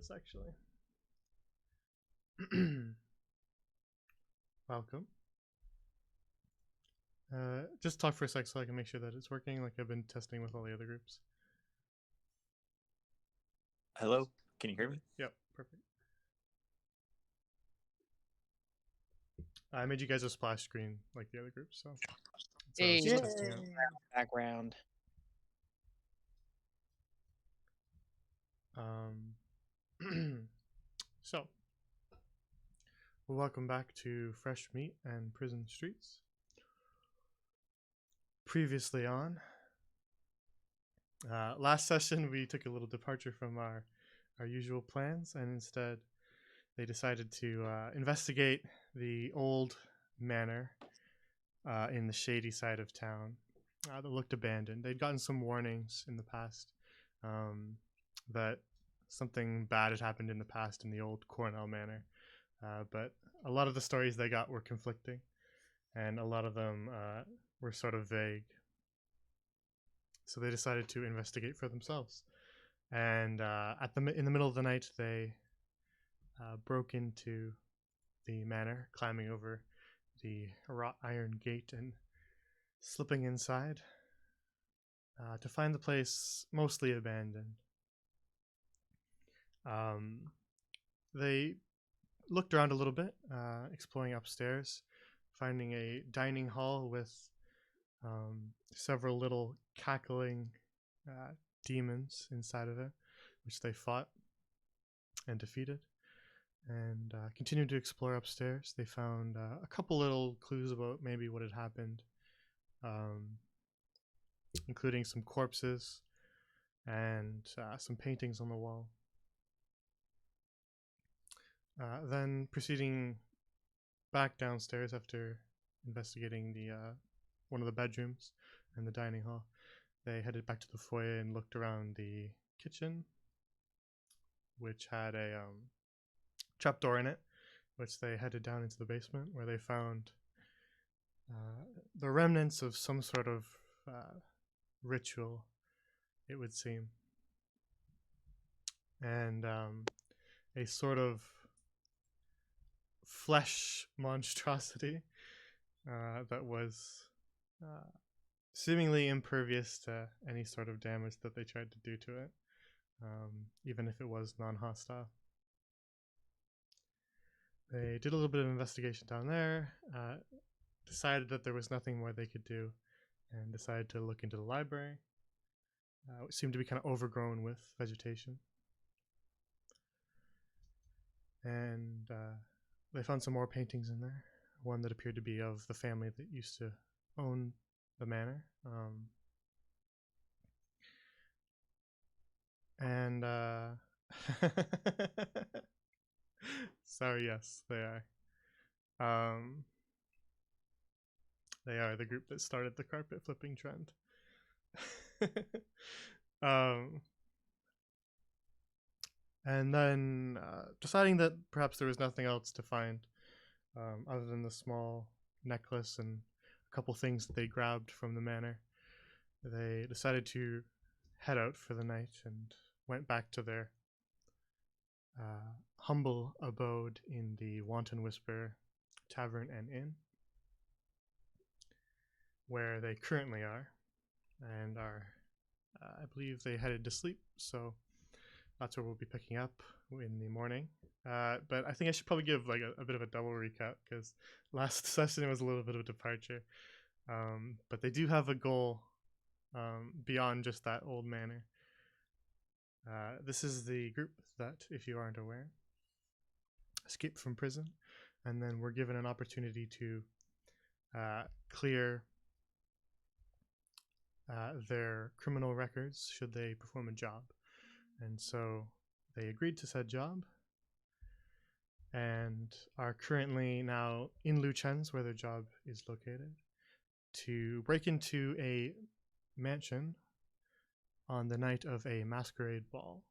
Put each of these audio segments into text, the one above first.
this actually. Welcome. Just talk for a sec so I can make sure that it's working like I've been testing with all the other groups. Hello, can you hear me? Yep, perfect. I made you guys a splash screen like the other groups, so Hey, just testing out. background. So, welcome back to Fresh Meat and Prison Streets. Previously on, last session we took a little departure from our usual plans, and instead they decided to investigate the old manor in the shady side of town that looked abandoned. They'd gotten some warnings in the past that something bad had happened in the past in the old Cornell Manor, but a lot of the stories they got were conflicting, and a lot of them were sort of vague. So they decided to investigate for themselves, and in the middle of the night, they broke into the manor, climbing over the wrought iron gate and slipping inside to find the place mostly abandoned. They looked around a little bit, exploring upstairs, finding a dining hall with several little cackling demons inside of it, which they fought and defeated. And continued to explore upstairs. They found a couple little clues about maybe what had happened, including some corpses and some paintings on the wall. Then proceeding back downstairs after investigating the one of the bedrooms and the dining hall, they headed back to the foyer and looked around the kitchen, which had a trapdoor in it, which they headed down into the basement, where they found the remnants of some sort of ritual, it would seem, and a sort of flesh monstrosity that was seemingly impervious to any sort of damage that they tried to do to it, even if it was non-hostile. They did a little bit of investigation down there, decided that there was nothing more they could do, and decided to look into the library, which seemed to be kind of overgrown with vegetation. And they found some more paintings in there, one that appeared to be of the family that used to own the manor. And sorry, yes, they are. They are the group that started the carpet flipping trend. And then deciding that perhaps there was nothing else to find other than the small necklace and a couple things that they grabbed from the manor, they decided to head out for the night and went back to their humble abode in the Wanton Whisper Tavern and Inn, where they currently are, and are, I believe they headed to sleep, so that's where we'll be picking up in the morning. But I think I should probably give like a bit of a double recap, because last session was a little bit of a departure. But they do have a goal beyond just that old manor. This is the group that, if you aren't aware, escaped from prison, and then were given an opportunity to clear their criminal records should they perform a job. And so they agreed to said job and are currently now in Luchen's, where their job is located, to break into a mansion on the night of a masquerade ball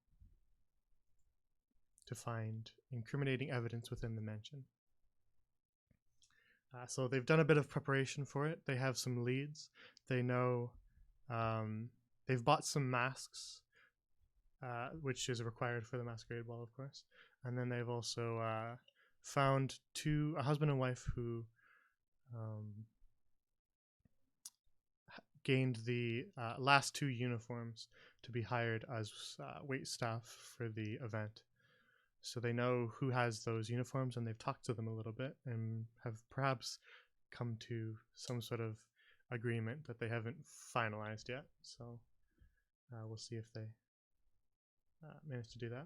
to find incriminating evidence within the mansion. So they've done a bit of preparation for it. They have some leads. They know they've bought some masks which is required for the masquerade ball, of course. And then they've also found a husband and wife who um, gained the last 2 uniforms to be hired as wait staff for the event. So they know who has those uniforms, and they've talked to them a little bit and have perhaps come to some sort of agreement that they haven't finalized yet. So we'll see if they manage to do that.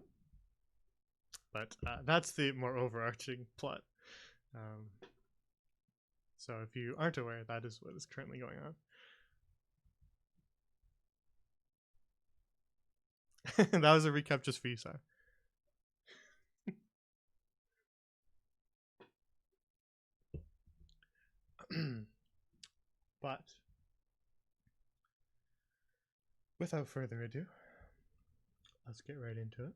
But that's the more overarching plot. So if you aren't aware, that is what is currently going on. That was a recap just for you, sir. But without further ado, let's get right into it.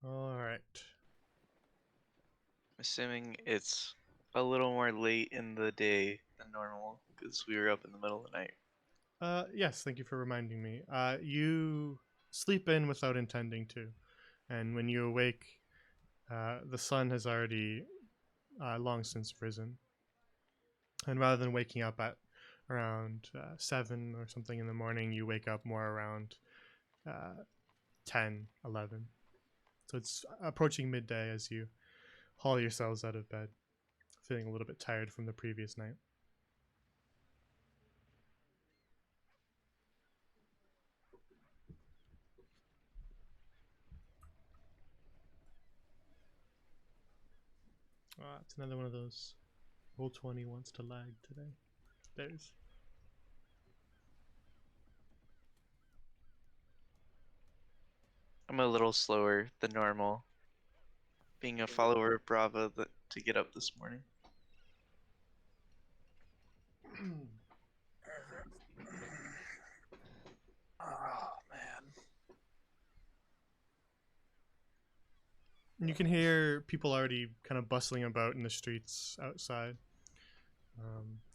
All right. Assuming it's a little more late in the day than normal because we were up in the middle of the night. Yes, thank you for reminding me. You sleep in without intending to, and when you awake, the sun has already long since risen. And rather than waking up at around 7 or something in the morning, you wake up more around 10, 11. So it's approaching midday as you haul yourselves out of bed, feeling a little bit tired from the previous night. It's another one of those Roll20 wants to lag today. There's. I'm a little slower than normal, being a follower of Brava to get up this morning. Oh, man. You can hear people already kind of bustling about in the streets outside,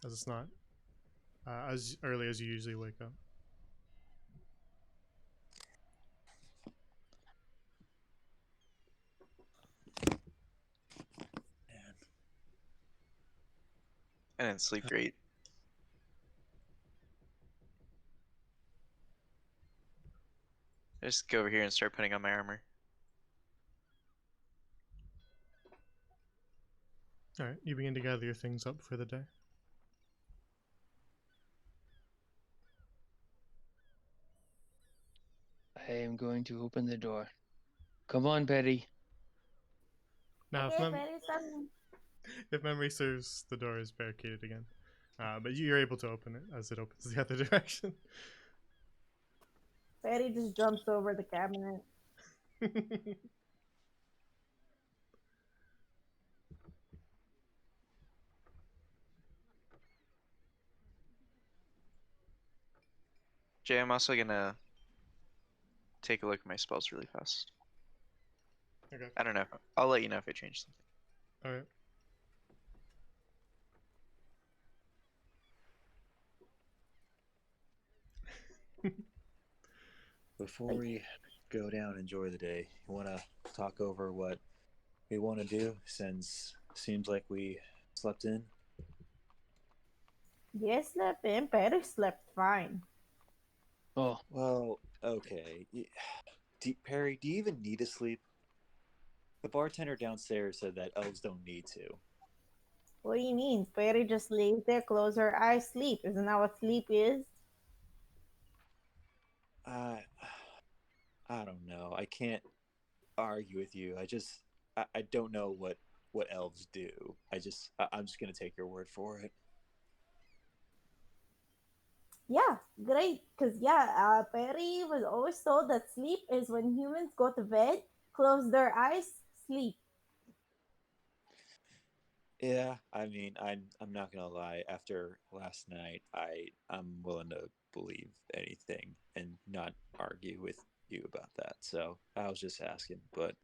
as it's not as early as you usually wake up. Man. I didn't sleep great. I just go over here and start putting on my armor. All right, you begin to gather your things up for the day. I am going to open the door. Come on, Betty. Now, Okay, if memory serves, the door is barricaded again, but you're able to open it as it opens the other direction. Betty just jumps over the cabinet. Jay, I'm also gonna take a look at my spells really fast. Okay. I don't know. I'll let you know if I change something. All right. Before we go down, enjoy the day. You want to talk over what we want to do, since seems like we slept in? Yes, slept in. Betty slept fine. Oh, Well, okay. Perry, do you even need to sleep? The bartender downstairs said that elves don't need to. What do you mean? Betty just lays there, close her eyes, sleep. Isn't that what sleep is? I don't know. I can't argue with you. I don't know what elves do. I'm just gonna take your word for it. Yeah, great. Because, Betty was always told that sleep is when humans go to bed, close their eyes, sleep. Yeah, I mean, I'm not gonna lie. After last night, I'm willing to believe anything and not argue with you about that. So I was just asking, but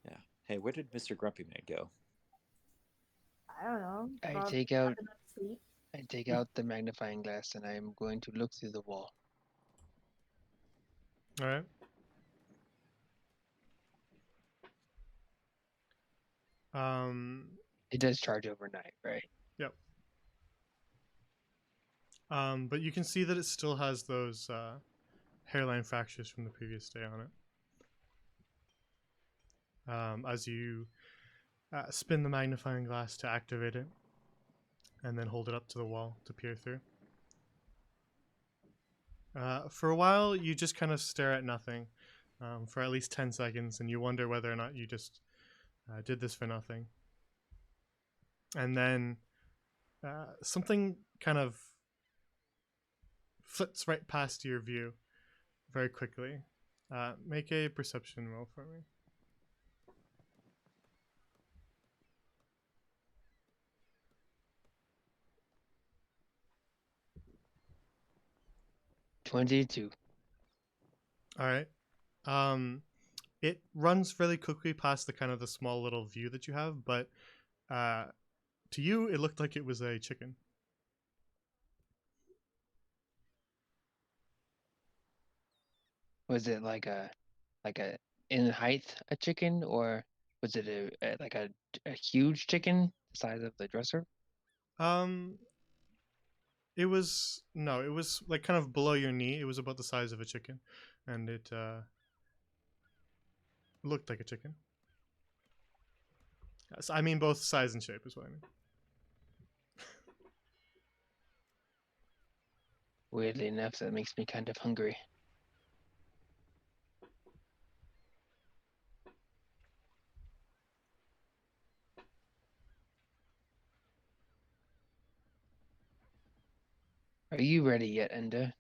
yeah. Hey, where did Mr. Grumpy Man go? I don't know. I Probably take out got enough sleep. I take out the magnifying glass and I am going to look through the wall. All right. It does charge overnight, right? Yep. But you can see that it still has those hairline fractures from the previous day on it. As you spin the magnifying glass to activate it, and then hold it up to the wall to peer through. For a while, you just kind of stare at nothing for at least 10 seconds, and you wonder whether or not you just did this for nothing. And then something kind of flits right past your view very quickly. Make a perception roll for me. $22. All right. It runs really quickly past the kind of the small little view that you have, but to you, it looked like it was a chicken. Was it like a in height a chicken, or was it a huge chicken the size of the dresser? It was no, it was like kind of below your knee. It was about the size of a chicken, and it looked like a chicken. So, I mean, both size and shape is what I mean. Weirdly enough, that makes me kind of hungry. Are you ready yet, Enda?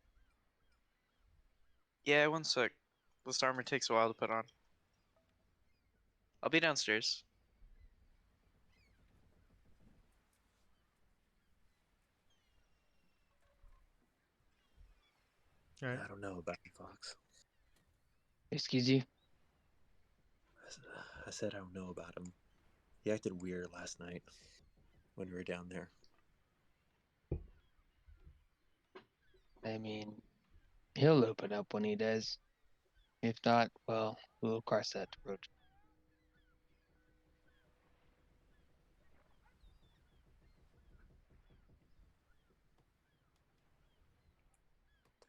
Yeah, one sec. This armor takes a while to put on. I'll be downstairs. All right. I don't know about you, Fox. Excuse you? I said I don't know about him. He acted weird last night when we were down there. I mean, he'll open up when he does. If not, well, we'll cross that road.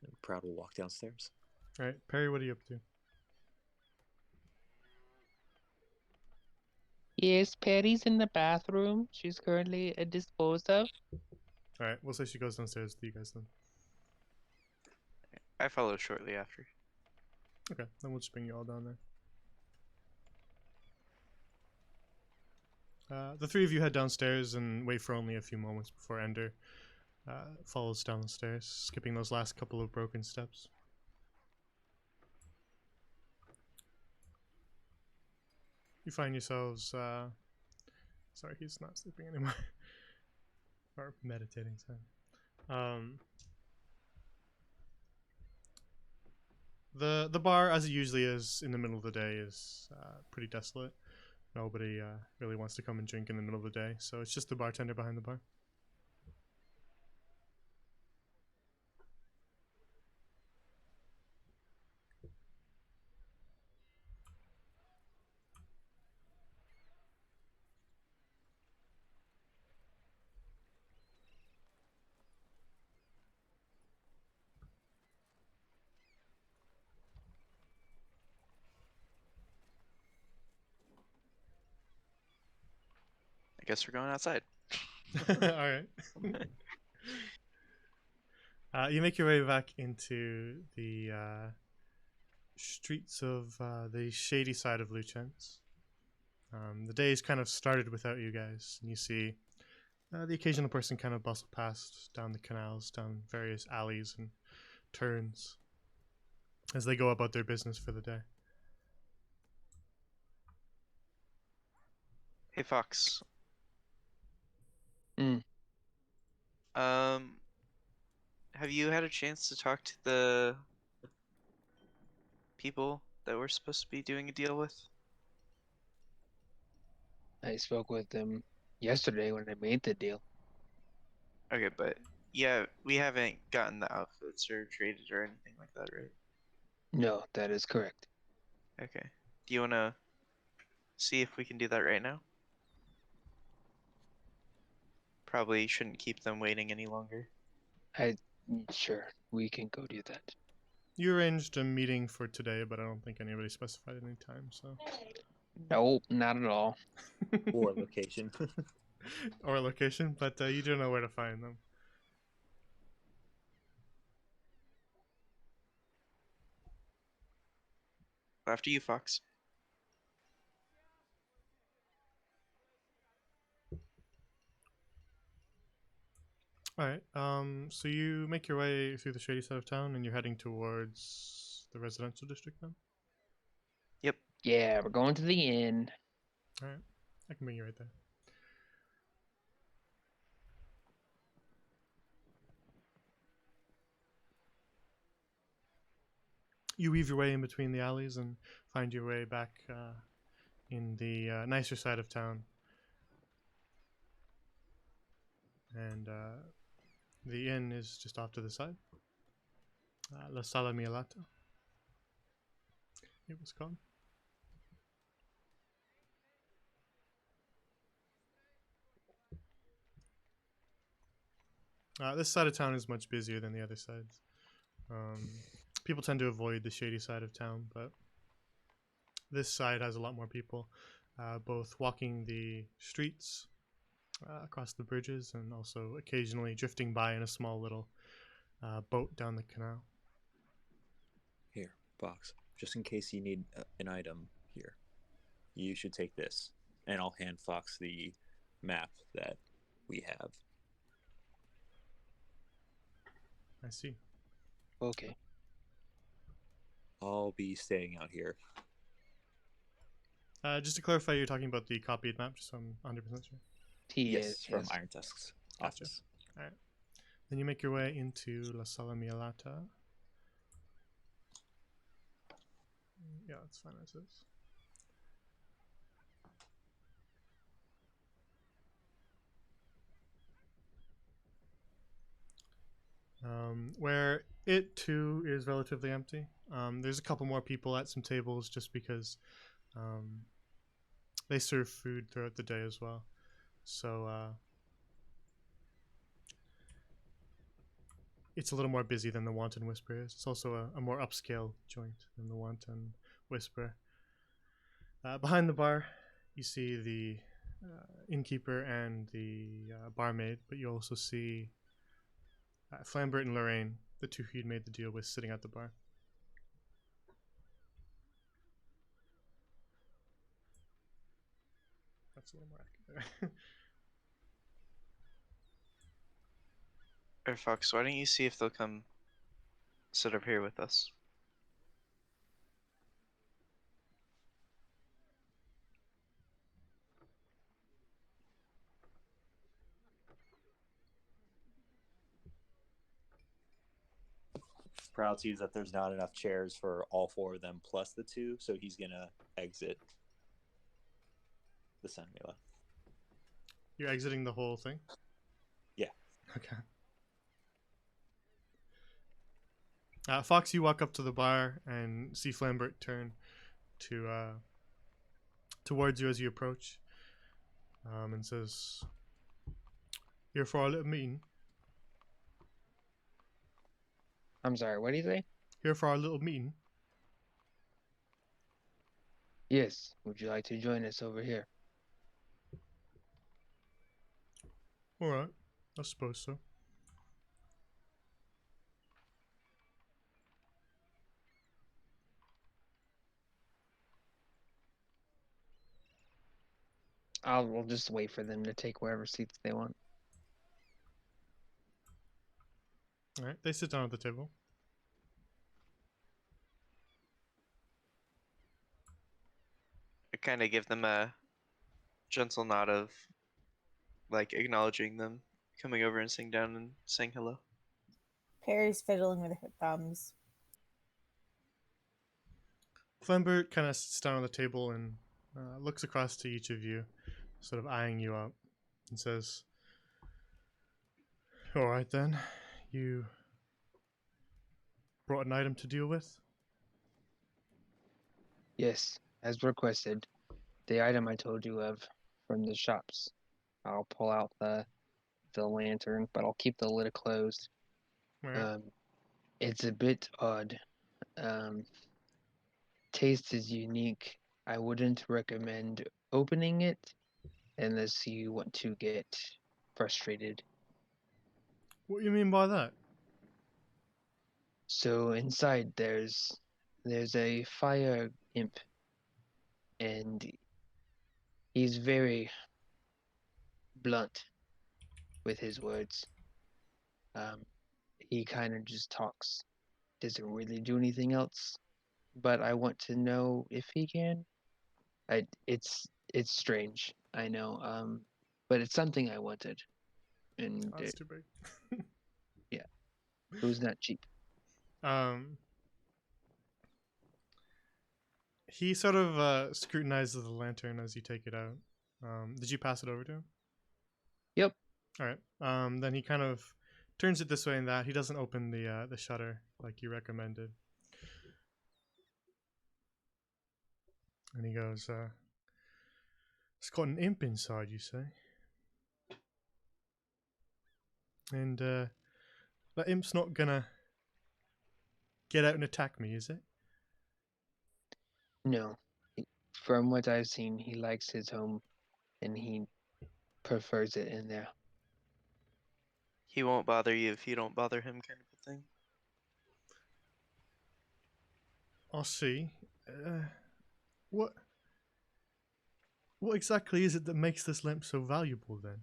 And Proud will walk downstairs. All right, Perry, what are you up to? Yes, Patty's in the bathroom. She's currently disposed of. All right, we'll say she goes downstairs with you guys then. I follow shortly after. Okay, then we'll just bring you all down there. The three of you head downstairs and wait for only a few moments before Ender follows down the stairs, skipping those last couple of broken steps. You find yourselves. Sorry, he's not sleeping anymore. Or meditating, sorry. The bar, as it usually is in the middle of the day, is pretty desolate. Nobody really wants to come and drink in the middle of the day, so it's just the bartender behind the bar. I guess we're going outside. All right. You make your way back into the streets of the shady side of Lucent. The day's kind of started without you guys, and you see the occasional person kind of bustle past down the canals, down various alleys and turns as they go about their business for the day. Hey, Fox. Mm. Have you had a chance to talk to the people that we're supposed to be doing a deal with? I spoke with them yesterday when I made the deal. Okay, but yeah, we haven't gotten the outfits or traded or anything like that, right? No, that is correct. Okay. Do you wanna see if we can do that right now? Probably shouldn't keep them waiting any longer. Sure, we can go do that. You arranged a meeting for today, but I don't think anybody specified any time, so. Nope, not at all. Or location. Or location, but you do know where to find them. After you, Fox. Alright, so you make your way through the shady side of town and you're heading towards the residential district then? Yep. Yeah, we're going to the inn. Alright, I can bring you right there. You weave your way in between the alleys and find your way back in the nicer side of town. And the inn is just off to the side. La Sala Mialata, it was called. This side of town is much busier than the other sides. People tend to avoid the shady side of town, but this side has a lot more people, both walking the streets, across the bridges, and also occasionally drifting by in a small little boat down the canal. Here, Fox. Just in case you need an item here, you should take this. And I'll hand Fox the map that we have. I see. Okay. I'll be staying out here. Just to clarify, you're talking about the copied map, just so I'm 100% sure. Yes, from yes. Iron Tusk's Gotcha. office. Alright. Then you make your way into La Sala Mialata. Yeah, that's fine as is. Where it too is relatively empty. There's a couple more people at some tables just because they serve food throughout the day as well. So it's a little more busy than the Wanton Whisper is. It's also a more upscale joint than the Wanton Whisper. Behind the bar, you see the innkeeper and the barmaid, but you also see Flambert and Lorraine, the two who you'd made the deal with, sitting at the bar. That's a little more accurate there. Or Fox, why don't you see if they'll come sit up here with us? Proud sees that there's not enough chairs for all four of them plus the two, so he's gonna exit the Sunmila. You're exiting the whole thing? Yeah. Okay. Fox, you walk up to the bar and see Flambert turn to towards you as you approach, and says, "Here for our little meeting." I'm sorry, what do you say? Here for our little meeting. Yes. Would you like to join us over here? All right, I suppose so. We'll just wait for them to take wherever seats they want. All right, they sit down at the table. I kind of give them a gentle nod of, like, acknowledging them coming over and sitting down and saying hello. Perry's fiddling with her thumbs. Flambert kind of sits down on the table and looks across to each of you, sort of eyeing you up. and says, "Alright then, you brought an item to deal with?" Yes, as requested. The item I told you of from the shops. I'll pull out the lantern, but I'll keep the lid closed. Right. It's a bit odd. Um, taste is unique. I wouldn't recommend opening it unless you want to get frustrated. What do you mean by that? So inside there's a fire imp, and he's very blunt with his words. Um, he kind of just talks. Doesn't really do anything else. But I want to know if he can. It's strange, I know. But it's something I wanted, and That's too big. it was not cheap. Um, he sort of scrutinizes the lantern as you take it out. Did you pass it over to him? Yep. All right. Then he kind of turns it this way and that. He doesn't open the shutter like you recommended. And he goes, "It's got an imp inside, you say? And that imp's not gonna get out and attack me, is it?" No. From what I've seen, he likes his home, and he prefers it in there. He won't bother you if you don't bother him, kind of a thing. I'll see. What exactly is it that makes this lamp so valuable then?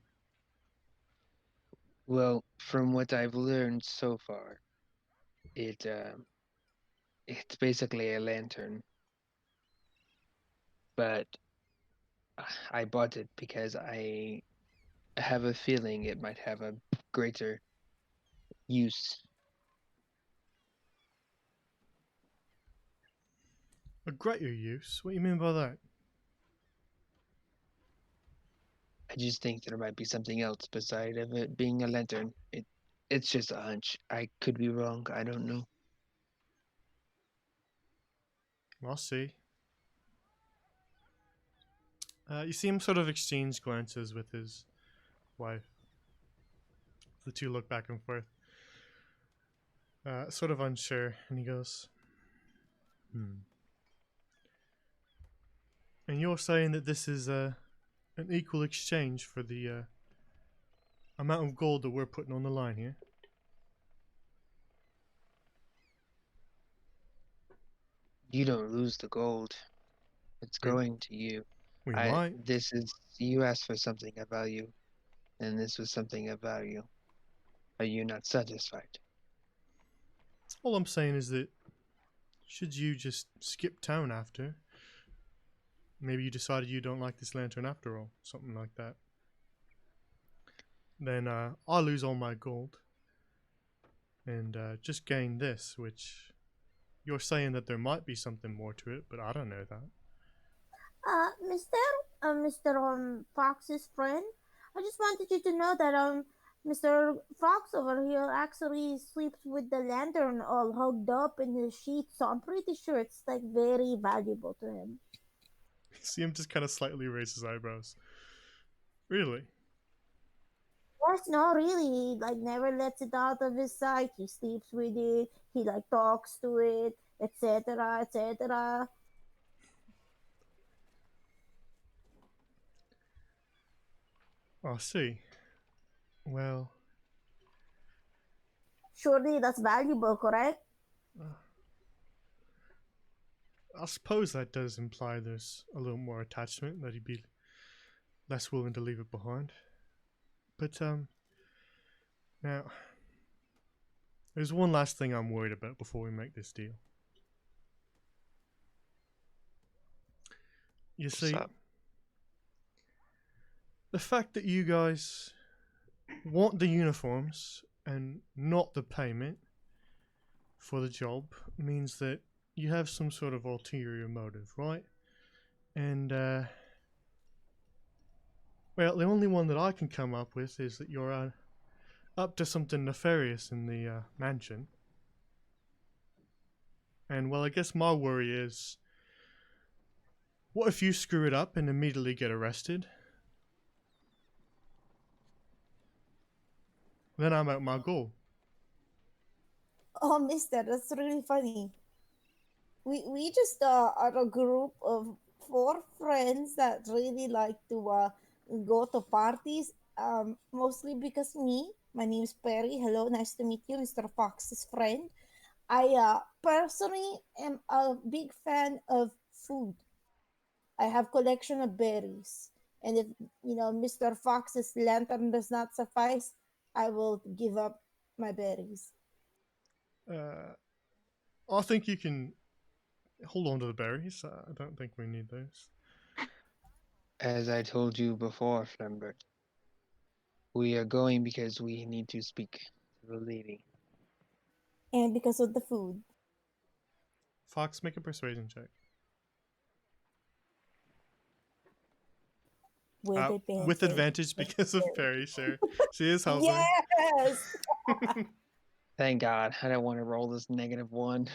Well, from what I've learned so far, it it's basically a lantern, but I bought it because I have a feeling it might have a greater use. A greater use? What do you mean by that? I just think there might be something else beside of it being a lantern. It's just a hunch. I could be wrong. I don't know. I'll see. You see him sort of exchange glances with his wife. The two look back and forth, sort of unsure, and he goes, And you're saying that this is an equal exchange for the amount of gold that we're putting on the line here? You don't lose the gold. It's We- going to you. We might. This is you asked for something of value, and this was something of value. Are you not satisfied? All I'm saying is that should you just skip town after, maybe you decided you don't like this lantern after all, something like that, then I'll lose all my gold and just gain this, which you're saying that there might be something more to it, but I don't know that. Mr. Fox's friend, I just wanted you to know that Mr. Fox over here actually sleeps with the lantern all hugged up in his sheet, so I'm pretty sure it's like very valuable to him. See him just kind of slightly raise his eyebrows. Really? Yes, no, really, he like never lets it out of his sight. He sleeps with it. He like talks to it, etc., etc. I see. Well, Surely that's valuable, correct? I suppose that does imply there's a little more attachment, that he'd be less willing to leave it behind. But, now, there's one last thing I'm worried about before we make this deal. You What's see, up? the fact that you guys want the uniforms and not the payment for the job means that you have some sort of ulterior motive, right? And Well, the only one that I can come up with is that you're up to something nefarious in the mansion. And well, I guess my worry is, what if you screw it up and immediately get arrested? Then I'm out my goal. Oh, mister, that's really funny. We just are a group of four friends that really like to go to parties. Mostly because my name is Perry. Hello, nice to meet you, Mr. Fox's friend. I personally am a big fan of food. I have collection of berries, and if Mr. Fox's lantern does not suffice, I will give up my berries. I think you can hold on to the berries. I don't think we need those. As I told you before, Flambert, we are going because we need to speak to the lady. And because of the food. Fox, make a persuasion check. With advantage because of Perry, sure. She is helping. Yes. Thank God. I don't want to roll this -1.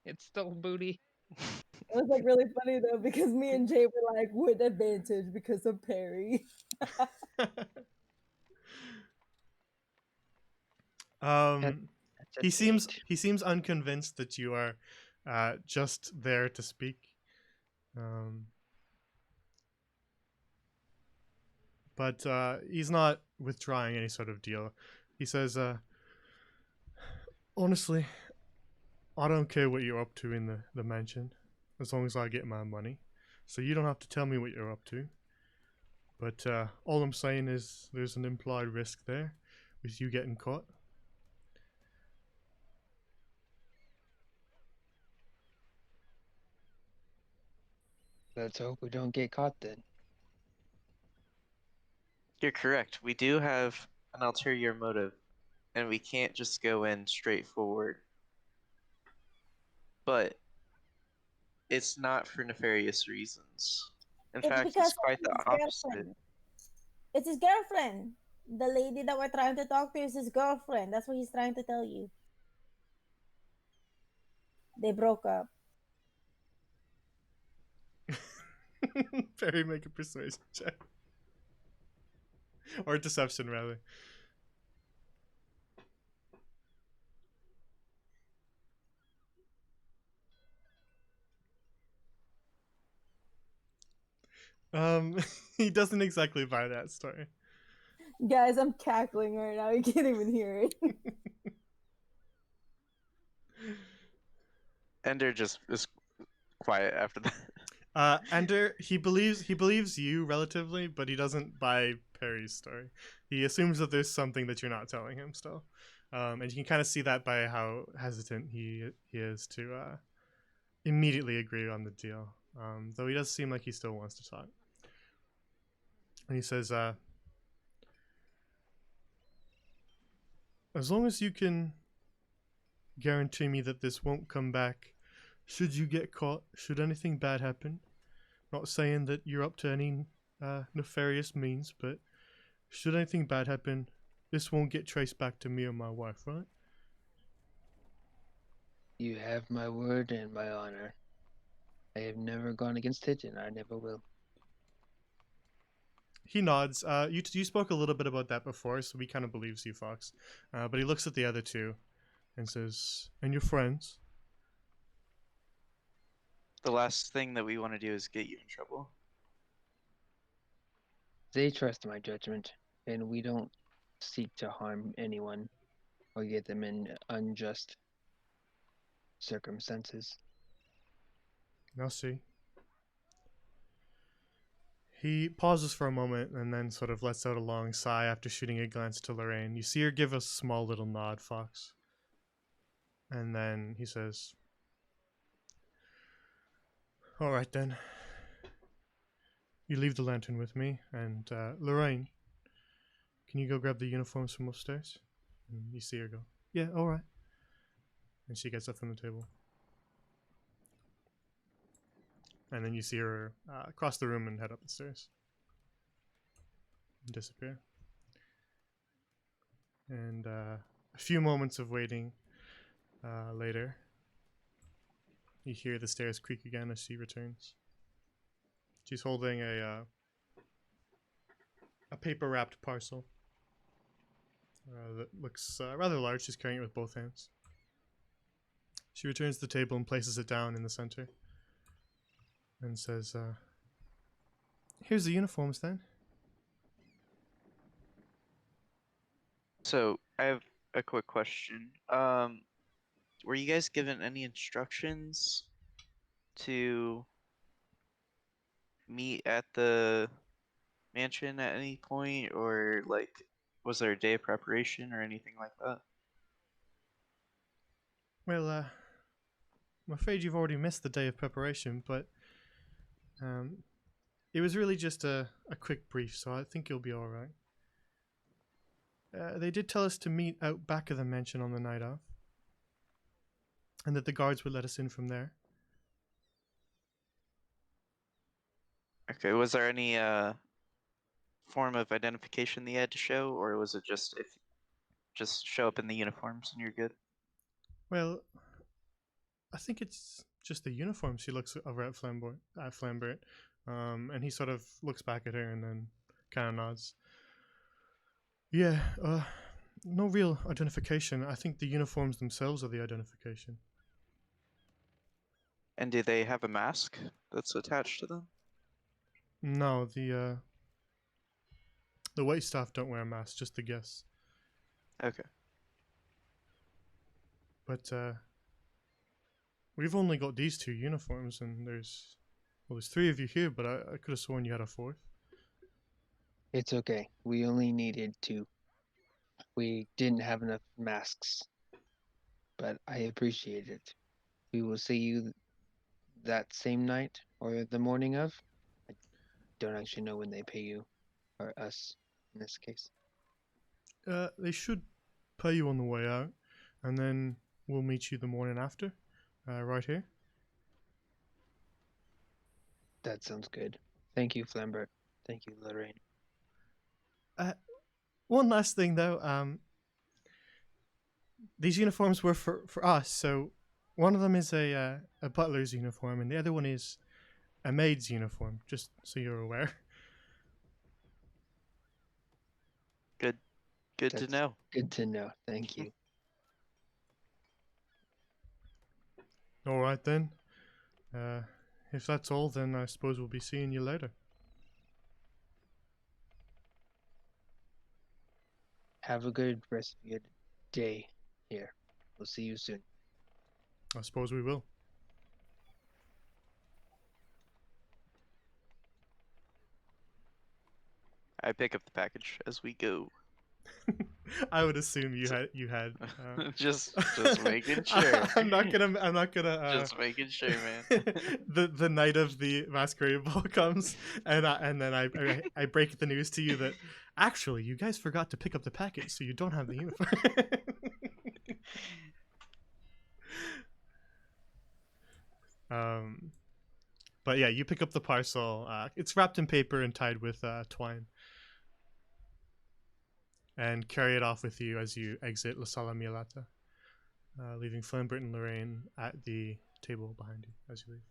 It's still booty. It was like really funny though because me and Jay were like with advantage because of Perry. He seems unconvinced that you are just there to speak. But he's not withdrawing any sort of deal. He says, honestly, I don't care what you're up to in the mansion, as long as I get my money. So you don't have to tell me what you're up to. But all I'm saying is there's an implied risk there with you getting caught. Let's hope we don't get caught then. You're correct. We do have an ulterior motive, and we can't just go in straightforward. But it's not for nefarious reasons. In fact, it's quite the opposite. It's his girlfriend. The lady that we're trying to talk to is his girlfriend. That's what he's trying to tell you. They broke up. Perry, make a persuasion check. Or deception, rather. He doesn't exactly buy that story. Guys, I'm cackling right now. You can't even hear it. Ender just is quiet after that. Ender, he believes you relatively, but he doesn't buy Perry's story. He assumes that there's something that you're not telling him still. And you can kind of see that by how hesitant he is to immediately agree on the deal. Though he does seem like he still wants to talk. And he says, as long as you can guarantee me that this won't come back, should you get caught, should anything bad happen, not saying that you're up to any nefarious means, but should anything bad happen, this won't get traced back to me or my wife, right? You have my word and my honor. I have never gone against it, and I never will. He nods. You spoke a little bit about that before, so he kind of believes you, Fox. But he looks at the other two and says, and your friends? The last thing that we want to do is get you in trouble. They trust my judgment, and we don't seek to harm anyone or get them in unjust circumstances. I'll see. He pauses for a moment and then sort of lets out a long sigh after shooting a glance to Lorraine. You see her give a small little nod, Fox. And then he says, all right then. You leave the lantern with me, and Lorraine, can you go grab the uniforms from upstairs? And you see her go, yeah, all right. And she gets up from the table. and then you see her across the room and head up the stairs and disappear. And a few moments of waiting later, you hear the stairs creak again as she returns. She's holding a paper wrapped parcel that looks rather large. She's carrying it with both hands. She returns to the table and places it down in the center and says, here's the uniforms then. So I have a quick question. Were you guys given any instructions to meet at the mansion at any point, or like, was there a day of preparation or anything like that? Well, I'm afraid you've already missed the day of preparation, but it was really just a quick brief, so I think you'll be alright. They did tell us to meet out back of the mansion on the night of, and that the guards would let us in from there. Okay, was there any form of identification they had to show, or was it just show up in the uniforms and you're good? Well, I think it's just the uniform. She looks over at Flambert, and he sort of looks back at her and then kind of nods. Yeah, no real identification. I think the uniforms themselves are the identification. And do they have a mask that's attached to them? No, the waitstaff don't wear masks, just the guests. Okay. But we've only got these two uniforms, and there's three of you here, but I could have sworn you had a fourth. It's okay. We only needed 2. We didn't have enough masks, but I appreciate it. We will see you that same night or the morning of. I don't actually know when they pay you, or us in this case. They should pay you on the way out, and then we'll meet you the morning after, right here. That sounds good. Thank you, Flambert. Thank you, Lorraine. One last thing though, these uniforms were for us, so one of them is a butler's uniform, and the other one is a maid's uniform, just so you're aware. Good to That's know. Good to know. Thank you. Alright then. If that's all, then I suppose we'll be seeing you later. Have a good rest of your day here. We'll see you soon. I suppose we will. I pick up the package as we go. I would assume you had. just making sure. I'm not gonna. Just making sure, man. the night of the masquerade ball comes, and then I break the news to you that actually you guys forgot to pick up the package, so you don't have the uniform. But yeah, you pick up the parcel. It's wrapped in paper and tied with twine, and carry it off with you as you exit La Sala Mialata, leaving Flambert and Lorraine at the table behind you as you leave.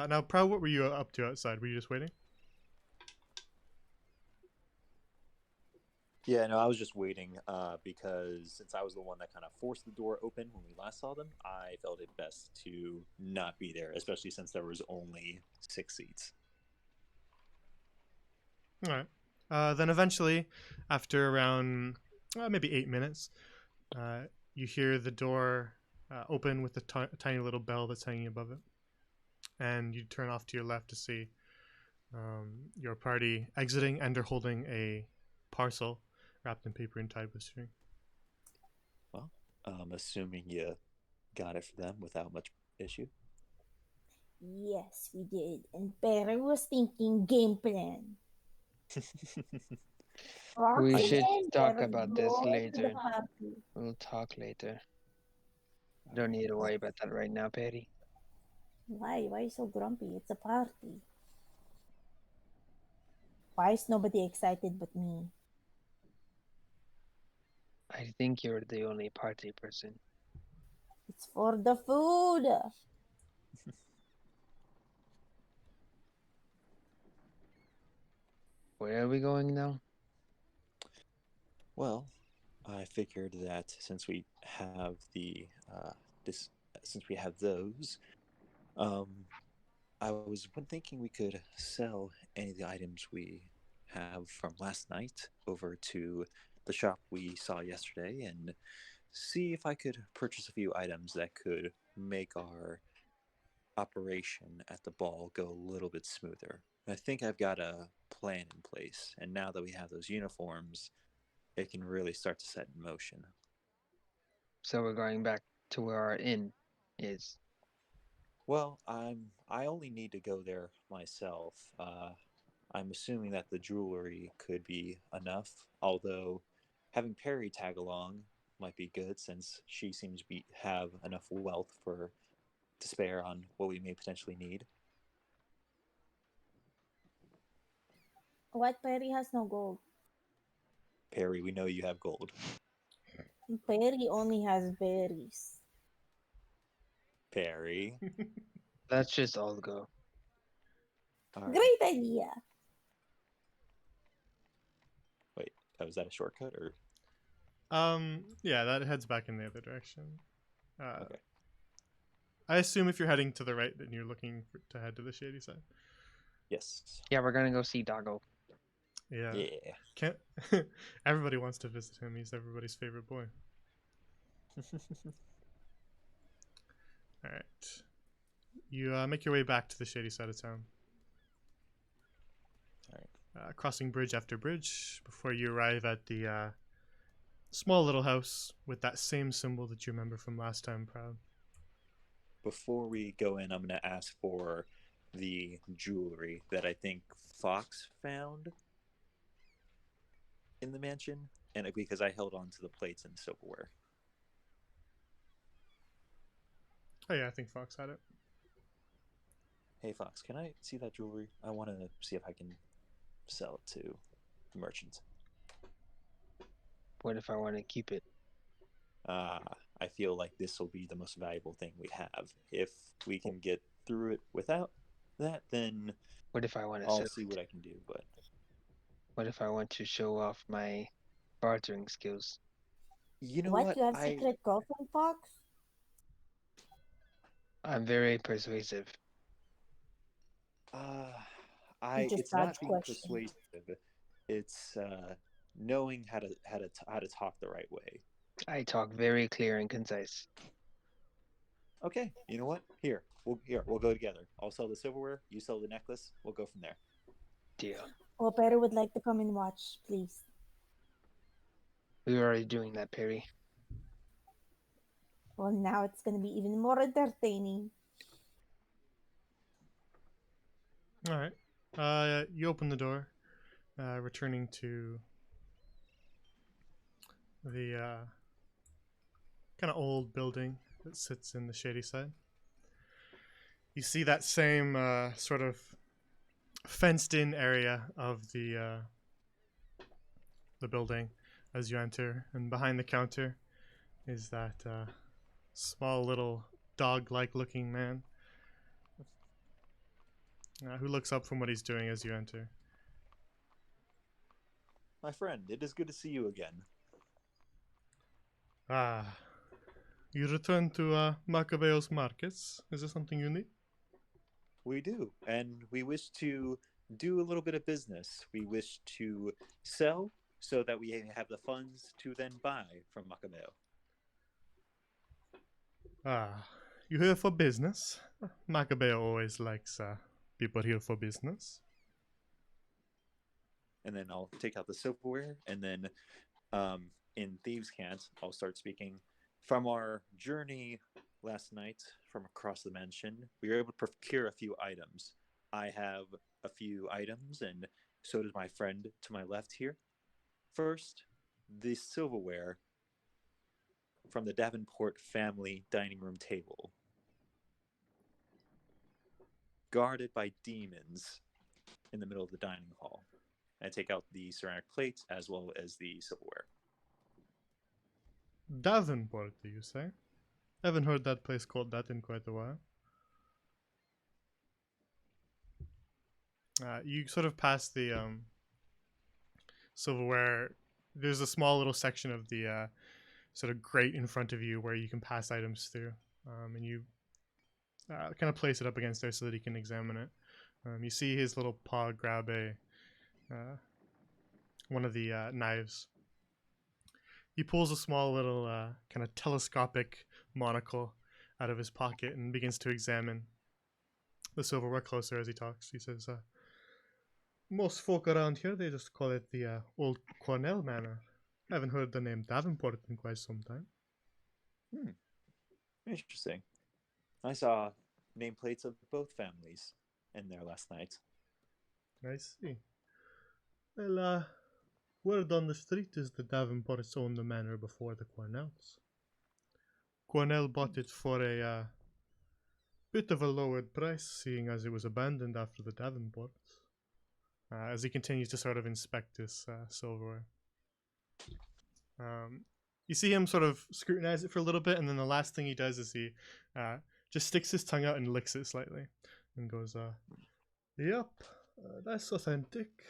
Now, Proud, what were you up to outside? Were you just waiting? Yeah, no, I was just waiting because since I was the one that kind of forced the door open when we last saw them, I felt it best to not be there, especially since there was only 6 seats. All right. Then eventually, after around maybe 8 minutes, you hear the door open with a tiny little bell that's hanging above it. And you turn off to your left to see your party exiting, and they're holding a parcel wrapped in paper and tied with string. Well, I'm assuming you got it for them without much issue. Yes, we did. And Perry was thinking game plan. We Foxy should and talk Perry about this go to later. the party. We'll talk later. Don't need to worry about that right now, Perry. Why? Why are you so grumpy? It's a party. Why is nobody excited but me? I think you're the only party person. It's for the food. Where are we going now? Well, I figured that since we have the this since we have those, um, I was thinking we could sell any of the items we have from last night over to the shop we saw yesterday and see if I could purchase a few items that could make our operation at the ball go a little bit smoother. I think I've got a plan in place, and now that we have those uniforms, it can really start to set in motion. So we're going back to where our inn is. Well, I only need to go there myself. I'm assuming that the jewelry could be enough, although having Perry tag along might be good since she seems to have enough wealth for to spare on what we may potentially need. What? Perry has no gold. Perry, we know you have gold. Perry only has berries. Perry. Let's just all go. All right. Great idea. Wait, was that a shortcut or? Yeah, that heads back in the other direction. Okay. I assume if you're heading to the right, then you're looking to head to the shady side. Yes. Yeah, we're gonna go see Doggo. Yeah. Yeah. Can't. Everybody wants to visit him. He's everybody's favorite boy. All right. You make your way back to the shady side of town. All right. Crossing bridge after bridge before you arrive at the small little house with that same symbol that you remember from last time, Proud. Before we go in, I'm going to ask for the jewelry that I think Fox found in the mansion, and because I held on to the plates and silverware. Oh yeah, I think Fox had it. Hey Fox, can I see that jewelry? I want to see if I can sell it to the merchant. What if I want to keep it? I feel like this will be the most valuable thing we have. If we can get through it without that, then What if I want to I'll sell see it? what I can do. But What if I want to show off my bartering skills? you know What? what? You have secret girlfriend, Fox? I'm very persuasive. You just It's not dodge being questions. persuasive. It's knowing how to talk the right way. I talk very clear and concise. Okay, you know what? We'll go together. I'll sell the silverware. You sell the necklace. We'll go from there. Deal. Well, Perry would like to come and watch, please. We were already doing that, Perry. Well, now it's going to be even more entertaining. All right. You open the door, returning to the kind of old building that sits in the shady side. You see that same sort of fenced-in area of the building as you enter, and behind the counter is that small little dog-like looking man who looks up from what he's doing as you enter. My friend, it is good to see you again. Ah, you return to Macabeo's Markets. Is there something you need? We do, and we wish to do a little bit of business. We wish to sell so that we have the funds to then buy from Macabeo. Ah, you here for business? Macabeo always likes people here for business. And then I'll take out the silverware, and then in Thieves' Cant, I'll start speaking. From our journey last night from across the mansion, we were able to procure a few items. I have a few items, and so does my friend to my left here. First, the silverware from the Davenport family dining room table. guarded by demons in the middle of the dining hall. I take out the ceramic plates as well as the silverware. Davenport, do you say? Haven't heard that place called that in quite a while. You sort of pass the silverware. There's a small little section of the sort of grate in front of you where you can pass items through, and you kind of place it up against there so that he can examine it. You see his little paw grab a one of the knives. He pulls a small little kind of telescopic monocle out of his pocket and begins to examine the silverware closer as he talks. He says, most folk around here, they just call it the Old Cornell Manor. I haven't heard the name Davenport in quite some time. Interesting. I saw nameplates of both families in there last night. I see. Well, word on the street is the Davenports owned the manor before the Cornells. Cornell bought it for a bit of a lowered price, seeing as it was abandoned after the Davenports. As he continues to sort of inspect this silverware. You see him sort of scrutinize it for a little bit, and then the last thing he does is he just sticks his tongue out and licks it slightly, and goes, "Yep, that's authentic.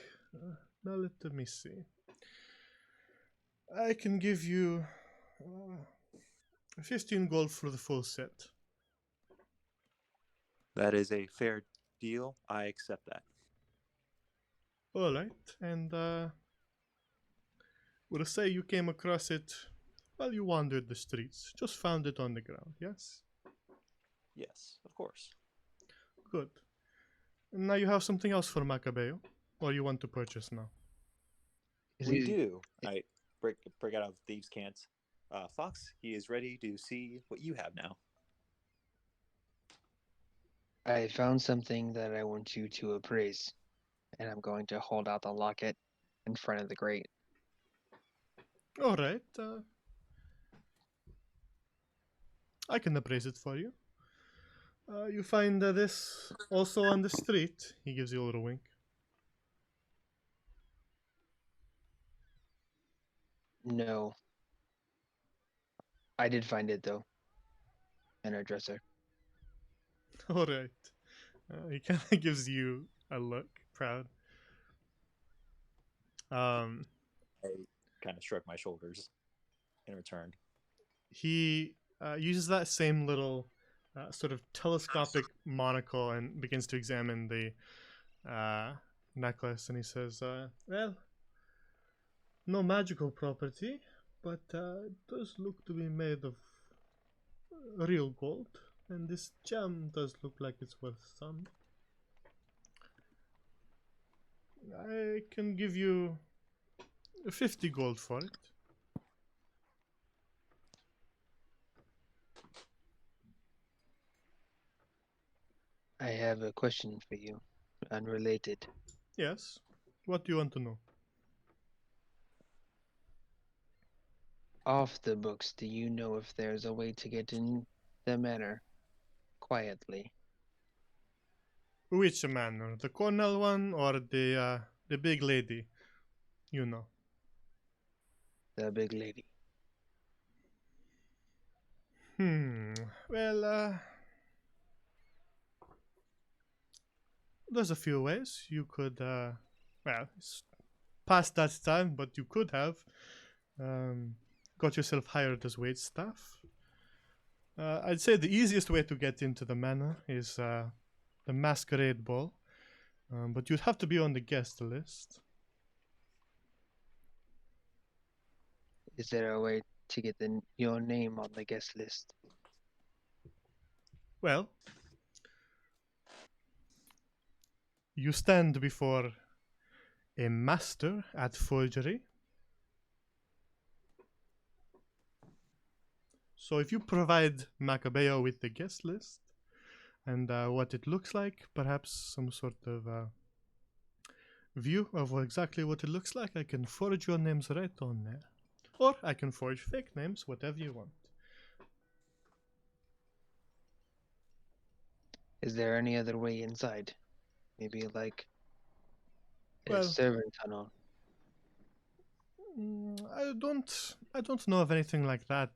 Now let me see. I can give you 15 gold for the full set." That is a fair deal. I accept that. All right, and we'll say you came across it while you wandered the streets. Just found it on the ground, yes? Yes, of course. Good. And now you have something else for Macabeo, or you want to purchase now? We do. I break out of thieves' cant. Fox, he is ready to see what you have now. I found something that I want you to appraise, and I'm going to hold out the locket in front of the grate. All right. I can appraise it for you. You find this also on the street. He gives you a little wink. No. I did find it, though. In our dresser. All right. He kind of gives you a look, proud. I kind of shrug my shoulders in return. He uses that same little sort of telescopic monocle and begins to examine the necklace, and he says, well, no magical property, but it does look to be made of real gold, and this gem does look like it's worth some. I can give you 50 gold for it. I have a question for you, unrelated. Yes. What do you want to know? Off the books, do you know if there's a way to get in the manor quietly? Which manor? The Cornell one or the big lady? You know. The big lady. Well, there's a few ways. You could, well, it's past that time, but you could have got yourself hired as wait staff. I'd say the easiest way to get into the manor is the masquerade ball, but you'd have to be on the guest list. Is there a way to get your name on the guest list? Well, you stand before a master at forgery. So if you provide Macabeo with the guest list and what it looks like, perhaps some sort of view of exactly what it looks like, I can forge your names right on there. Or I can forge fake names, whatever you want. Is there any other way inside? Maybe like a Well, servant tunnel. I don't know of anything like that,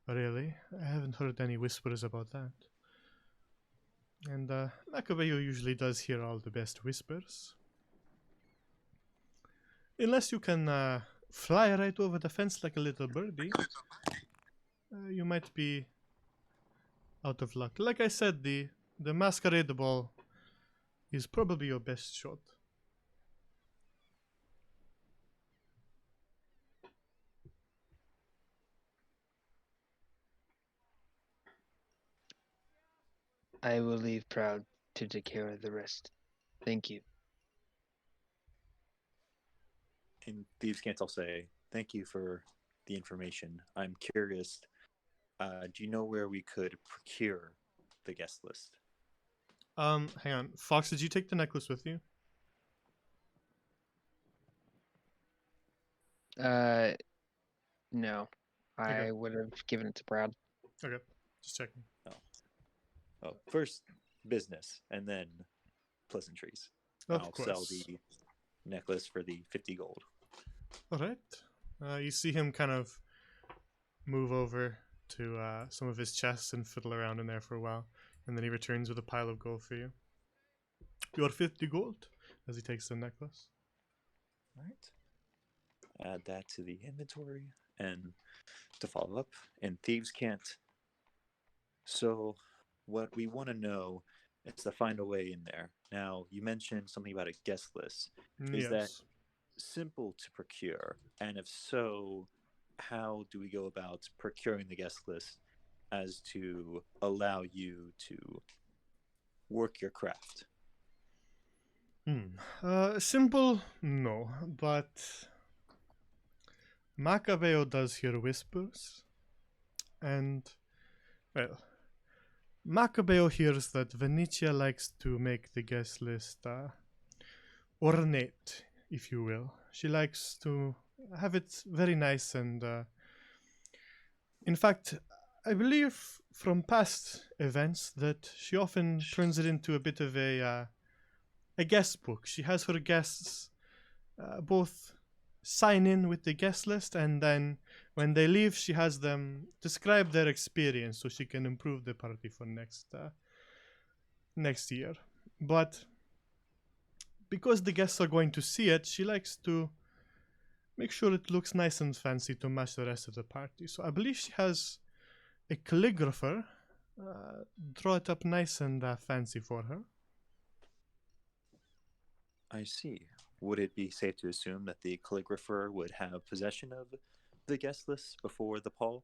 really. I haven't heard any whispers about that. And Macabeo usually does hear all the best whispers. Unless you can fly right over the fence like a little birdie, you might be out of luck. Like I said, the masquerade ball is probably your best shot. I will leave proud to take care of the rest. Thank you. In Thieves' Cant, I'll say thank you for the information. I'm curious. Do you know where we could procure the guest list? Hang on. Fox, did you take the necklace with you? No. Okay. I would have given it to Proud. Okay, just checking. Oh, first business and then pleasantries. Of I'll course. sell the necklace for the 50 gold. All right. You see him kind of move over to some of his chests and fiddle around in there for a while, and then he returns with a pile of gold for you. Your 50 gold, as he takes the necklace. All right. Add that to the inventory. And to follow up, in Thieves' Cant, so what we want to know is to find a way in there. Now, you mentioned something about a guest list. Is that simple to procure? And if so, how do we go about procuring the guest list as to allow you to work your craft? Simple? No, but Macabeo does hear whispers, and, well, Macabeo hears that Venetia likes to make the guest list ornate, if you will. She likes to have it very nice and, in fact, I believe from past events that she often turns it into a bit of a guest book. She has her guests both sign in with the guest list, and then when they leave, she has them describe their experience so she can improve the party for next year. But because the guests are going to see it, she likes to make sure it looks nice and fancy to match the rest of the party. So I believe she has a calligrapher draw it up nice and fancy for her. I see. Would it be safe to assume that the calligrapher would have possession of the guest list before the poll?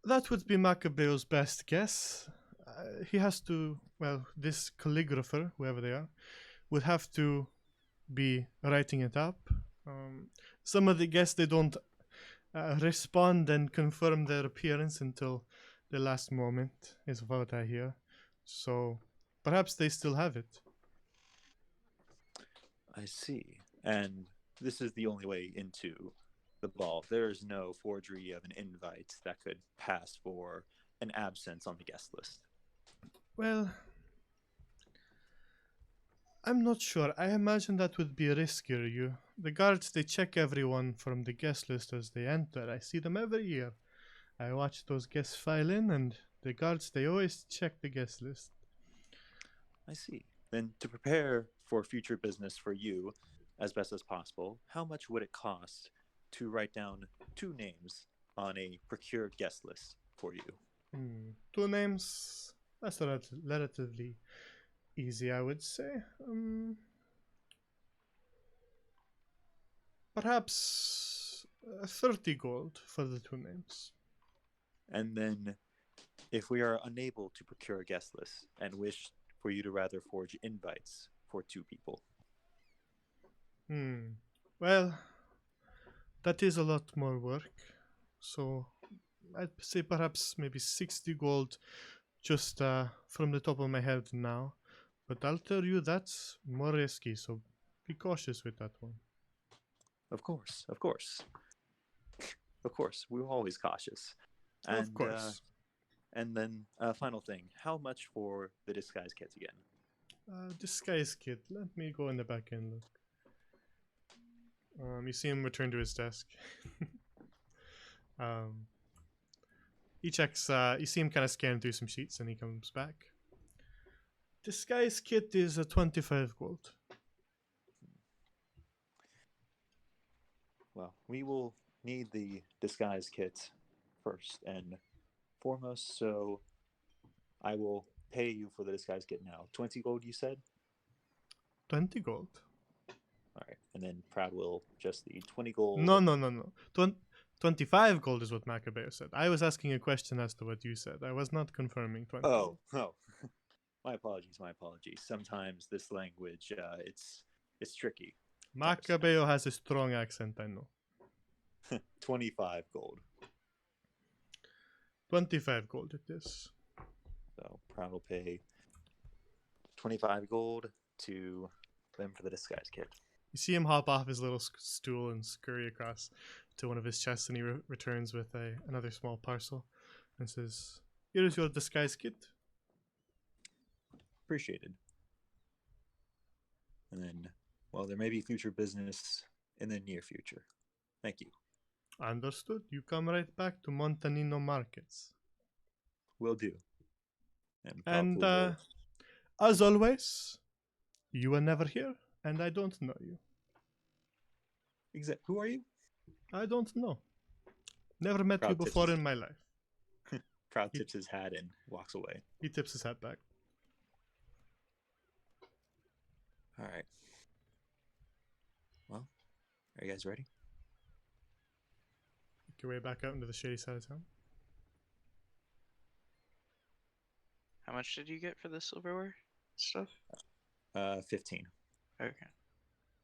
That would be Macabeo's best guess. He has to, well, this calligrapher, whoever they are, would have to be writing it up. Some of the guests, they don't respond and confirm their appearance until the last moment, is what I hear. So perhaps they still have it. I see. And this is the only way into the ball. There is no forgery of an invite that could pass for an absence on the guest list. Well, I'm not sure. I imagine that would be riskier. The guards, they check everyone from the guest list as they enter. I see them every year. I watch those guests file in, and the guards, they always check the guest list. I see. Then to prepare for future business for you as best as possible, how much would it cost to write down 2 names on a procured guest list for you? 2 names? That's relatively easy, I would say. Perhaps 30 gold for the 2 names. And then if we are unable to procure a guest list and wish for you to rather forge invites for 2 people. Well, that is a lot more work. So I'd say perhaps maybe 60 gold just from the top of my head now. But I'll tell you that's more risky, so be cautious with that one. Of course, of course. Of course, we're always cautious. And, of course. And then final thing, how much for the disguise kits again? Disguise kit. Let me go in the back and look. You see him return to his desk. He checks. You see him kind of scan through some sheets, and he comes back. Disguise kit is 25 gold. Well, we will need the disguise kit first and foremost, so I will pay you for the disguise kit now. 20 gold, you said? 20 gold. All right, and then Proud will just the 20 gold. No. 25 gold is what Macabeo said. I was asking a question as to what you said. I was not confirming 20. Oh. My apologies. Sometimes this language, it's tricky. Macabeo has a strong accent, I know. 25 gold. 25 gold it is. So Proud will pay 25 gold to them for the disguise kit. You see him hop off his little stool and scurry across to one of his chests, and he returns with another small parcel and says, "Here's your disguise kit." Appreciated. And then, well, there may be future business in the near future. Thank you. Understood. You come right back to Montanino Markets. Will do. And Proud will- as always, you were never here, and I don't know you. Who are you? I don't know. Never met you Proud tips before his- in my life. Proud tips his hat and walks away. He tips his hat back. All right. Well, are you guys ready? Make your way back out into the shady side of town. How much did you get for the silverware stuff? 15. Okay.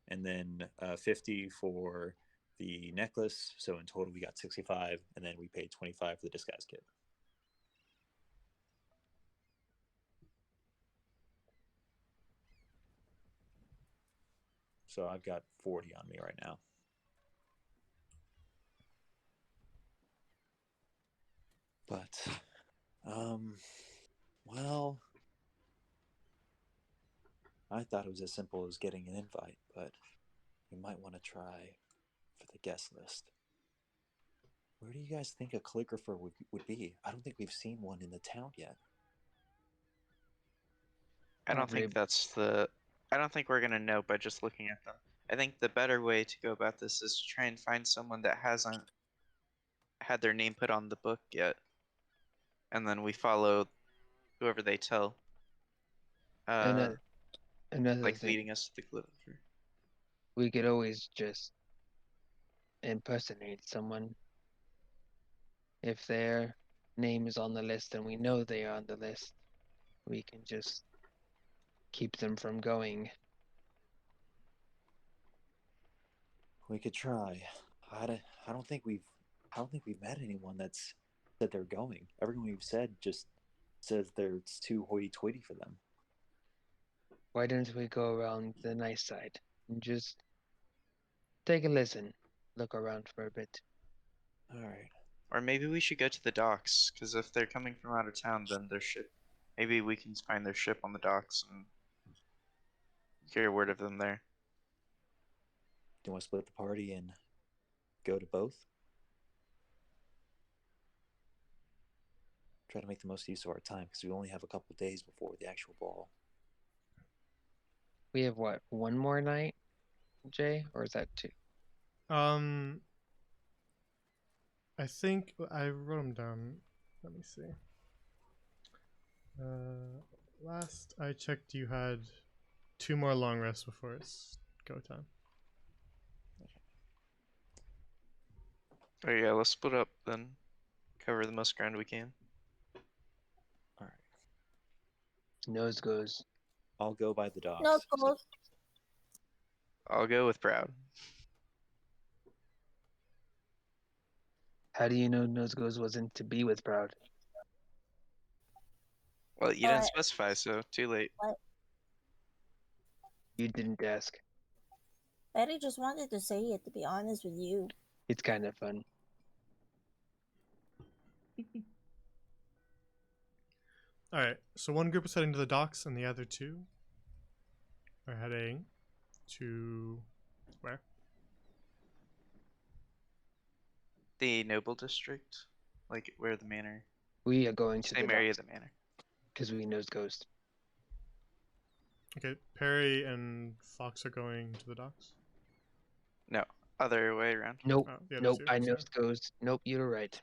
And then 50 for the necklace. So in total, we got 65, and then we paid 25 for the disguise kit. So I've got 40 on me right now. But, well, I thought it was as simple as getting an invite, but we might want to try for the guest list. Where do you guys think a calligrapher would be? I don't think we've seen one in the town yet. I don't think I don't think we're gonna know by just looking at them. I think the better way to go about this is to try and find someone that hasn't had their name put on the book yet, and then we follow whoever they tell. Another Like thing, leading us to the calligrapher. we could always just impersonate someone. If their name is on the list and we know they are on the list, we can just keep them from going. We could try. I don't think we've met anyone that's said they're going. Everyone we've said just says it's too hoity-toity for them. Why don't we go around the nice side and just take a listen, look around for a bit? All right. Or maybe we should go to the docks, because if they're coming from out of town, then their ship. Maybe we can find their ship on the docks and hear word of them there. Do you want to split the party and go to both? Try to make the most use of our time because we only have a couple days before the actual ball. We have what, one more night, Jay? Or is that two? I think I wrote them down. Let me see. Last I checked, you had 2 more long rests before it's go time. Oh yeah, let's split up then. Cover the most ground we can. All right. Nose goes. I'll go by the docks. No goals. I'll go with Proud. How do you know Nose goes wasn't to be with Proud? Well, you didn't specify, so too late. You didn't ask. Betty just wanted to say it, to be honest with you. It's kind of fun. All right. So one group is heading to the docks, and the other two are heading to where? The Noble District, like where the manor, We are going to same the area of the manor. because we knows Ghost. Okay. Perry and Fox are going to the docks. No, other way around. Nope, Oh, the other nope. two. I sorry. knows Ghost. Nope, you're right.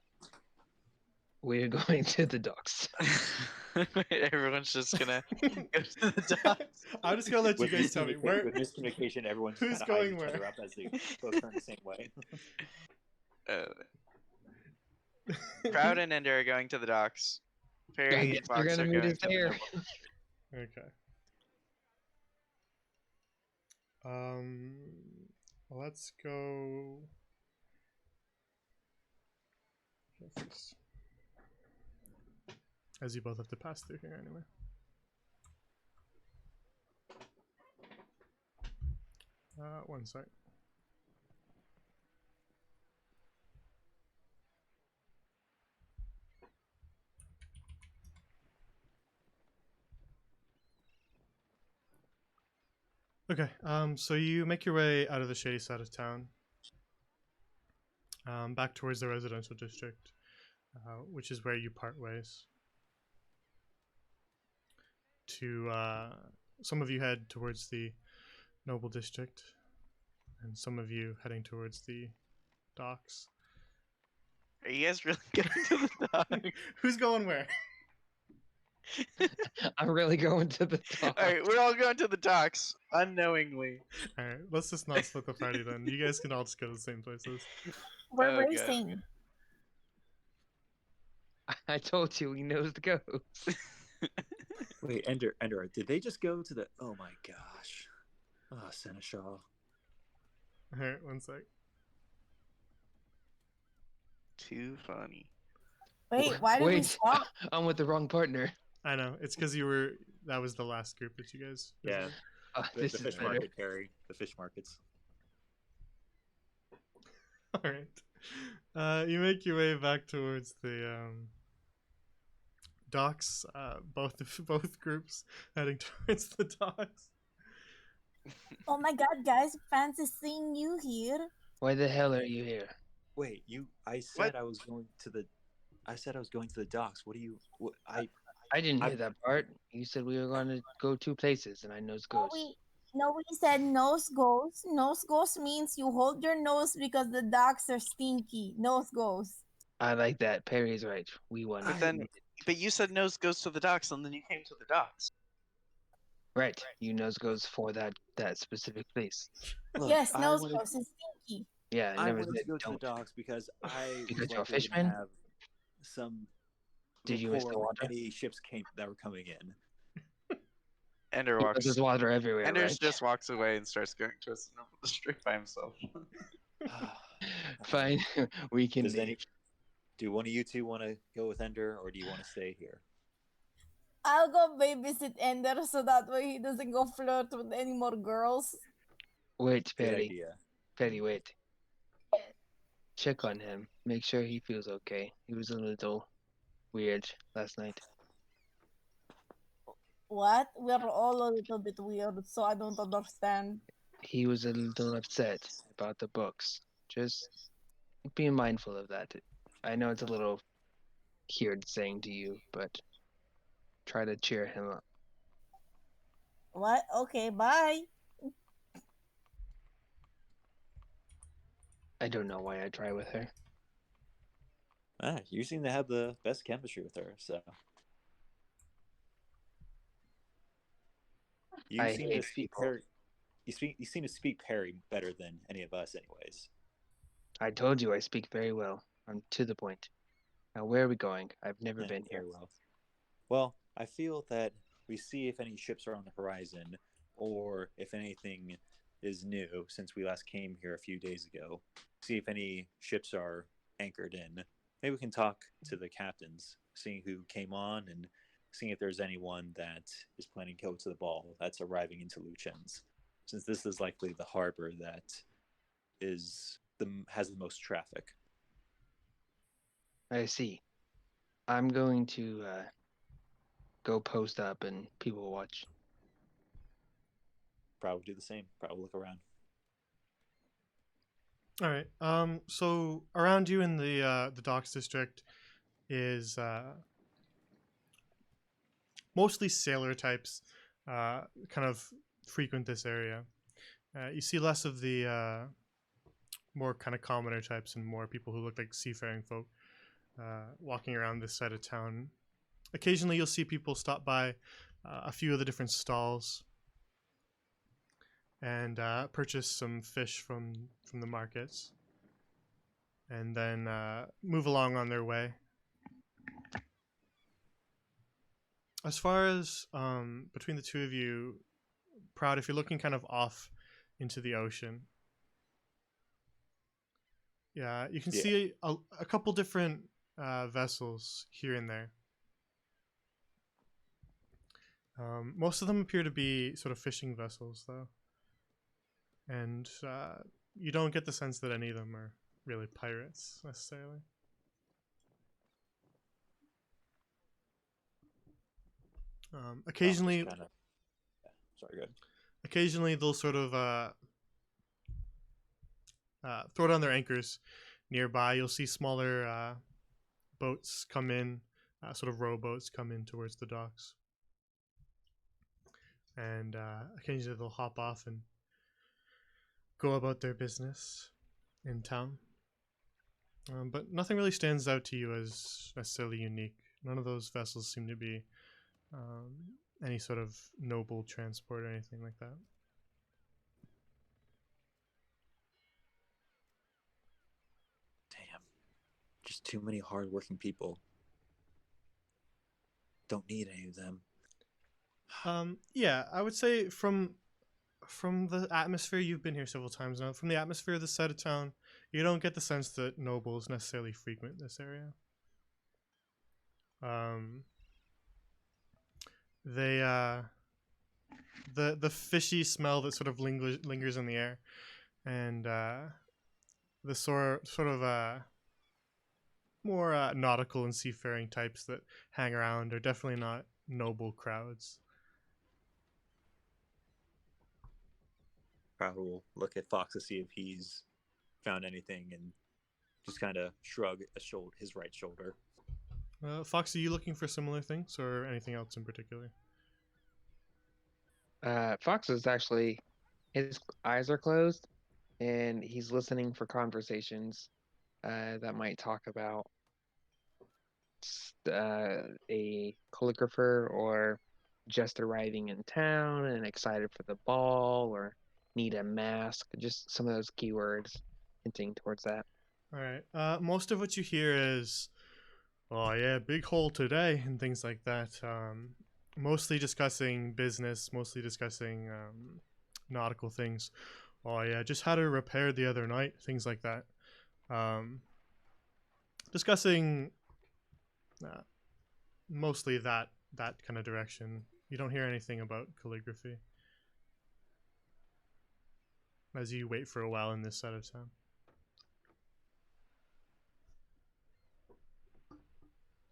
We're going to the docks. Everyone's just gonna go to the docks. I'm just gonna let you With guys tell me where. with miscommunication, everyone's who's kind of going eyeing each where? other up as they both turn the same way. Proud and Ender are going to the docks. I Perry guess and you're Fox gonna are meet going us to the there. Noble. Okay. Let's go. Here first. As you both have to pass through here anyway. One sec. Okay, so you make your way out of the shady side of town, back towards the residential district, which is where you part ways. Some of you head towards the Noble District, and some of you heading towards the docks. Are you guys really going to the docks? Who's going where? I'm really going to the docks. Alright, we're all going to the docks, unknowingly. Alright, let's just not split the party then. You guys can all just go to the same places. We're Okay. racing. I told you he knows the Ghost. Wait, Ender, did they just go to the? Oh my gosh! Oh, Seneschal. Alright, one sec. Too funny. Wait, why did we Wait, stop? I'm with the wrong partner. I know, it's because that was the last group that you guys Yeah, visited. the This is fish better. market, Perry. The fish markets. Alright. You make your way back towards the docks, both groups heading towards the docks. Oh my god, guys, fancy seeing you here. Why the hell are you here? Wait, I said What? I was going to the. I said I was going to the docks. What do you? What, I didn't hear I- that part. You said we were going to go two places, and I knows No, Ghost. we said nose goes. Nose goes means you hold your nose because the dogs are stinky. Nose goes. I like that. Perry's right. We won. But then, but you said nose goes to the docks, and then you came to the docks. Right. You knows Ghost for that specific place. look, Yes, I nose wanted- goes is stinky. Yeah, I I never wanted to said go to the don't. docks because I Because was you're a likely to fishman? have some. Did you miss the rapport with water? any ships that were coming in? Ender Because walks. there's water everywhere, Ender right? just walks away and starts going to the Noble District by himself. Fine. We can Does leave. any? Do one of you two want to go with Ender, or do you want to stay here? I'll go babysit Ender so that way he doesn't go flirt with any more girls. Wait, Good Perry. idea. Perry, wait. Check on him. Make sure he feels okay. He was a little weird last night. What? We're all a little bit weird, so I don't understand. He was a little upset about the books. Just be mindful of that. I know it's a little weird saying to you, but try to cheer him up. What? Okay, bye. I don't know why I try with her. You seem to have the best chemistry with her, so. You I seem to hate speak people. Perry. You seem to speak Perry better than any of us, anyways. I told you I speak very well. I'm to the point. Now, where are we going? I've never Yeah, been here. very well. Well, I feel that we see if any ships are on the horizon, or if anything is new since we last came here a few days ago. See if any ships are anchored in. Maybe we can talk to the captains, seeing who came on, and seeing if there's anyone that is planning to go to the ball that's arriving into Lucens, since this is likely the harbor that has the most traffic. I see. I'm going to go post up and people watch. Probably do the same. Probably look around. All right. So around you in the docks district is mostly sailor types, kind of frequent this area. You see less of the more kind of commoner types and more people who look like seafaring folk walking around this side of town. Occasionally, you'll see people stop by a few of the different stalls and purchase some fish from the markets, and then move along on their way. As far as between the two of you, Proud, if you're looking kind of off into the ocean, yeah, you can Yeah. see a couple different vessels here and there. Most of them appear to be sort of fishing vessels, though. And you don't get the sense that any of them are really pirates, necessarily. Occasionally, Just kinda, yeah. Sorry, good. occasionally they'll sort of throw down their anchors nearby. You'll see smaller boats come in, sort of rowboats come in towards the docks. And occasionally they'll hop off and go about their business in town. But nothing really stands out to you as necessarily unique. None of those vessels seem to be any sort of noble transport or anything like that. Damn. Just too many hardworking people. Don't need any of them. Yeah, I would say from the atmosphere, you've been here several times now. From the atmosphere of this side of town, you don't get the sense that nobles necessarily frequent this area. They the fishy smell that sort of lingers in the air, and the sort of more nautical and seafaring types that hang around are definitely not noble crowds. Probably will look at Fox to see if he's found anything and just kind of shrug his right shoulder. Fox, are you looking for similar things or anything else in particular? Fox is actually, his eyes are closed, and he's listening for conversations that might talk about a calligrapher or just arriving in town and excited for the ball or need a mask. Just some of those keywords hinting towards that. All right. Most of what you hear is, "Oh yeah, big hole today," and things like that. Mostly discussing business, mostly discussing nautical things. "Oh yeah, just had it repaired the other night," things like that. Discussing mostly that kind of direction. You don't hear anything about calligraphy as you wait for a while in this side of town.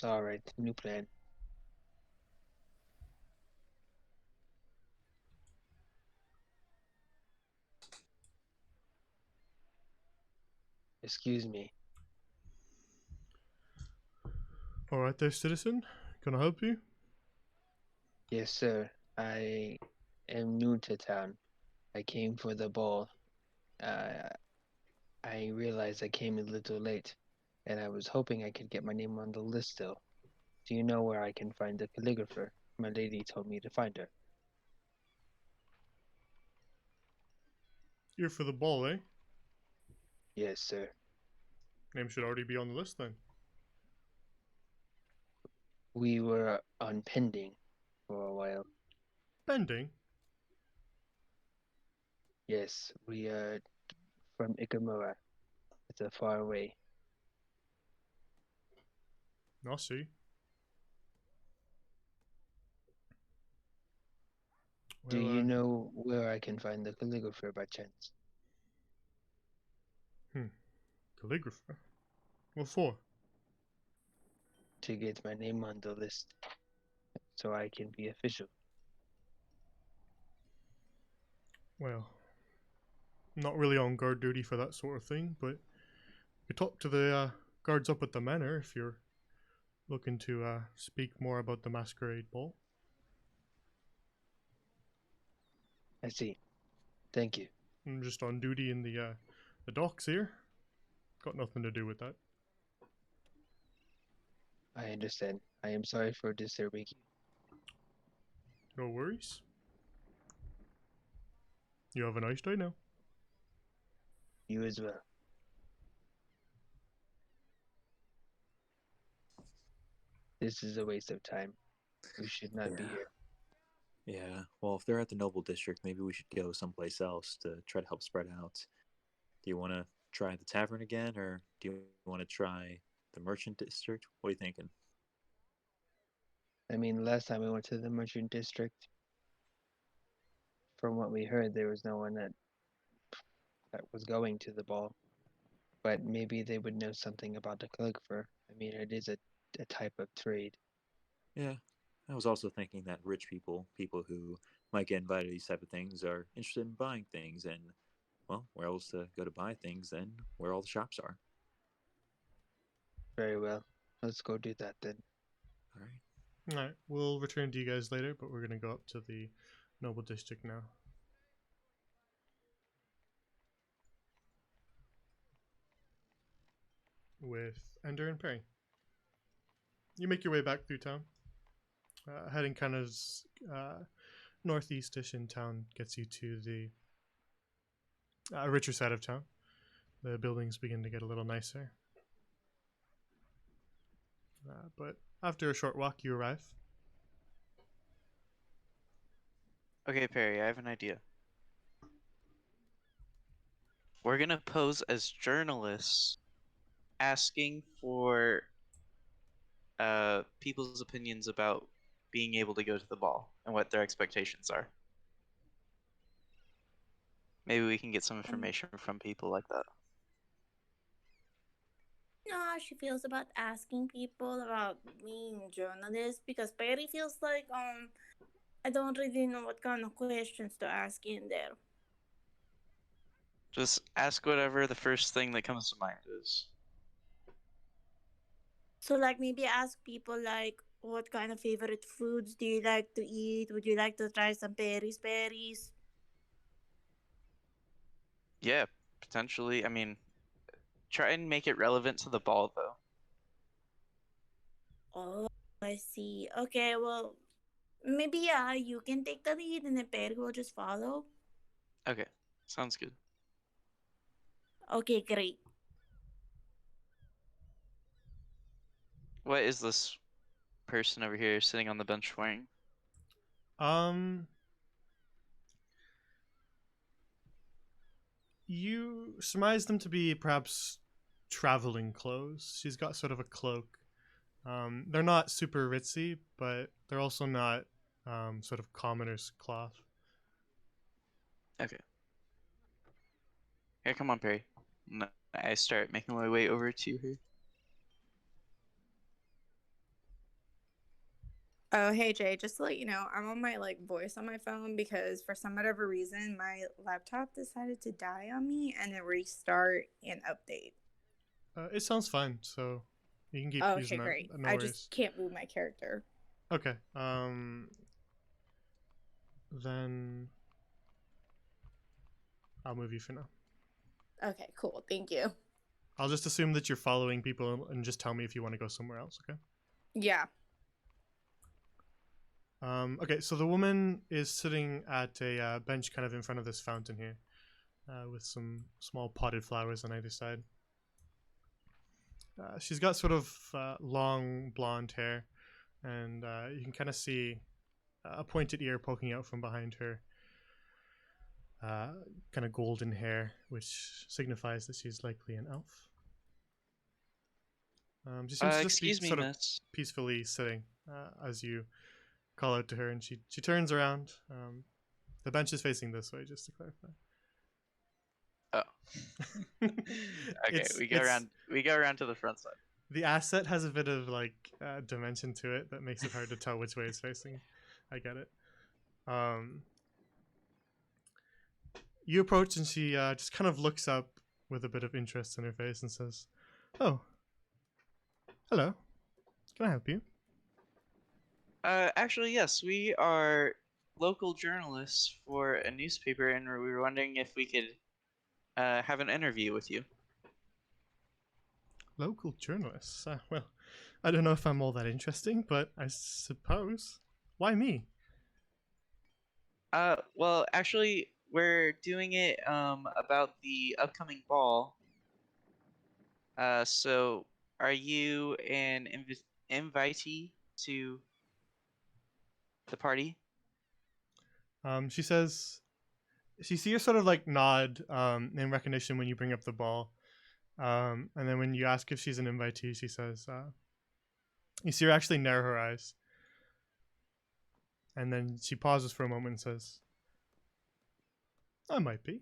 All right, new plan. Excuse me. All right there, citizen. Can I help you? Yes, sir. I am new to town. I came for the ball. I realized I came a little late, and I was hoping I could get my name on the list still. Do you know where I can find the calligrapher? My lady told me to find her. You're for the ball, eh? Yes, sir. Name should already be on the list then. We were on pending for a while. Bending? Yes, we are from Ikamura. It's a far away. I'll see. Do Well, you know where I can find the calligrapher by chance? so I can be official. Well, I'm not really on guard duty for that sort of thing, but you talk to the guards up at the manor if you're looking to speak more about the masquerade ball. I see. Thank you. I'm just on duty in the docks here. Got nothing to do with that. I understand. I am sorry for disturbing you. No worries. You have a nice day now. You as well. This is a waste of time. We should not be Yeah. here. Yeah. Well, if they're at the Noble District, maybe we should go someplace else to try to help spread out. Do you want to try the tavern again, or do you want to try the Merchant District? What are you thinking? I mean, last time we went to the Merchant District, from what we heard, there was no one that was going to the ball. But maybe they would know something about the calligrapher. I mean, it is a type of trade. Yeah. I was also thinking that rich people, people who might get invited to these type of things, are interested in buying things, and well, where else to go to buy things than where all the shops are? Very well. Let's go do that then. All right. Alright, we'll return to you guys later, but we're gonna go up to the Noble District now. With Ender and Perry. You make your way back through town. Heading kind of northeast-ish in town gets you to the richer side of town. The buildings begin to get a little nicer. But after a short walk, you arrive. Okay, Perry, I have an idea. We're gonna pose as journalists, asking for people's opinions about being able to go to the ball and what their expectations are. Maybe we can get some information from people like that. You know how she feels about asking people about being journalists, because Perry feels like I don't really know what kind of questions to ask in there. Just ask whatever the first thing that comes to mind is. So like maybe ask people like, what kind of favorite foods do you like to eat? Would you like to try some Perry's berries? Yeah, potentially. I mean, try and make it relevant to the ball, though. Oh, I see. Okay, well, maybe yeah, you can take the lead and then Perry will just follow. Okay, sounds good. Okay, great. What is this person over here sitting on the bench wearing? You surmise them to be perhaps traveling clothes. She's got sort of a cloak. They're not super ritzy, but they're also not sort of commoner's cloth. Okay. Here, come on, Perry. And I start making my way over to her. Oh, hey Jay, just to let you know, I'm on my voice on my phone because for some whatever reason my laptop decided to die on me and then restart and update. It sounds fine, so you can keep Oh, using okay, that. great. No I worries. just can't move my character. Okay. Then I'll move you for now. Okay, cool. Thank you. I'll just assume that you're following people and just tell me if you want to go somewhere else, okay? Yeah. Okay, so the woman is sitting at a bench kind of in front of this fountain here with some small potted flowers on either side. She's got sort of long blonde hair, and you can kind of see a pointed ear poking out from behind her kind of golden hair, which signifies that she's likely an elf. She seems to just be Excuse me, sort of miss. peacefully sitting as you call out to her, and she turns around. The bench is facing this way, just to clarify. Oh. Okay, we go around to the front side. the asset has a bit of like dimension to it that makes it hard to tell which way it's facing. I get it. You approach and she just kind of looks up with a bit of interest in her face and says, "Oh, hello. Can I help you?" Actually, yes, we are local journalists for a newspaper, and we were wondering if we could have an interview with you. Local journalists. Well, I don't know if I'm all that interesting, but I suppose. Why me? Well, actually, we're doing it about the upcoming ball. So are you an invitee to the party? She says, she sees you sort of like nod in recognition when you bring up the ball. And then when you ask if she's an invitee, she says, you see her actually narrow her eyes. And then she pauses for a moment and says, I might be.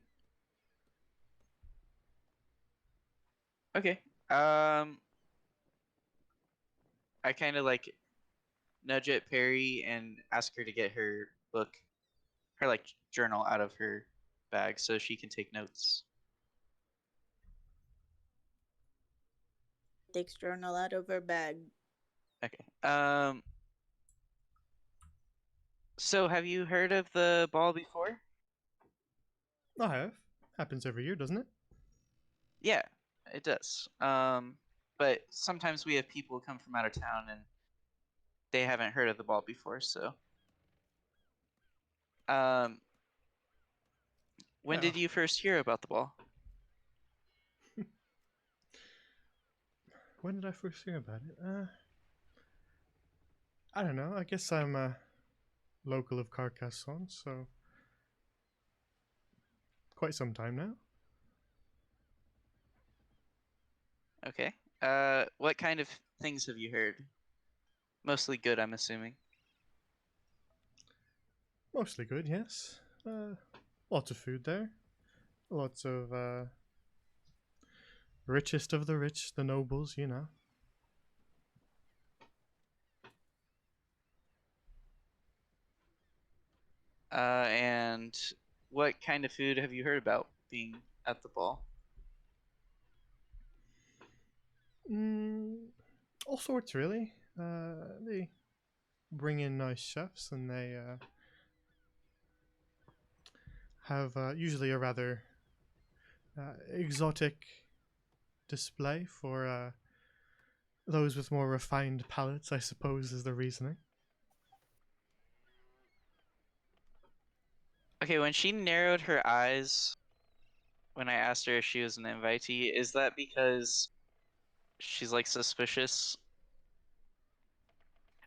Okay. I kind of like nudge at Perry and ask her to get her book, her like journal out of her bag so she can take notes. Takes journal out of her bag. Okay. So have you heard of the ball before? I have. Happens every year, doesn't it? Yeah, it does. But sometimes we have people come from out of town and they haven't heard of the ball before, so. When did you first hear about the ball? When did I first hear about it? I don't know. I guess I'm a local of Carcassonne, so quite some time now. Okay. What kind of things have you heard? Mostly good, I'm assuming. Mostly good, yes. Lots of food there. Lots of richest of the rich, the nobles, you know. And what kind of food have you heard about being at the ball? All sorts, really. They bring in nice chefs, and they have usually a rather exotic display for those with more refined palates, I suppose, is the reasoning. Okay, when she narrowed her eyes when I asked her if she was an invitee, is that because she's like suspicious?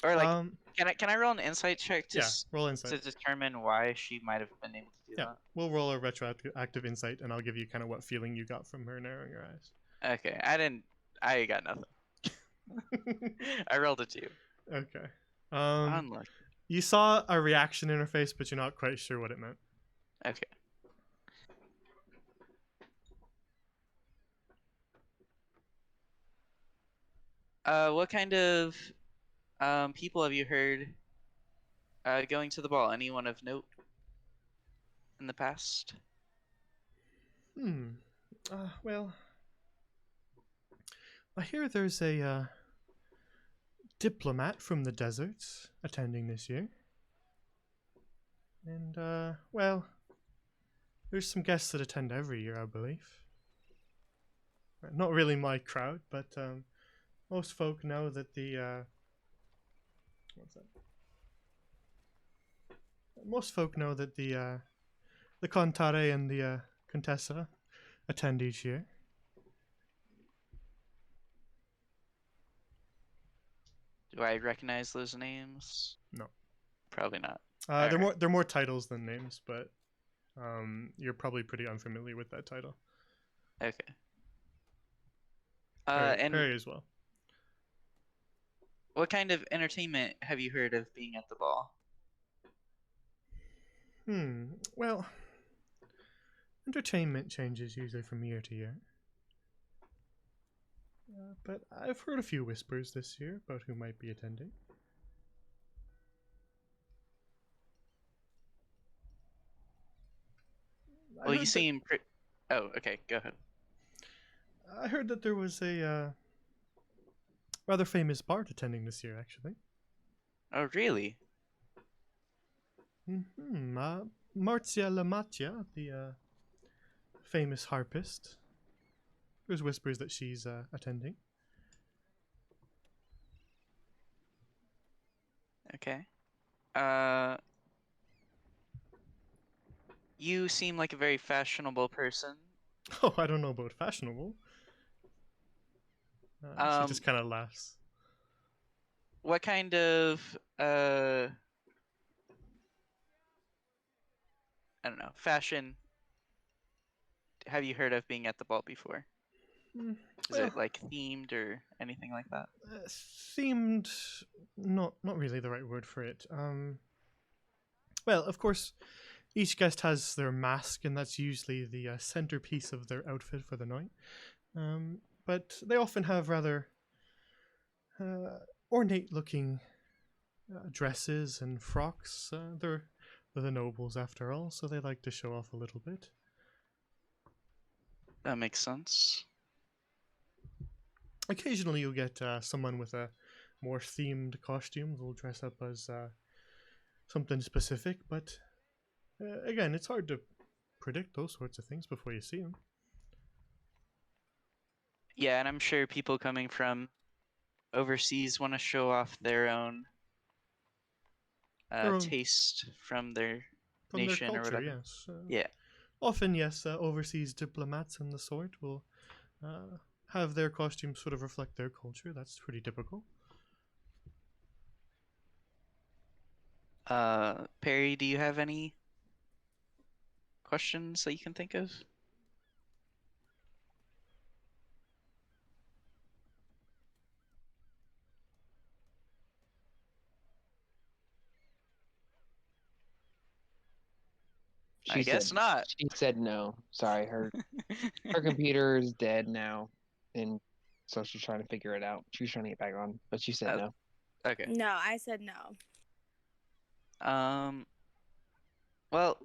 Or like can I roll an insight check to roll insight to determine why she might have been able to do that? We'll roll a retroactive insight, and I'll give you kind of what feeling you got from her narrowing her eyes. Okay, I got nothing. I rolled a 2. Okay. Unlucky. You saw a reaction in her face, but you're not quite sure what it meant. Okay. What kind of people have you heard going to the ball? Anyone of note in the past? Well, I hear there's a diplomat from the deserts attending this year. And, well, there's some guests that attend every year, I believe. Not really my crowd, but most folk know that most folk know that the Contare and the Contessa attend each year. Do I recognize those names? No. Probably not. They're more titles than names, but you're probably pretty unfamiliar with that title. Okay. And Perry as well. What kind of entertainment have you heard of being at the ball? Well, entertainment changes usually from year to year. but I've heard a few whispers this year about who might be attending. Well, you seem Oh, okay. Go ahead. I heard that there was a rather famous bard attending this year, actually. Oh, really? Marzia Lamatia, the famous harpist. There's whispers that she's attending. Okay. You seem like a very fashionable person. Oh, I don't know about fashionable. She just kind of laughs. What kind of I don't know, fashion have you heard of being at the ball before? Is it like themed or anything like that? Themed, not really the right word for it. Well, of course, each guest has their mask, and that's usually the centerpiece of their outfit for the night. But they often have rather ornate-looking dresses and frocks. They're the nobles, after all, so they like to show off a little bit. That makes sense. Occasionally, you'll get someone with a more themed costume. They'll dress up as something specific, but again, it's hard to predict those sorts of things before you see them. Yeah, and I'm sure people coming from overseas want to show off their own taste from their nation their culture, or whatever. Yes. Yeah. Often, yes, overseas diplomats and the sort will have their costumes sort of reflect their culture. That's pretty typical. Perry, do you have any questions that you can think of? I guess not. She said no. Sorry, her computer is dead now, and so she's trying to figure it out. She was trying to get back on, but she said no. Okay. No, I said no. Well,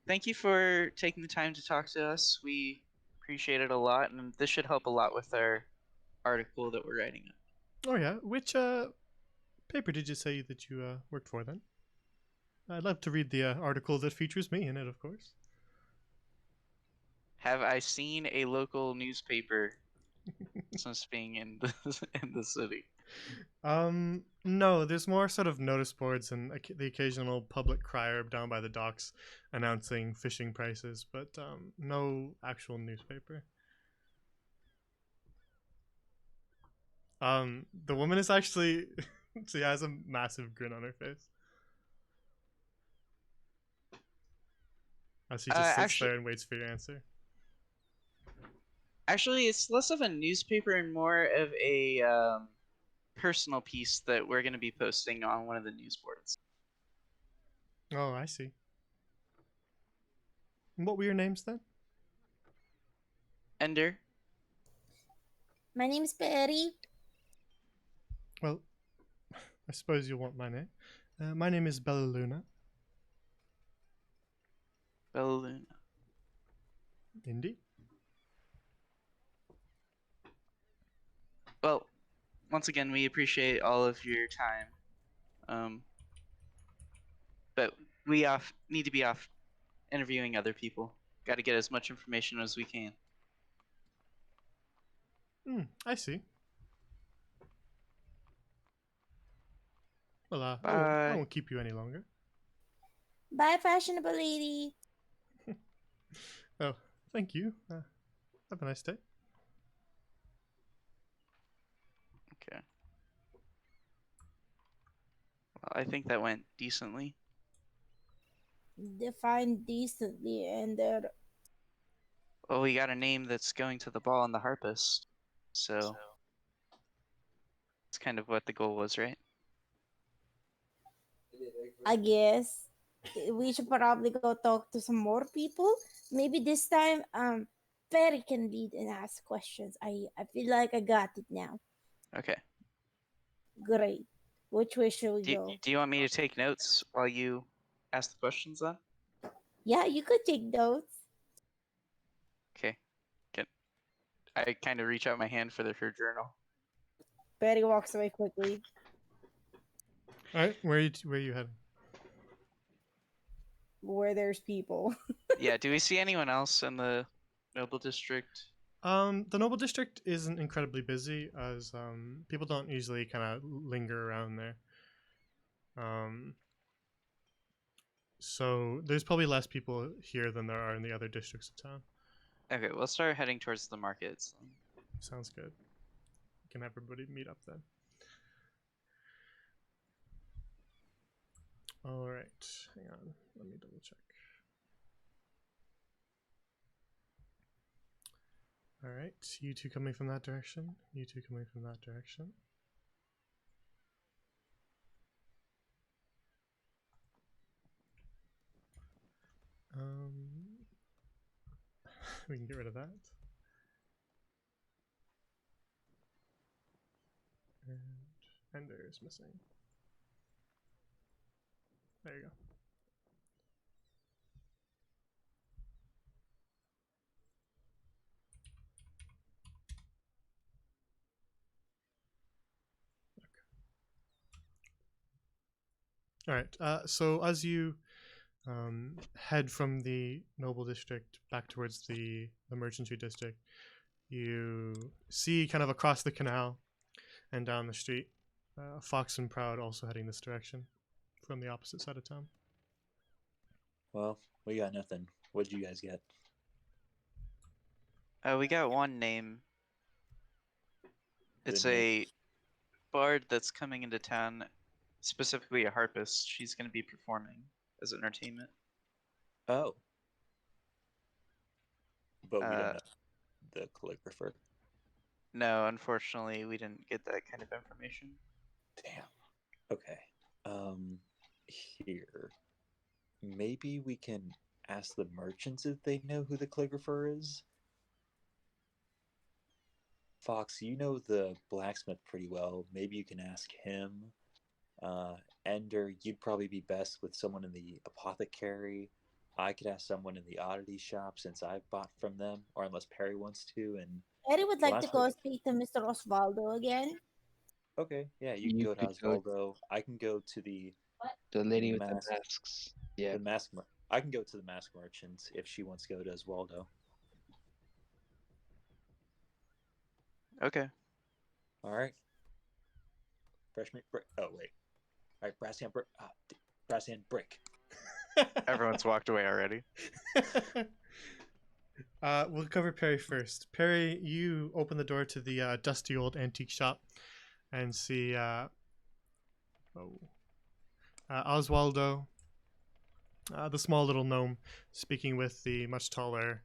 thank you for taking the time to talk to us. We appreciate it a lot, and this should help a lot with our article that we're writing. Oh yeah, which paper did you say that you worked for then? I'd love to read the article that features me in it, of course. Have I seen a local newspaper since being in the city? No, there's more sort of notice boards and the occasional public crier down by the docks announcing fishing prices, but no actual newspaper. The woman is actually she has a massive grin on her face. As she just sits there and waits for your answer. Actually, it's less of a newspaper and more of a personal piece that we're going to be posting on one of the news boards. Oh, I see. And what were your names then? Ender. My name's Perry. Well, I suppose you'll want my name. My name is Bella Luna. Bella Luna. Indy. Well, once again, we appreciate all of your time. But we need to be off interviewing other people. Got to get as much information as we can. I see. Well, I won't keep you any longer. Bye, fashionable lady. Oh, thank you. Have a nice day. Okay. Well, I think that went decently. Define decently, and Well, we got a name that's going to the ball and the harpist. So it's kind of what the goal was, right? I guess we should probably go talk to some more people. Maybe this time, Perry can lead and ask questions. I feel like I got it now. Okay. Great. Which way should we Do go? you want me to take notes while you ask the questions then? Yeah, you could take notes. Okay. I kind of reach out my hand for her journal. Perry walks away quickly. All right, where are you heading? Where there's people. Yeah, do we see anyone else in the Noble District? The Noble District isn't incredibly busy, as people don't usually kind of linger around there. So there's probably less people here than there are in the other districts of town. Okay, we'll start heading towards the markets. Sounds good. Can everybody meet up then? All right, hang on. Let me double check. All right, you two coming from that direction. You two coming from that direction. We can get rid of that. And Ender is missing. There you go. Okay. All right. So as you head from the Noble District back towards the Merchantry District, you see kind of across the canal and down the street, Fox and Proud also heading this direction from the opposite side of town. Well, we got nothing. What did you guys get? We got one name. It's Good name. a bard that's coming into town, specifically a harpist. She's going to be performing as entertainment. Oh. But we don't Uh, know the calligrapher. No, unfortunately, we didn't get that kind of information. Damn. Okay. Here. Maybe we can ask the merchants if they know who the calligrapher is. Fox, you know the blacksmith pretty well. Maybe you can ask him. Ender, you'd probably be best with someone in the apothecary. I could ask someone in the oddity shop since I've bought from them, or unless Perry wants to. And Perry would like to last go week- speak to Mr. Osvaldo again. Okay, yeah, you can You go to could go- Osvaldo. I can go to the lady with the Mask. masks. Yeah. the mask. I can go to the mask merchant if she wants to go to Osvaldo. Okay. All right. Freshman brick. Oh wait. All right, Brassian brick. Brassian brick. Everyone's walked away already. We'll cover Perry first. Perry, you open the door to the dusty old antique shop and see Oswaldo, the small little gnome, speaking with the much taller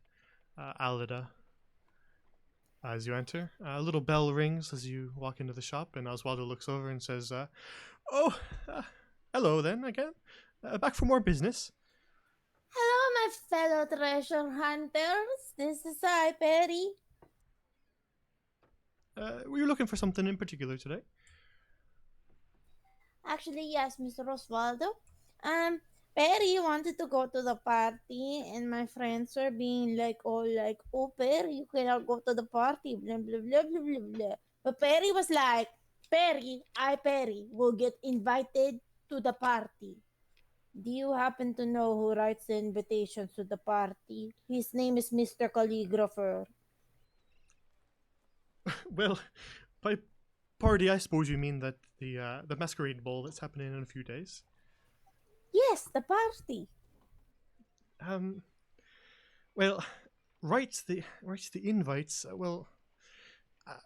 Alida. As you enter, a little bell rings as you walk into the shop, and Oswaldo looks over and says, hello then again. Back for more business. Hello, my fellow treasure hunters. This is I, Perry. Were you looking for something in particular today? Actually, yes, Mr. Osvaldo. Perry wanted to go to the party, and my friends were being like, oh, Perry, you cannot go to the party, blah, blah, blah, blah, blah, blah. But Perry was like, Perry, will get invited to the party. Do you happen to know who writes the invitations to the party? His name is Mr. Calligrapher. Well, by party, I suppose you mean that the masquerade ball that's happening in a few days. Yes, the party. Well, writes the invites. Well,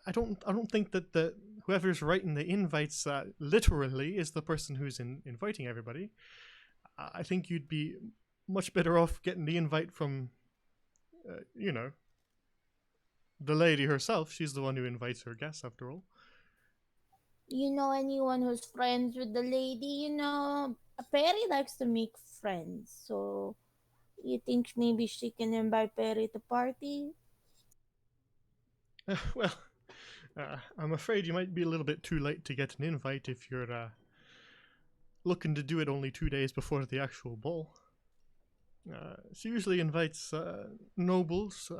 I don't think that whoever's writing the invites literally is the person who's inviting everybody. I think you'd be much better off getting the invite from, the lady herself. She's the one who invites her guests, after all. You know anyone who's friends with the lady? Perry likes to make friends, so you think maybe she can invite Perry to party? Well, I'm afraid you might be a little bit too late to get an invite if you're looking to do it only 2 days before the actual ball. She usually invites nobles,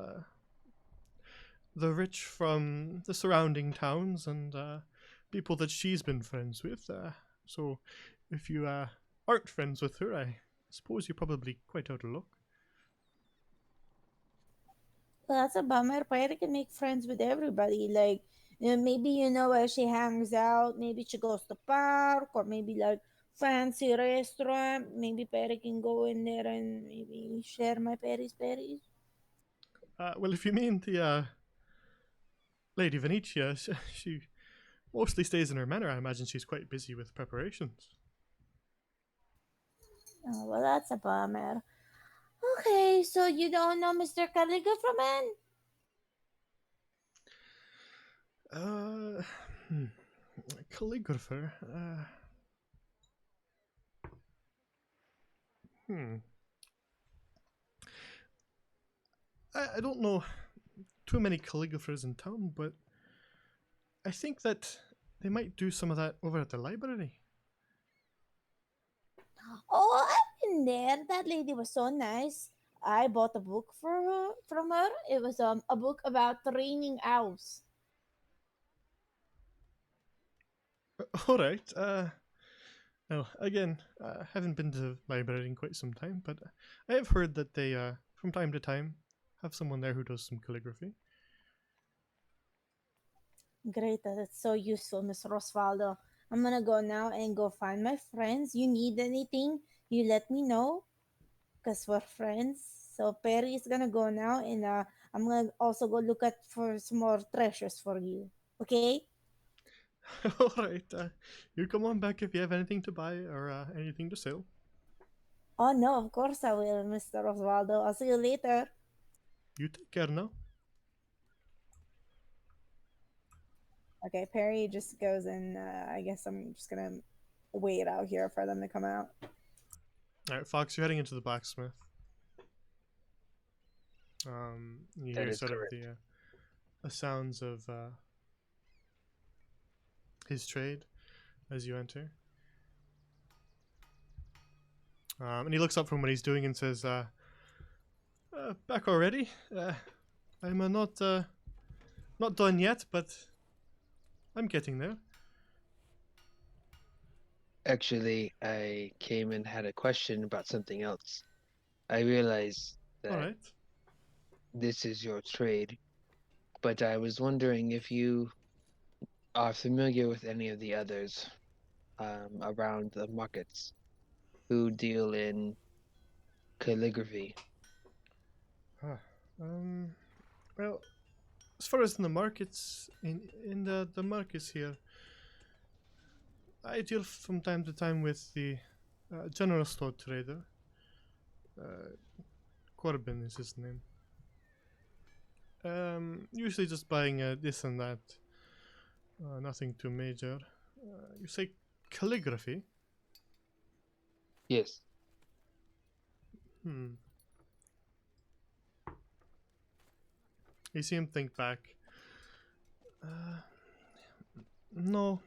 the rich from the surrounding towns, and people that she's been friends with. So if you aren't friends with her, I suppose you're probably quite out of luck. Well, that's a bummer. Peri can make friends with everybody. Like, maybe you know where she hangs out. Maybe she goes to park, or maybe like fancy restaurant. Maybe Peri can go in there and maybe share my Peri's Peris. Well, if you mean the Lady Venetia, she mostly stays in her manor. I imagine she's quite busy with preparations. Oh, well, that's a bummer. Okay, so you don't know Mr. Calligrapher Man? Uh, hmm. Calligrapher. I don't know too many calligraphers in town, but I think that they might do some of that over at the library. Oh, I've been there. That lady was so nice. I bought a book for her from her. It was a book about training owls. All right. Well, again, I haven't been to the library in quite some time, but I have heard that they, from time to time, have someone there who does some calligraphy. Great, that's so useful, Mr. Osvaldo. I'm gonna go now and go find my friends. You need anything, you let me know, because we're friends. So Perry is gonna go now, and I'm gonna also go look at for some more treasures for you. Okay? All right. You come on back if you have anything to buy or anything to sell. Oh no, of course I will, Mr. Osvaldo. I'll see you later. You take care now. Okay, Perry just goes in. I guess I'm just gonna wait out here for them to come out. All right, Fox, you're heading into the blacksmith. You That hear is sort correct. of the sounds of his trade as you enter. And he looks up from what he's doing and says, "Back already? I'm not done yet, but I'm getting there." Actually, I came and had a question about something else. I realize All that right. this is your trade, but I was wondering if you are familiar with any of the others around the markets who deal in calligraphy. Huh. Well, as far as in the markets, in the markets here, I deal from time to time with the general store trader. Corbin is his name. Usually just buying this and that. Nothing too major. You say calligraphy? Yes. You see him think back. No,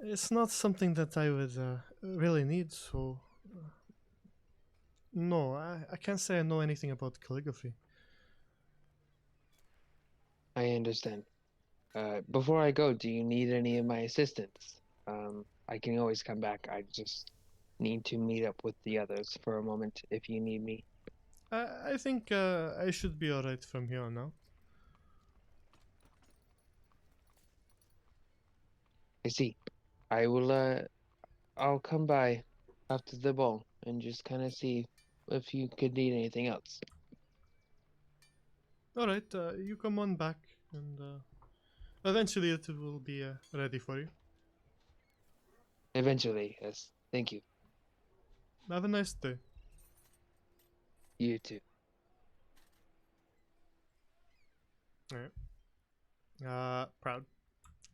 it's not something that I would really need, so... no, I can't say I know anything about calligraphy. I understand. Before I go, do you need any of my assistance? I can always come back. I just need to meet up with the others for a moment if you need me. I think I should be alright from here on out. I see. I will, I'll come by after the ball and just kind of see if you could need anything else. Alright, you come on back, and eventually it will be ready for you. Eventually, yes. Thank you. Have a nice day. You too. Alright. Proud.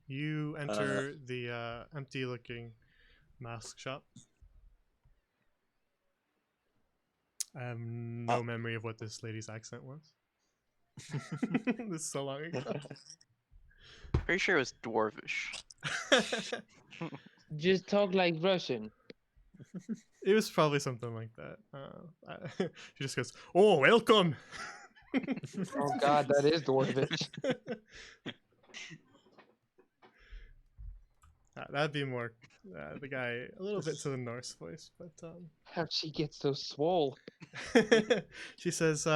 You enter the empty-looking mask shop. I have no memory of what this lady's accent was. This is so long ago. Pretty sure it was Dwarvish. Just talk like Russian. It was probably something like that. She just goes, "Oh, welcome." Oh God, that is Dwarvish. That'd be more the guy a little bit to the Norse voice, but How'd she get so swole? she says,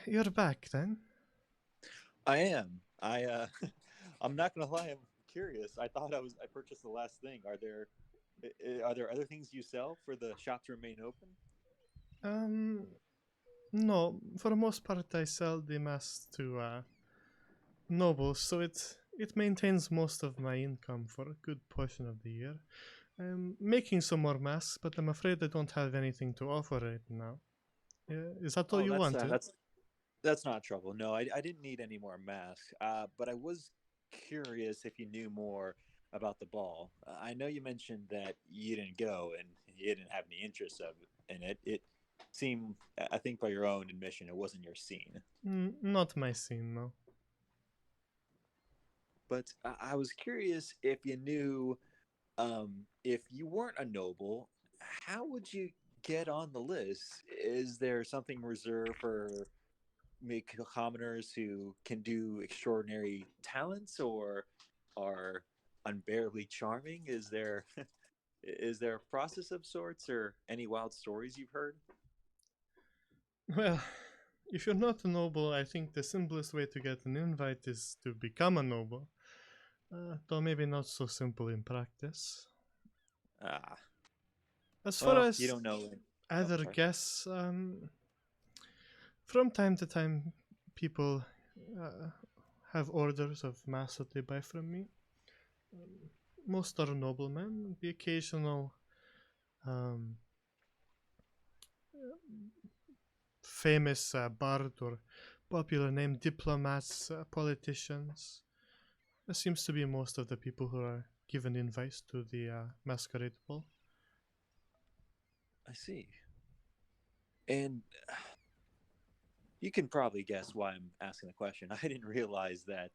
you're back then." I am. I'm not gonna lie. I'm curious. I thought I purchased the last thing. Are there other things you sell for the shop to remain open? No. For the most part, I sell the mask to nobles, so it maintains most of my income for a good portion of the year. I'm making some more masks, but I'm afraid I don't have anything to offer right now. Is that all you wanted? That's not trouble. No, I didn't need any more masks. But I was curious if you knew more about the ball. I know you mentioned that you didn't go and you didn't have any interest in it. It seemed, I think, by your own admission, it wasn't your scene. Not my scene, no. But I was curious if you knew, if you weren't a noble, how would you get on the list? Is there something reserved for commoners who can do extraordinary talents or are unbearably charming? Is there a process of sorts or any wild stories you've heard? Well, if you're not a noble, I think the simplest way to get an invite is to become a noble. Though maybe not so simple in practice. As far as you don't know other guests, from time to time, people have orders of mass that they buy from me. Most are noblemen. The occasional famous bard or popular name, diplomats, politicians. That seems to be most of the people who are given invites to the masquerade ball. I see. And you can probably guess why I'm asking the question. I didn't realize that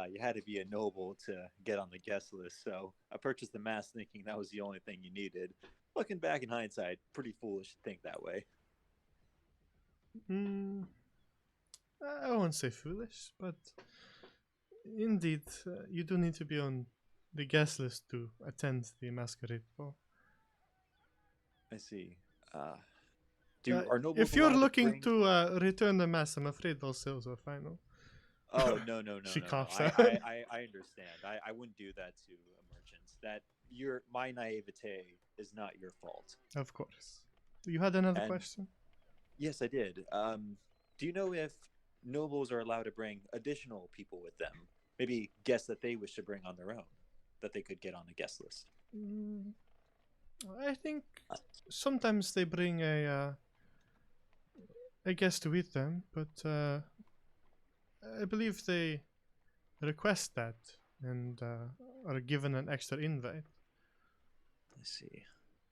you had to be a noble to get on the guest list, so I purchased the mask thinking that was the only thing you needed. Looking back in hindsight, pretty foolish to think that way. I won't say foolish, but indeed, you do need to be on the guest list to attend the masquerade ball. I see. Are nobles if you're allowed looking bring... to return the mask, I'm afraid all sales are final. Oh, no. She coughs I out. understand. I wouldn't do that to merchants. My naivete is not your fault. Of course. You had another question? Yes, I did. Do you know if nobles are allowed to bring additional people with them? Maybe guests that they wish to bring on their own, that they could get on the guest list? I think sometimes they bring a guest with them, but I believe they request that and are given an extra invite. I see.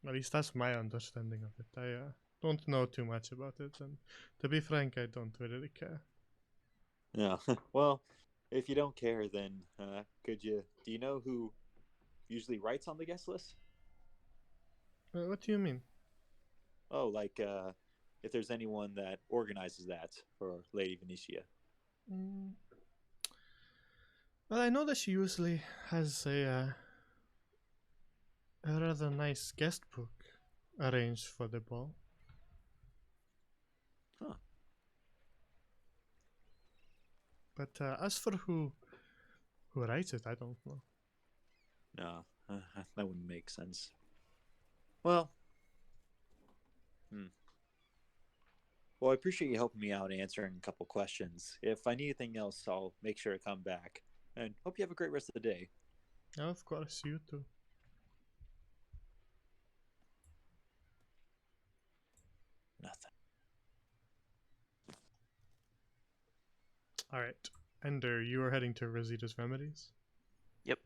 At least that's my understanding of it. I don't know too much about it, and to be frank, I don't really care. Yeah. Well, if you don't care, then do you know who usually writes on the guest list? What do you mean? Oh, like if there's anyone that organizes that for Lady Venetia. Well, I know that she usually has a rather nice guest book arranged for the ball. Huh. But as for who writes it, I don't know. No, that wouldn't make sense. Well, Well, I appreciate you helping me out answering a couple questions. If I need anything else, I'll make sure to come back. And hope you have a great rest of the day. Of course, you too. Nothing. All right. Ender, you are heading to Rosita's Remedies? Yep.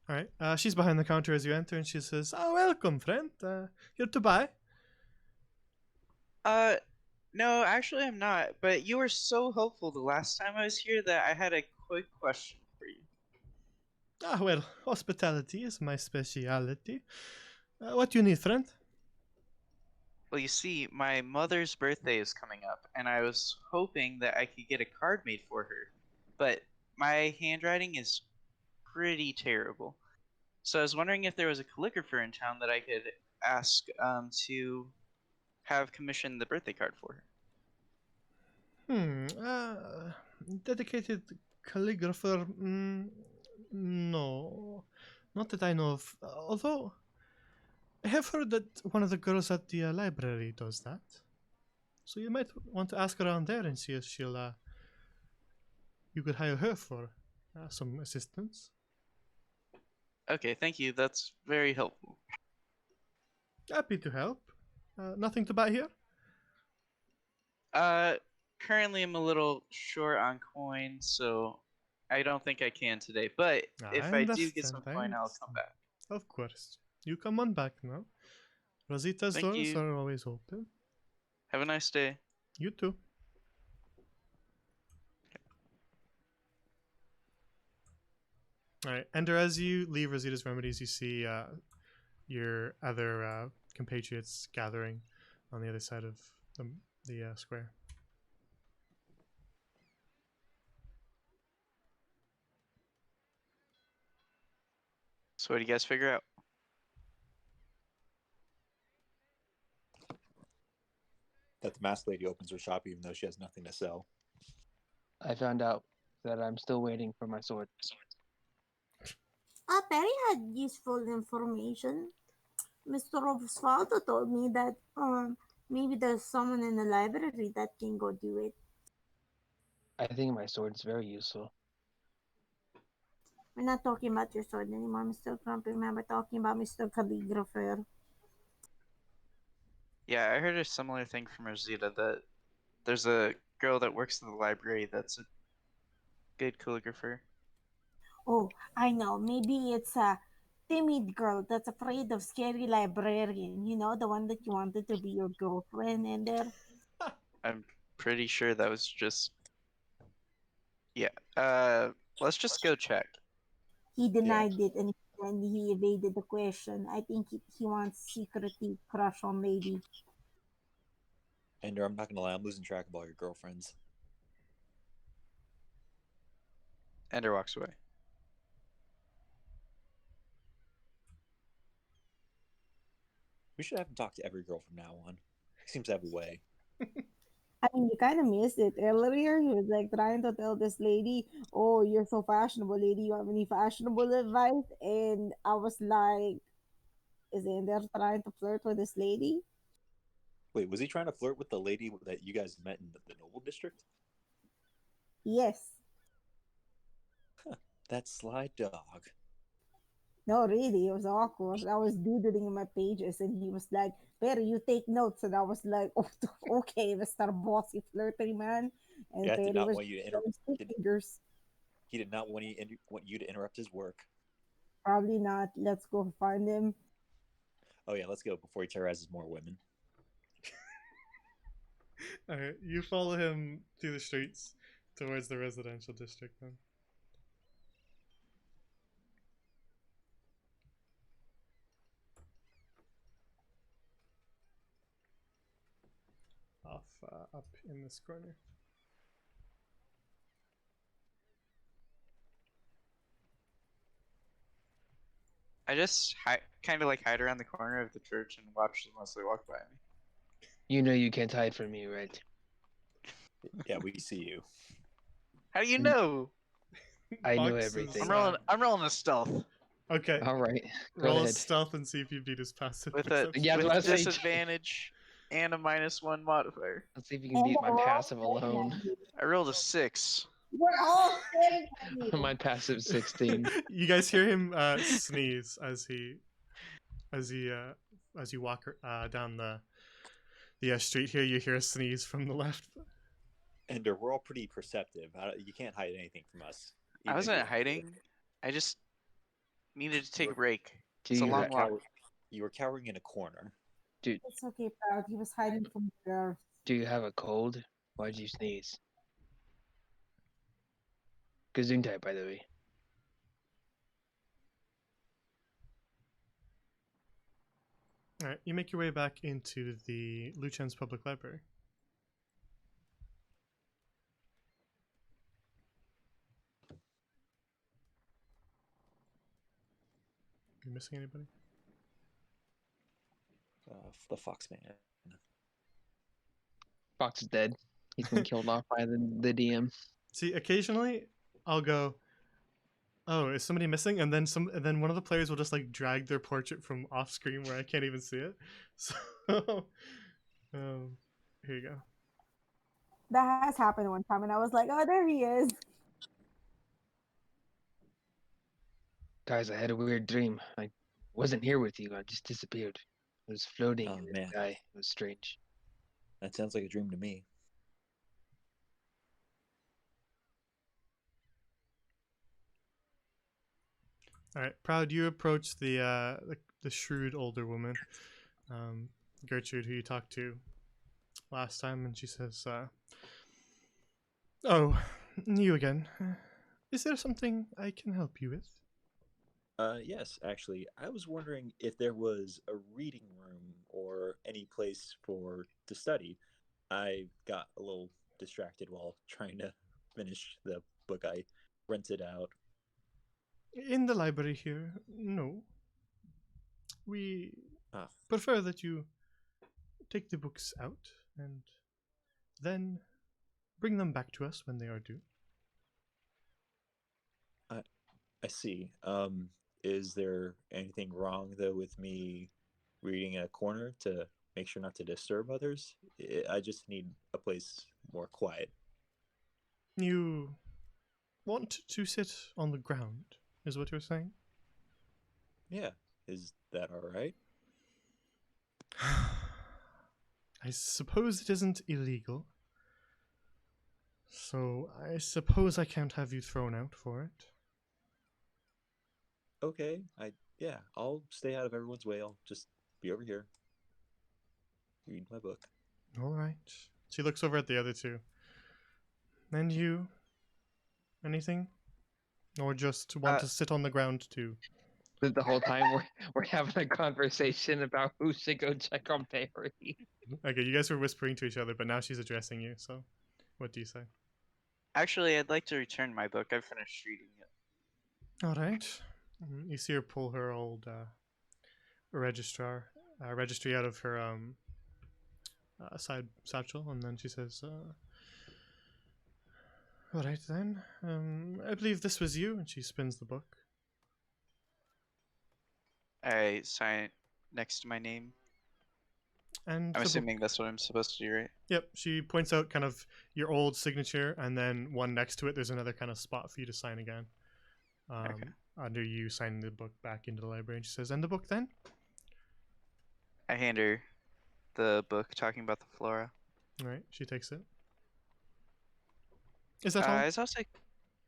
All right. She's behind the counter as you enter, and she says, "Oh, welcome, friend. Here to buy?" No, actually, I'm not. But you were so helpful the last time I was here that I had a quick question for you. Ah, well, hospitality is my speciality. What do you need, friend? Well, you see, my mother's birthday is coming up, and I was hoping that I could get a card made for her. But my handwriting is pretty terrible. So I was wondering if there was a calligrapher in town that I could ask to have commissioned the birthday card for her. Dedicated calligrapher? No, not that I know of. Although, I have heard that one of the girls at the library does that. So you might want to ask around there and see if she'll, you could hire her for some assistance. Okay, thank you. That's very helpful. Happy to help. Nothing to buy here? Currently I'm a little short on coin, so I don't think I can today. But if I do get some coin, I'll come back. Of course. You come on back now. Rosita's Thank doors you. are always open. Have a nice day. You too. Alright, Ender, as you leave Rosita's Remedies, you see your other compatriots gathering on the other side of the square. So what do you guys figure out? That the masked lady opens her shop even though she has nothing to sell. I found out that I'm still waiting for my sword. Perry had useful information. Mr. Osvaldo told me that maybe there's someone in the library that can go do it. I think my sword's very useful. We're not talking about your sword anymore, Mr. Crump. Remember talking about Mr. Calligrapher. Yeah, I heard a similar thing from Rosita that there's a girl that works in the library that's a good calligrapher. Oh, I know. Maybe it's a timid girl that's afraid of scary librarian. You know, the one that you wanted to be your girlfriend in there. I'm pretty sure that was just... Yeah, let's just go check. He denied it and he evaded the question. I think he wants secretly crush on lady. Ender, I'm not gonna lie, I'm losing track of all your girlfriends. Ender walks away. We should have him talk to every girl from now on. He seems to have a way. I mean, you kind of missed it earlier. He was like trying to tell this lady, "Oh, you're so fashionable, lady. You have any fashionable advice?" And I was like, "Is Ender trying to flirt with this lady?" Wait, was he trying to flirt with the lady that you guys met in the Noble District? Yes. That sly dog. No, really, it was awkward. I was doodling in my pages, and he was like, "Perry, you take notes," and I was like, "Oh, okay, Mr. Bossy Flirty Man." And Yeah, Perry did not was want you to fingers. He did not want you to interrupt his work. Probably not. Let's go find him. Oh yeah, let's go before he terrorizes more women. Alright, you follow him through the streets towards the residential district then. Off up in this corner. I just kind of like hide around the corner of the church and watch them as they walk by me. You know you can't hide from me, right? Yeah, we see you. How do you know? I know Fox is, everything. I'm rolling a stealth Okay, All right, go roll a ahead. stealth and see if you beat his passive with a perception. Yeah, I was with about to say- disadvantage and a -1 modifier. Let's see if you can beat my passive alone. I rolled a 6. We're all staring at you. My passive 16. You guys hear him sneeze as you walk down the street here. You hear a sneeze from the left. Ender, we're all pretty perceptive. You can't hide anything from us. I wasn't hiding. I just needed to take a break. Do It's a you long walk. You were cowering in a corner. It's okay, Proud. He was hiding from the girls. Do you have a cold? Why'd you sneeze? Gesundheit, by the way. All right, you make your way back into the Luchen's Public Library. You missing anybody? The Foxman. Fox is dead. He's been killed off by the DM. See, occasionally I'll go, "Oh, is somebody missing?" And then one of the players will just like drag their portrait from off screen where I can't even see it. So, here you go. That has happened one time, and I was like, "Oh, there he is." Guys, I had a weird dream. I wasn't here with you. I just disappeared. I was floating Oh, in the man. sky. It was strange. That sounds like a dream to me. All right, Proud, you approach the shrewd older woman, Gertrude, who you talked to last time, and she says, "Oh, you again. Is there something I can help you with?" Yes, actually, I was wondering if there was a reading room or any place to study. I got a little distracted while trying to finish the book I rented out. In the library here, no. We Ah, prefer that you take the books out and then bring them back to us when they are due. I see. Is there anything wrong though with me reading in a corner to make sure not to disturb others? I just need a place more quiet. You want to sit on the ground, is what you're saying? Yeah, is that all right? I suppose it isn't illegal. So I suppose I can't have you thrown out for it. Okay, I'll stay out of everyone's way. I'll just be over here. Read my book. All right. She looks over at the other two. And you? Anything? Or just want to sit on the ground too? The whole time we're having a conversation about who should go check on Perry. Okay, you guys were whispering to each other, but now she's addressing you, so what do you say? Actually, I'd like to return my book. I finished reading it. All right. You see her pull her old registry out of her side satchel, and then she says, "All right then. I believe this was you," and she spins the book. I sign it next to my name. And I'm assuming that's what I'm supposed to do, right? Yep. She points out kind of your old signature, and then one next to it. There's another kind of spot for you to sign again. Okay. Under you signing the book back into the library, and she says, "And the book then?" I hand her the book talking about the flora. All right. She takes it. Is that all? I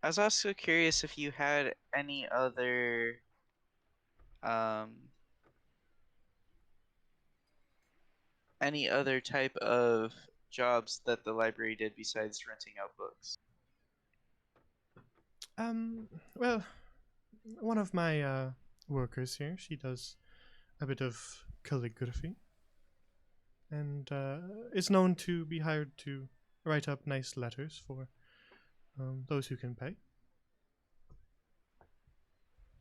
was also curious if you had any other type of jobs that the library did besides renting out books. Well, one of my workers here, she does a bit of calligraphy, and is known to be hired to write up nice letters for those who can pay.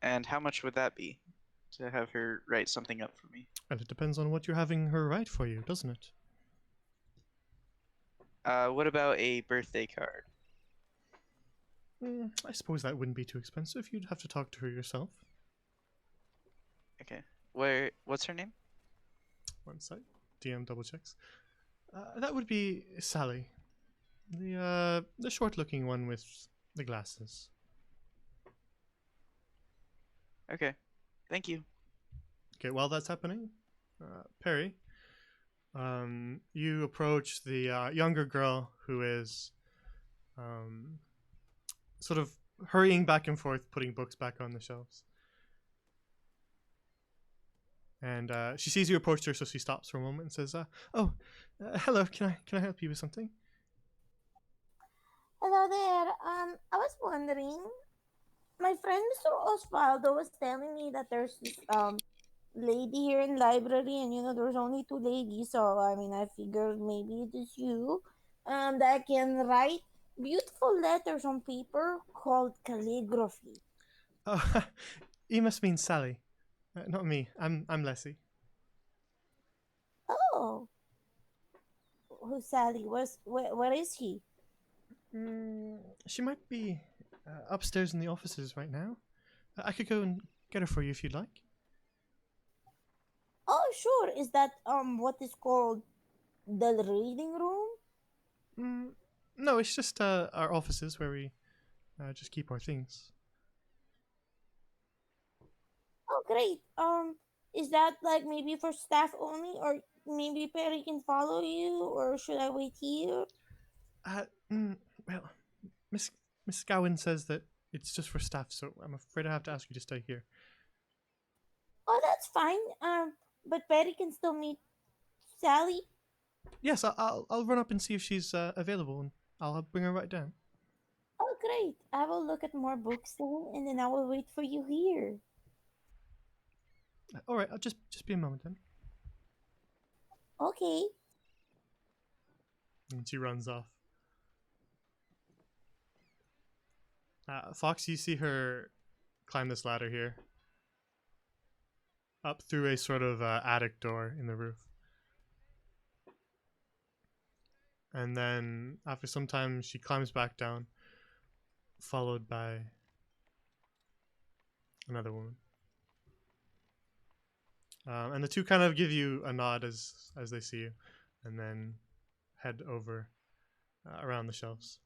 And how much would that be to have her write something up for me? Well, it depends on what you're having her write for you, doesn't it? What about a birthday card? I suppose that wouldn't be too expensive. You'd have to talk to her yourself. Okay. What's her name? One sec. DM double checks. That would be Sally. The short-looking one with the glasses. Okay. Thank you. Okay, while that's happening, Perry, you approach the younger girl who is sort of hurrying back and forth, putting books back on the shelves. And she sees you approach her, so she stops for a moment and says, hello, can I help you with something?" Hello there. I was wondering, my friend Mr. Osvaldo was telling me that there's this lady here in library, and there's only two ladies, so I mean I figured maybe it is you, that can write beautiful letters on paper called calligraphy. "Oh, you must mean Sally, not me. I'm Leslie." Oh, who's Sally? Where is he? She might be upstairs in the offices right now. I could go and get her for you if you'd like. Oh, sure. Is that what is called the reading room? No, it's just our offices where we just keep our things. Oh, great. Is that like maybe for staff only, or maybe Perry can follow you, or should I wait here? Well, Miss Gowan says that it's just for staff, so I'm afraid I have to ask you to stay here. Oh, that's fine. But Perry can still meet Sally. Yes, I'll run up and see if she's available, and I'll bring her right down. Oh, great. I will look at more books then, and then I will wait for you here. All right, I'll just be a moment then. Okay. And she runs off. Fox, you see her climb this ladder here, up through a sort of attic door in the roof. And then after some time, she climbs back down, followed by another woman. And the two kind of give you a nod as they see you, and then head over around the shelves.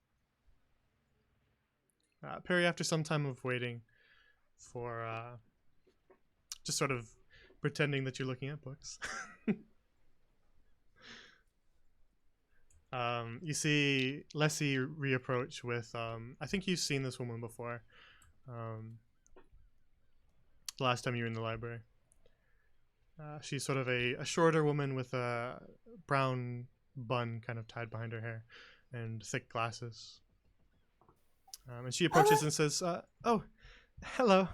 Perry, after some time of waiting for just sort of pretending that you're looking at books, you see Leslie reapproach with, I think you've seen this woman before, the last time you were in the library. She's sort of a shorter woman with a brown bun kind of tied behind her hair and thick glasses. And she approaches and says, "Oh, hello.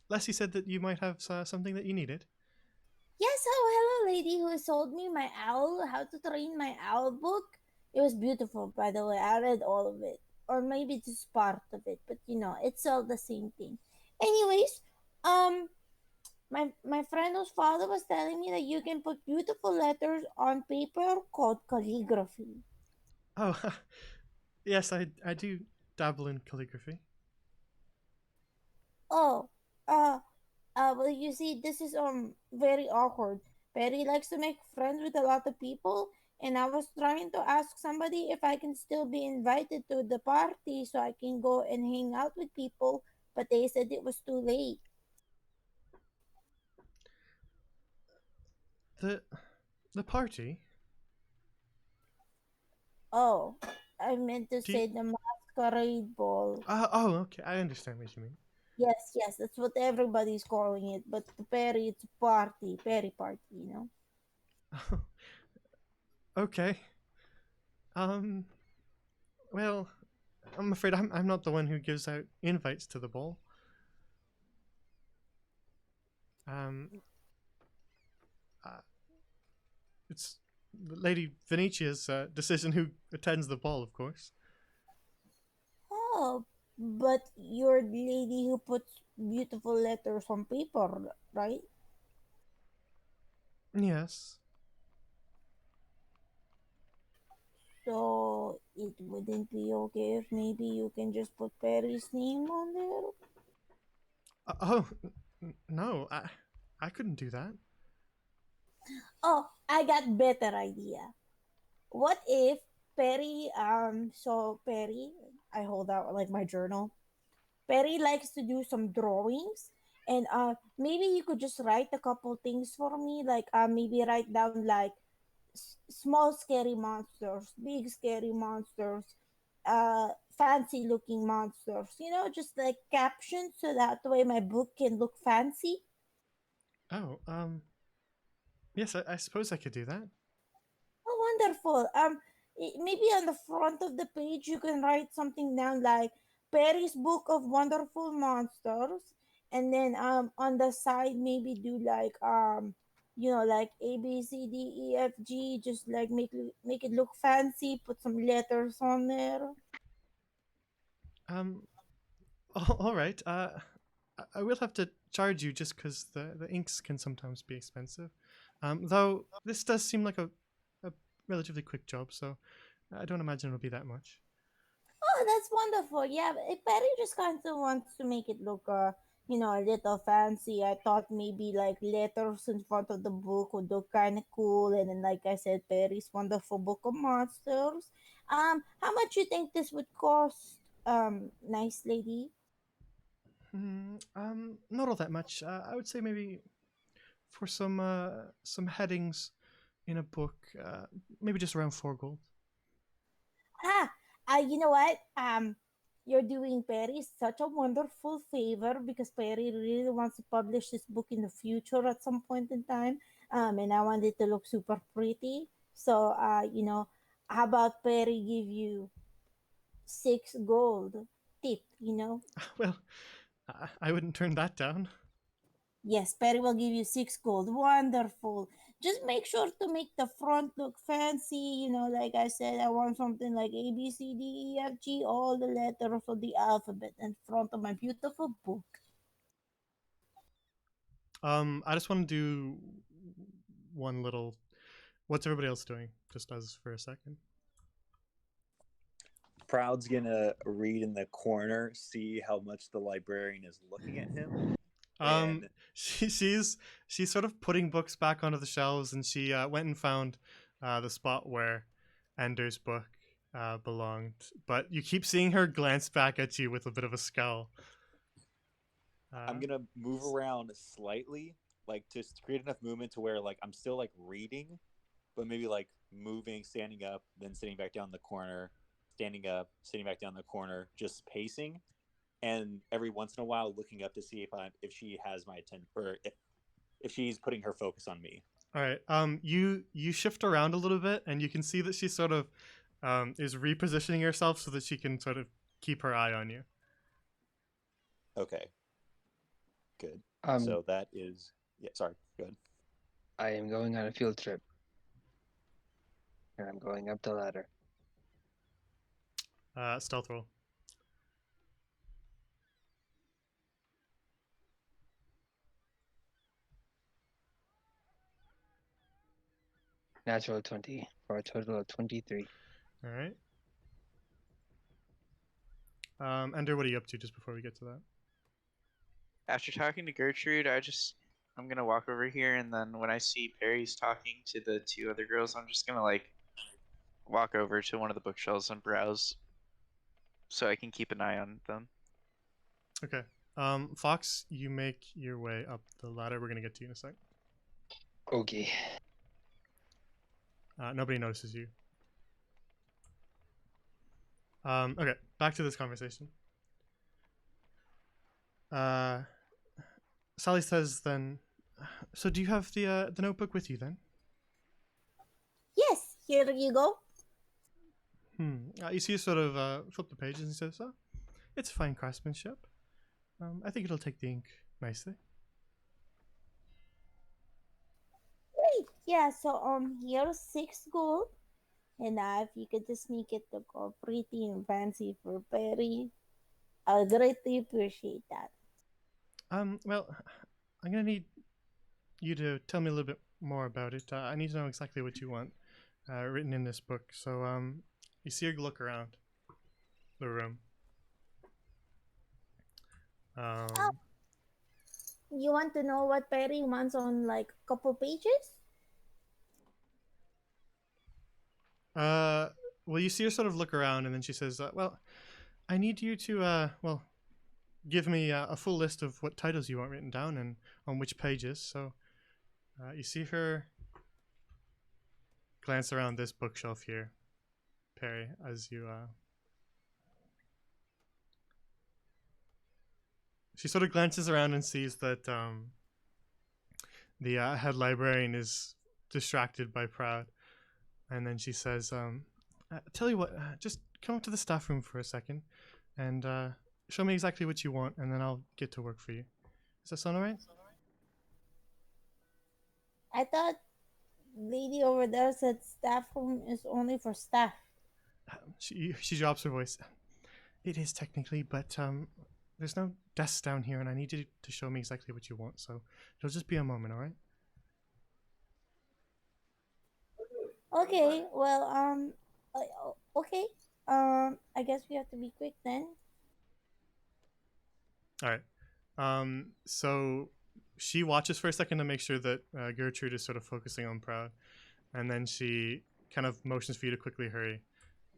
Leslie said that you might have something that you needed." Yes, hello, lady who sold me my owl, How to Train My Owl book. It was beautiful, by the way. I read all of it. Or maybe just part of it, but it's all the same thing. Anyways, my friend's father was telling me that you can put beautiful letters on paper called calligraphy. Oh, yes, I do dabble in calligraphy. Oh, well, you see, this is very awkward. Perry likes to make friends with a lot of people, and I was trying to ask somebody if I can still be invited to the party so I can go and hang out with people, but they said it was too late. The party? Oh, I meant to say the masquerade ball. Oh, okay, I understand what you mean. Yes, that's what everybody's calling it, but to Perry, it's a party, Perry party, Okay. Well, I'm afraid I'm not the one who gives out invites to the ball. It's Lady Venetia's decision who attends the ball, of course. Oh, but you're the lady who puts beautiful letters on paper, right? Yes. So it wouldn't be okay if maybe you can just put Perry's name on there? No, I couldn't do that. Oh, I got better idea. What if Perry, so Perry, I hold out like my journal. Perry likes to do some drawings, and maybe you could just write a couple things for me, like maybe write down like small scary monsters, big scary monsters, fancy looking monsters, just like captions so that way my book can look fancy. Oh, yes, I suppose I could do that. Oh, wonderful. Maybe on the front of the page you can write something down like Perry's Book of Wonderful Monsters, and then on the side maybe do like like A B C D E F G, just like make it look fancy. Put some letters on there. Um, all right. I will have to charge you just because the inks can sometimes be expensive. Though this does seem like a relatively quick job, so I don't imagine it'll be that much. Oh, that's wonderful. Yeah, but Perry just kind of wants to make it look, a little fancy. I thought maybe like letters in front of the book would look kind of cool. And then, like I said, Perry's Wonderful Book of Monsters. How much you think this would cost, nice lady? Not all that much. I would say maybe for some headings in a book, maybe just around 4 gold. Ah, you know what? You're doing Perry such a wonderful favor because Perry really wants to publish this book in the future at some point in time. And I want it to look super pretty. So, how about Perry give you 6 gold tip? Well, I wouldn't turn that down. Yes, Perry will give you 6 gold. Wonderful. Just make sure to make the front look fancy. Like I said, I want something like A, B, C, D, E, F, G, all the letters of the alphabet in front of my beautiful book. I just want to do one little. What's everybody else doing? Just as for a second. Proud's gonna read in the corner, see how much the librarian is looking at him. And she's sort of putting books back onto the shelves, and she went and found the spot where Ender's book belonged. But you keep seeing her glance back at you with a bit of a scowl. I'm gonna move around slightly, like to create enough movement to where like I'm still like reading, but maybe like moving, standing up, then sitting back down in the corner, standing up, sitting back down in the corner, just pacing, and every once in a while looking up to see if she has my attention, or if she's putting her focus on me. All right. You shift around a little bit, and you can see that she sort of is repositioning herself so that she can sort of keep her eye on you. Okay. Good. So that is sorry. Good. I am going on a field trip, and I'm going up the ladder. Stealth roll. Natural 20 for a total of 23. All right. Ender, what are you up to just before we get to that? After talking to Gertrude, I'm gonna walk over here, and then when I see Perry's talking to the 2 other girls, I'm just gonna like walk over to one of the bookshelves and browse, so I can keep an eye on them. Okay. Fox, you make your way up the ladder. We're gonna get to you in a sec. Okay. Nobody notices you. Okay, back to this conversation. Sally says then, so do you have the notebook with you then? Yes, here you go. You see her sort of flip the pages and says, oh, it's fine craftsmanship. I think it'll take the ink nicely. Great. Yeah, so here's 6 gold. And if you could just make it look all pretty and fancy for Perry, I would greatly appreciate that. Well, I'm gonna need you to tell me a little bit more about it. I need to know exactly what you want written in this book. So, you see her look around the room. You want to know what Perry wants on like a couple pages? Well, you see her sort of look around, and then she says, well, I need you to, give me a full list of what titles you want written down and on which pages. So, you see her glance around this bookshelf here, Perry, as you, she sort of glances around and sees that, The head librarian is distracted by Proud, and then she says, "Tell you what, just come up to the staff room for a second, and show me exactly what you want, and then I'll get to work for you. Does that sound alright?" I thought lady over there said staff room is only for staff. She drops her voice. It is technically, but there's no desks down here, and I need you to show me exactly what you want. So it'll just be a moment, all right? Okay, well, okay. I guess we have to be quick then. All right. So she watches for a second to make sure that Gertrude is sort of focusing on Proud, and then she kind of motions for you to quickly hurry,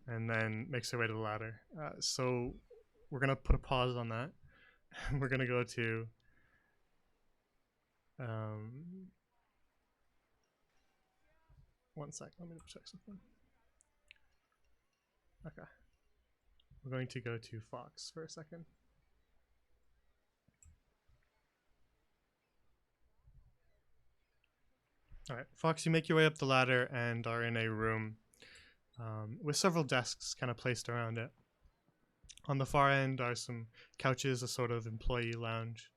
and then makes her way to the ladder. So we're gonna put a pause on that. We're gonna go to one sec. Let me check something. Okay. We're going to go to Fox for a second. All right, Fox, you make your way up the ladder and are in a room with several desks kind of placed around it. On the far end are some couches, a sort of employee lounge.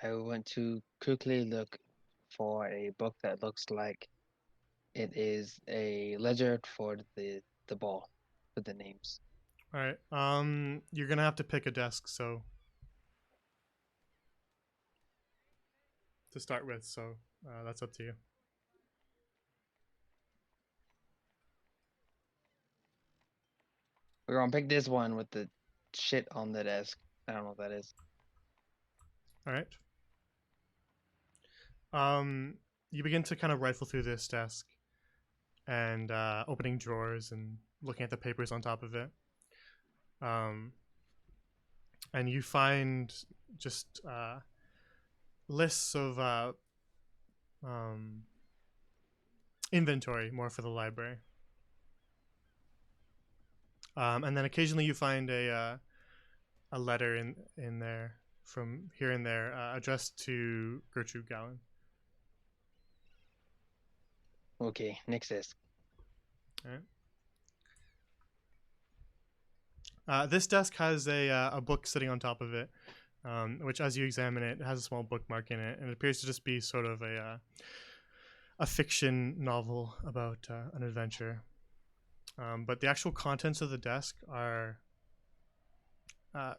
I want to quickly look for a book that looks like it is a ledger for the ball with the names. All right. You're gonna have to pick a desk, so to start with. So that's up to you. We're gonna pick this one with the shit on the desk. I don't know what that is. All right. You begin to kind of rifle through this desk and opening drawers and looking at the papers on top of it. And you find just lists of inventory, more for the library. And then occasionally you find a letter in there from here and there addressed to Gertrude Gowan. Okay, next desk. All right. This desk has a book sitting on top of it, which, as you examine it, has a small bookmark in it, and it appears to just be sort of a fiction novel about an adventure. But the actual contents of the desk are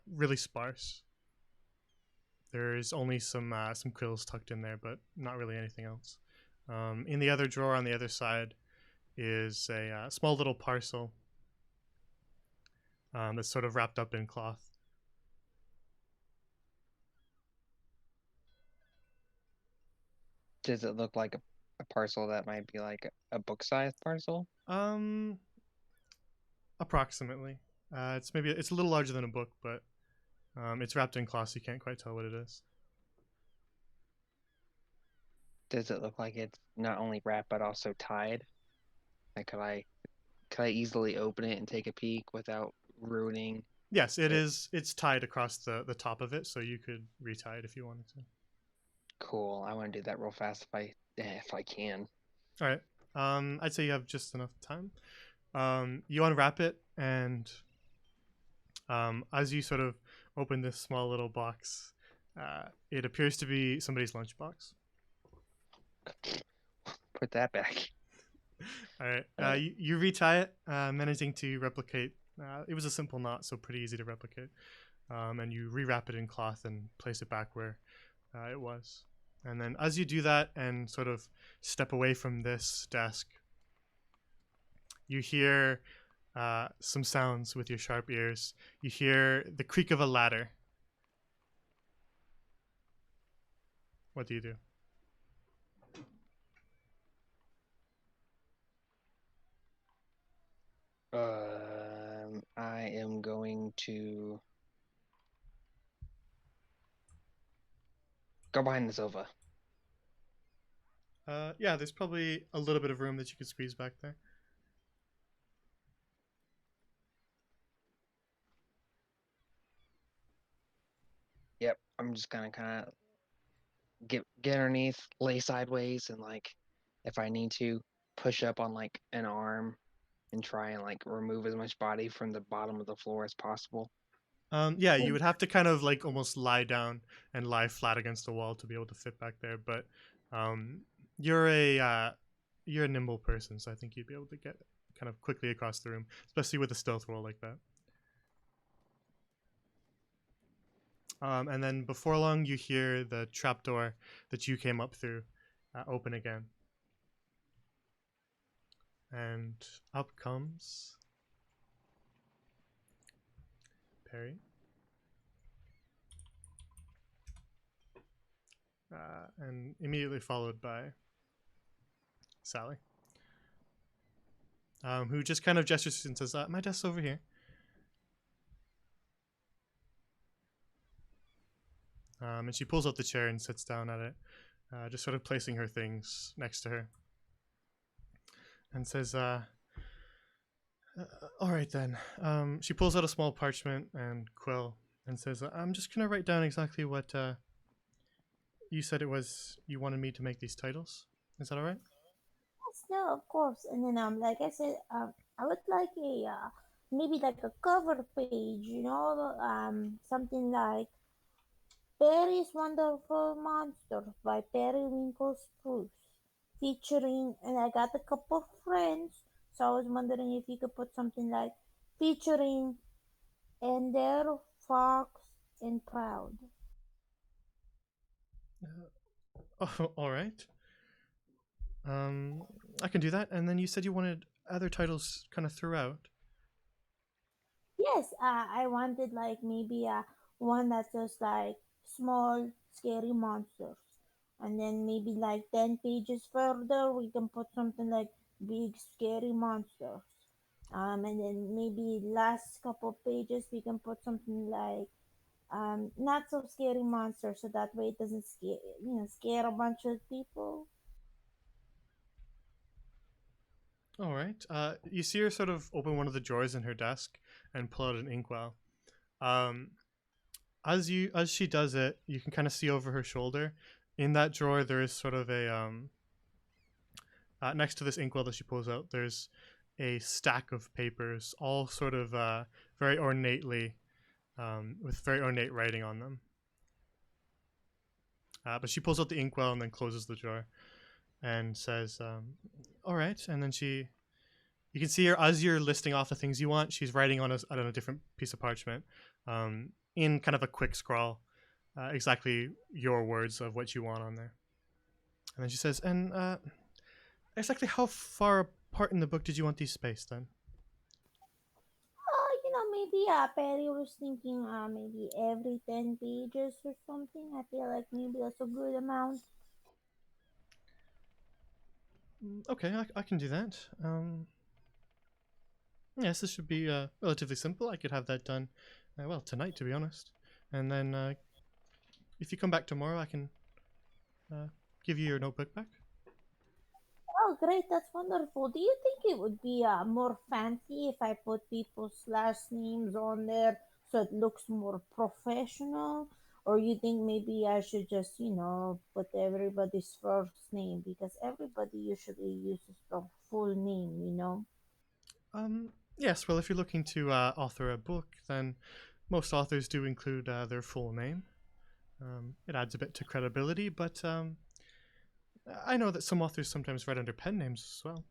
really sparse. There's only some quills tucked in there, but not really anything else. In the other drawer on the other side is a small little parcel that's sort of wrapped up in cloth. Does it look like a parcel that might be like a book-sized parcel? Approximately. It's a little larger than a book, but it's wrapped in cloth, so you can't quite tell what it is. Does it look like it's not only wrapped but also tied? Like, could I easily open it and take a peek without ruining? Yes, it is. It's tied across the top of it, so you could retie it if you wanted to. Cool. I want to do that real fast if I can. All right. I'd say you have just enough time. You unwrap it, and as you sort of open this small little box, it appears to be somebody's lunchbox. Put that back. All right. You retie it, managing to replicate. It was a simple knot, so pretty easy to replicate. And you rewrap it in cloth and place it back where it was. And then as you do that and sort of step away from this desk, you hear some sounds with your sharp ears. You hear the creak of a ladder. What do you do? I am going to go behind the sofa. Yeah, there's probably a little bit of room that you could squeeze back there. Yep, I'm just gonna kind of get underneath, lay sideways, and like, if I need to, push up on like an arm and try and like remove as much body from the bottom of the floor as possible. Yeah, you would have to kind of like almost lie down and lie flat against the wall to be able to fit back there. But um, you're a nimble person, so I think you'd be able to get kind of quickly across the room, especially with a stealth roll like that. And then before long, you hear the trapdoor that you came up through open again, and up comes Perry. And immediately followed by Sally, who just kind of gestures and says, "My desk's over here." And she pulls out the chair and sits down at it, just sort of placing her things next to her, and says, "All right then." She pulls out a small parchment and quill and says, "I'm just gonna write down exactly what you said it was you wanted me to make these titles. Is that all right?" Yes, no, of course. And then like I said, I would like a maybe like a cover page, something like Perry's Wonderful Monsters by Periwinkle Spruce, featuring, and I got a couple of friends, so I was wondering if you could put something like featuring Ender, Fox, and Proud. Oh, all right. I can do that. And then you said you wanted other titles kind of throughout. Yes, I wanted like maybe one that's just like small, scary monsters. And then maybe like 10 pages further, we can put something like big, scary monsters. And then maybe last couple pages, we can put something like not so scary monsters, so that way it doesn't scare a bunch of people. All right. You see her sort of open one of the drawers in her desk and pull out an inkwell. Um, as she does it, you can kind of see over her shoulder. In that drawer, there is sort of a next to this inkwell that she pulls out. There's a stack of papers, all sort of very ornately, with very ornate writing on them. But she pulls out the inkwell and then closes the drawer and says, "All right." And then you can see her as you're listing off the things you want. She's writing on a different piece of parchment, in kind of a quick scrawl, exactly your words of what you want on there. And then she says, "And exactly how far apart in the book did you want these spaced then?" Maybe Perry was thinking maybe every 10 pages or something. I feel like maybe that's a good amount. Okay, I can do that. Yes, this should be relatively simple. I could have that done, well, tonight, to be honest. And then if you come back tomorrow, I can give you your notebook back. Oh, great. That's wonderful. Do you think it would be more fancy if I put people's last names on there so it looks more professional? Or you think maybe I should just, put everybody's first name because everybody usually uses the full name? Yes, well, if you're looking to author a book, then most authors do include their full name. It adds a bit to credibility, but I know that some authors sometimes write under pen names as well.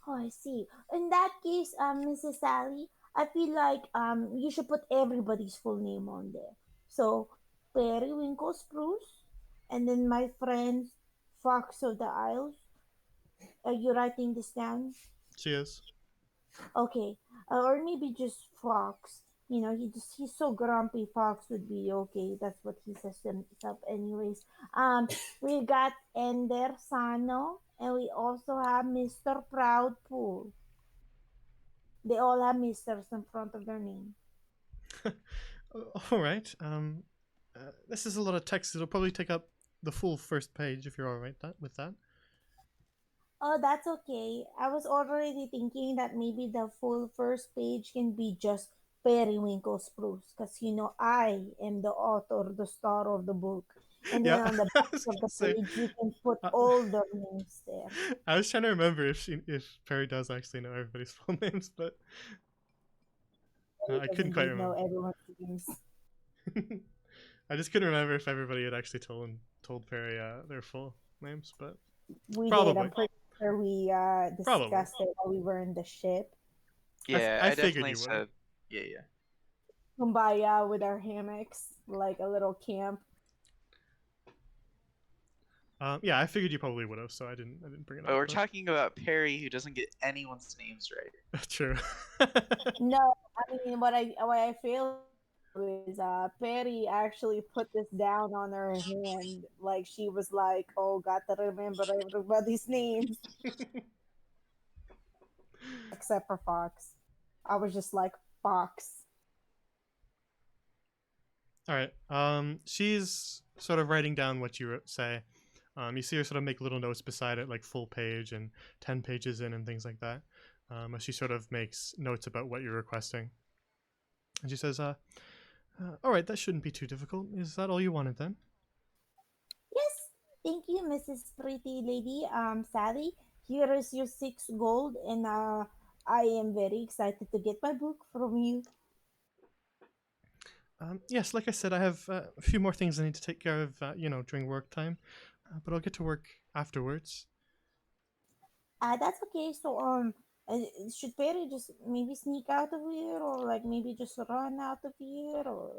Oh, I see. In that case, Mrs. Sally, I feel like you should put everybody's full name on there. So, Periwinkle Spruce, and then my friends, Fox of the Isles. Are you writing this down? She is. Okay, or maybe just Fox. He's so grumpy. Fox would be okay. That's what he says to himself, anyways. We got Ender Sano, and we also have Mr. Proudpool. They all have Misters in front of their name. All right. This is a lot of text. It'll probably take up the full first page if you're all right with that. Oh, that's okay. I was already thinking that maybe the full first page can be just Periwinkle Spruce, because I am the author, the star of the book. And then Yeah, on the I back was of gonna the say. page, you can put uh, all their names there. I was trying to remember if Perry does actually know everybody's full names, but He I does couldn't quite indeed know remember. everyone's names. I just couldn't remember if everybody had actually told Perry their full names, but We did. probably, I'm pretty sure we probably. discussed it while we were in the ship. Yeah, I I figured definitely you would have. said. Yeah. Kumbaya with our hammocks, like a little camp. Yeah, I figured you probably would have, so I didn't bring it But up. we're talking about Perry, who doesn't get anyone's names right. True. No, I mean what I feel is Perry actually put this down on her hand. Like she was like, "Oh, got to remember everybody's names except for Fox." I was just like, "Fox." All right. She's sort of writing down what you say. You see her sort of make little notes beside it, like full page and 10 pages in and things like that. As she sort of makes notes about what you're requesting. And she says, all right, that shouldn't be too difficult. Is that all you wanted then? Yes, thank you, Mrs. Pretty Lady. Sally, here is your 6 gold, and I am very excited to get my book from you. Yes, like I said, I have a few more things I need to take care of, during work time. But I'll get to work afterwards. That's okay. So, uh, should Perry just maybe sneak out of here, or like maybe just run out of here, or?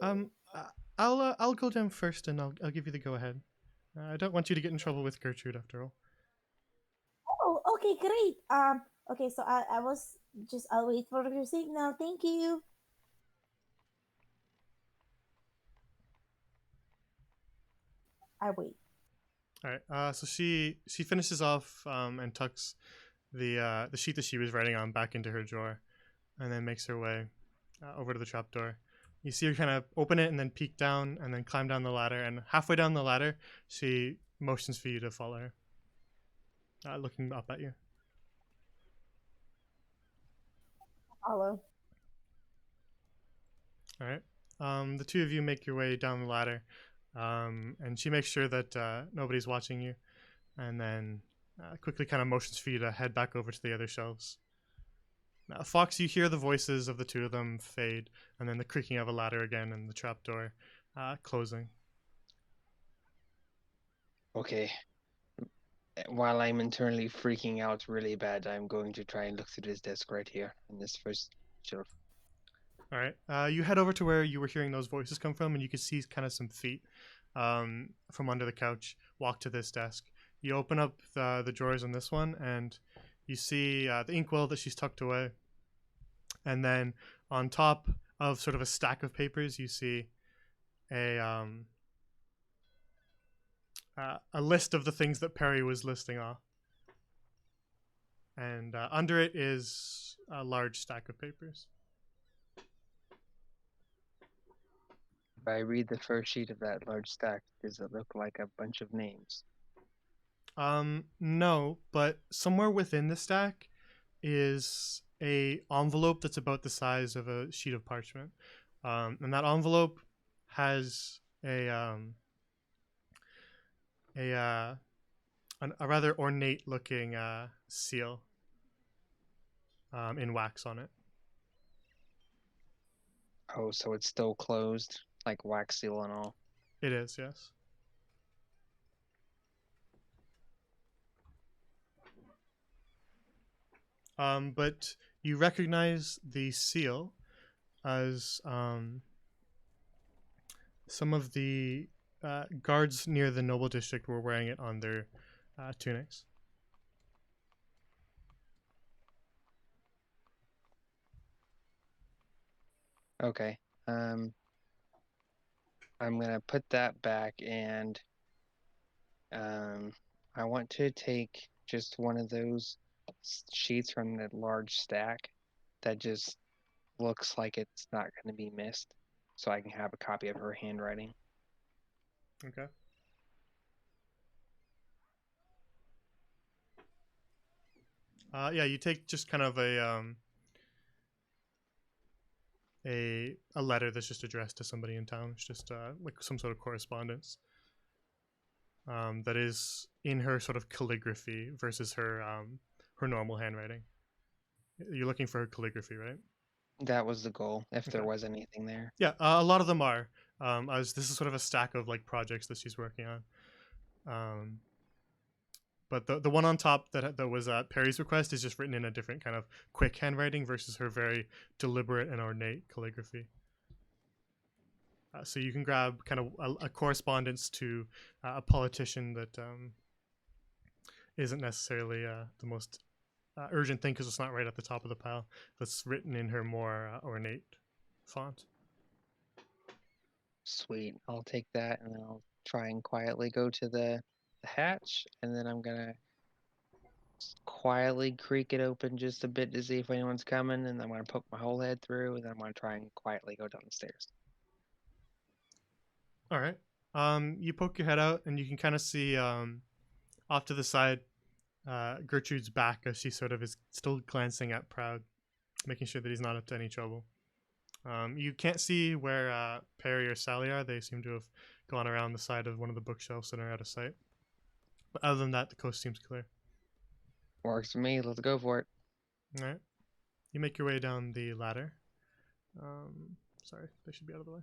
I'll go down first, and I'll give you the go ahead. I don't want you to get in trouble with Gertrude, after all. Oh, okay, great. Okay, so I was just I'll wait for your signal. Thank you. I wait. All right. So she finishes off and tucks the sheet that she was writing on back into her drawer, and then makes her way over to the trapdoor. You see her kind of open it and then peek down and then climb down the ladder. And halfway down the ladder, she motions for you to follow her, looking up at you. Follow. All right. The two of you make your way down the ladder, and she makes sure that nobody's watching you, and then quickly kind of motions for you to head back over to the other shelves. Now, Fox, you hear the voices of the two of them fade, and then the creaking of a ladder again, and the trapdoor closing. Okay. While I'm internally freaking out really bad, I'm going to try and look through this desk right here in this first shelf. All right. You head over to where you were hearing those voices come from, and you can see kind of some feet from under the couch walk to this desk. You open up the drawers on this one, and you see the inkwell that she's tucked away. And then on top of sort of a stack of papers, you see a list of the things that Perry was listing off. And under it is a large stack of papers. If I read the first sheet of that large stack, does it look like a bunch of names? No, but somewhere within the stack is a envelope that's about the size of a sheet of parchment, and that envelope has a rather ornate looking seal in wax on it. Oh, so it's still closed, like wax seal and all. It is, yes. But you recognize the seal as some of the guards near the noble district were wearing it on their tunics. Okay. I'm gonna put that back, and I want to take just one of those sheets from that large stack that just looks like it's not going to be missed, so I can have a copy of her handwriting. Okay. Yeah, you take just kind of a a letter that's just addressed to somebody in town. It's just like some sort of correspondence that is in her sort of calligraphy versus her normal handwriting. You're looking for her calligraphy, right? That was the goal, if there Okay. was anything there. Yeah, a lot of them are. This is sort of a stack of like projects that she's working on. But the one on top that was Perry's request is just written in a different kind of quick handwriting versus her very deliberate and ornate calligraphy. So you can grab kind of a correspondence to a politician that isn't necessarily the most urgent thing because it's not right at the top of the pile. That's written in her more ornate font. Sweet. I'll take that and I'll try and quietly go to the hatch, and then I'm gonna quietly creak it open just a bit to see if anyone's coming, and I'm gonna poke my whole head through, and then I'm gonna try and quietly go down the stairs. All right. You poke your head out and you can kind of see off to the side Gertrude's back as she sort of is still glancing at Proud, making sure that he's not up to any trouble. You can't see where Perry or Sally are. They seem to have gone around the side of one of the bookshelves and are out of sight. But other than that, the coast seems clear. Works for me. Let's go for it. All right. You make your way down the ladder. Sorry, they should be out of the way.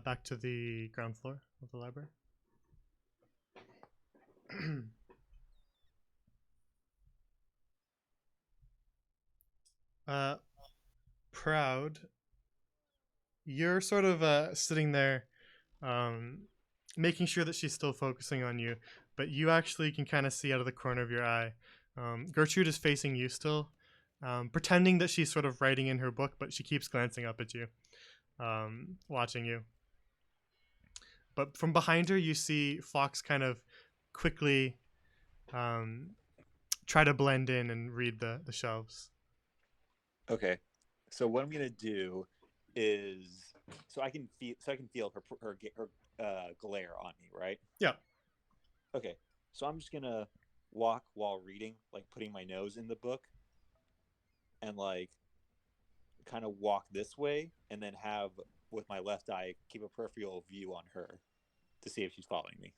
Back to the ground floor of the library. Proud, you're sort of sitting there making sure that she's still focusing on you, but you actually can kind of see out of the corner of your eye. Gertrude is facing you still, pretending that she's sort of writing in her book, but she keeps glancing up at you, watching you. But from behind her, you see Fox kind of quickly try to blend in and read the shelves. Okay, so what I'm gonna do is so I can feel her glare on me, right? Yeah. Okay, so I'm just gonna walk while reading, like putting my nose in the book, and like kind of walk this way, and then have with my left eye keep a peripheral view on her to see if she's following me.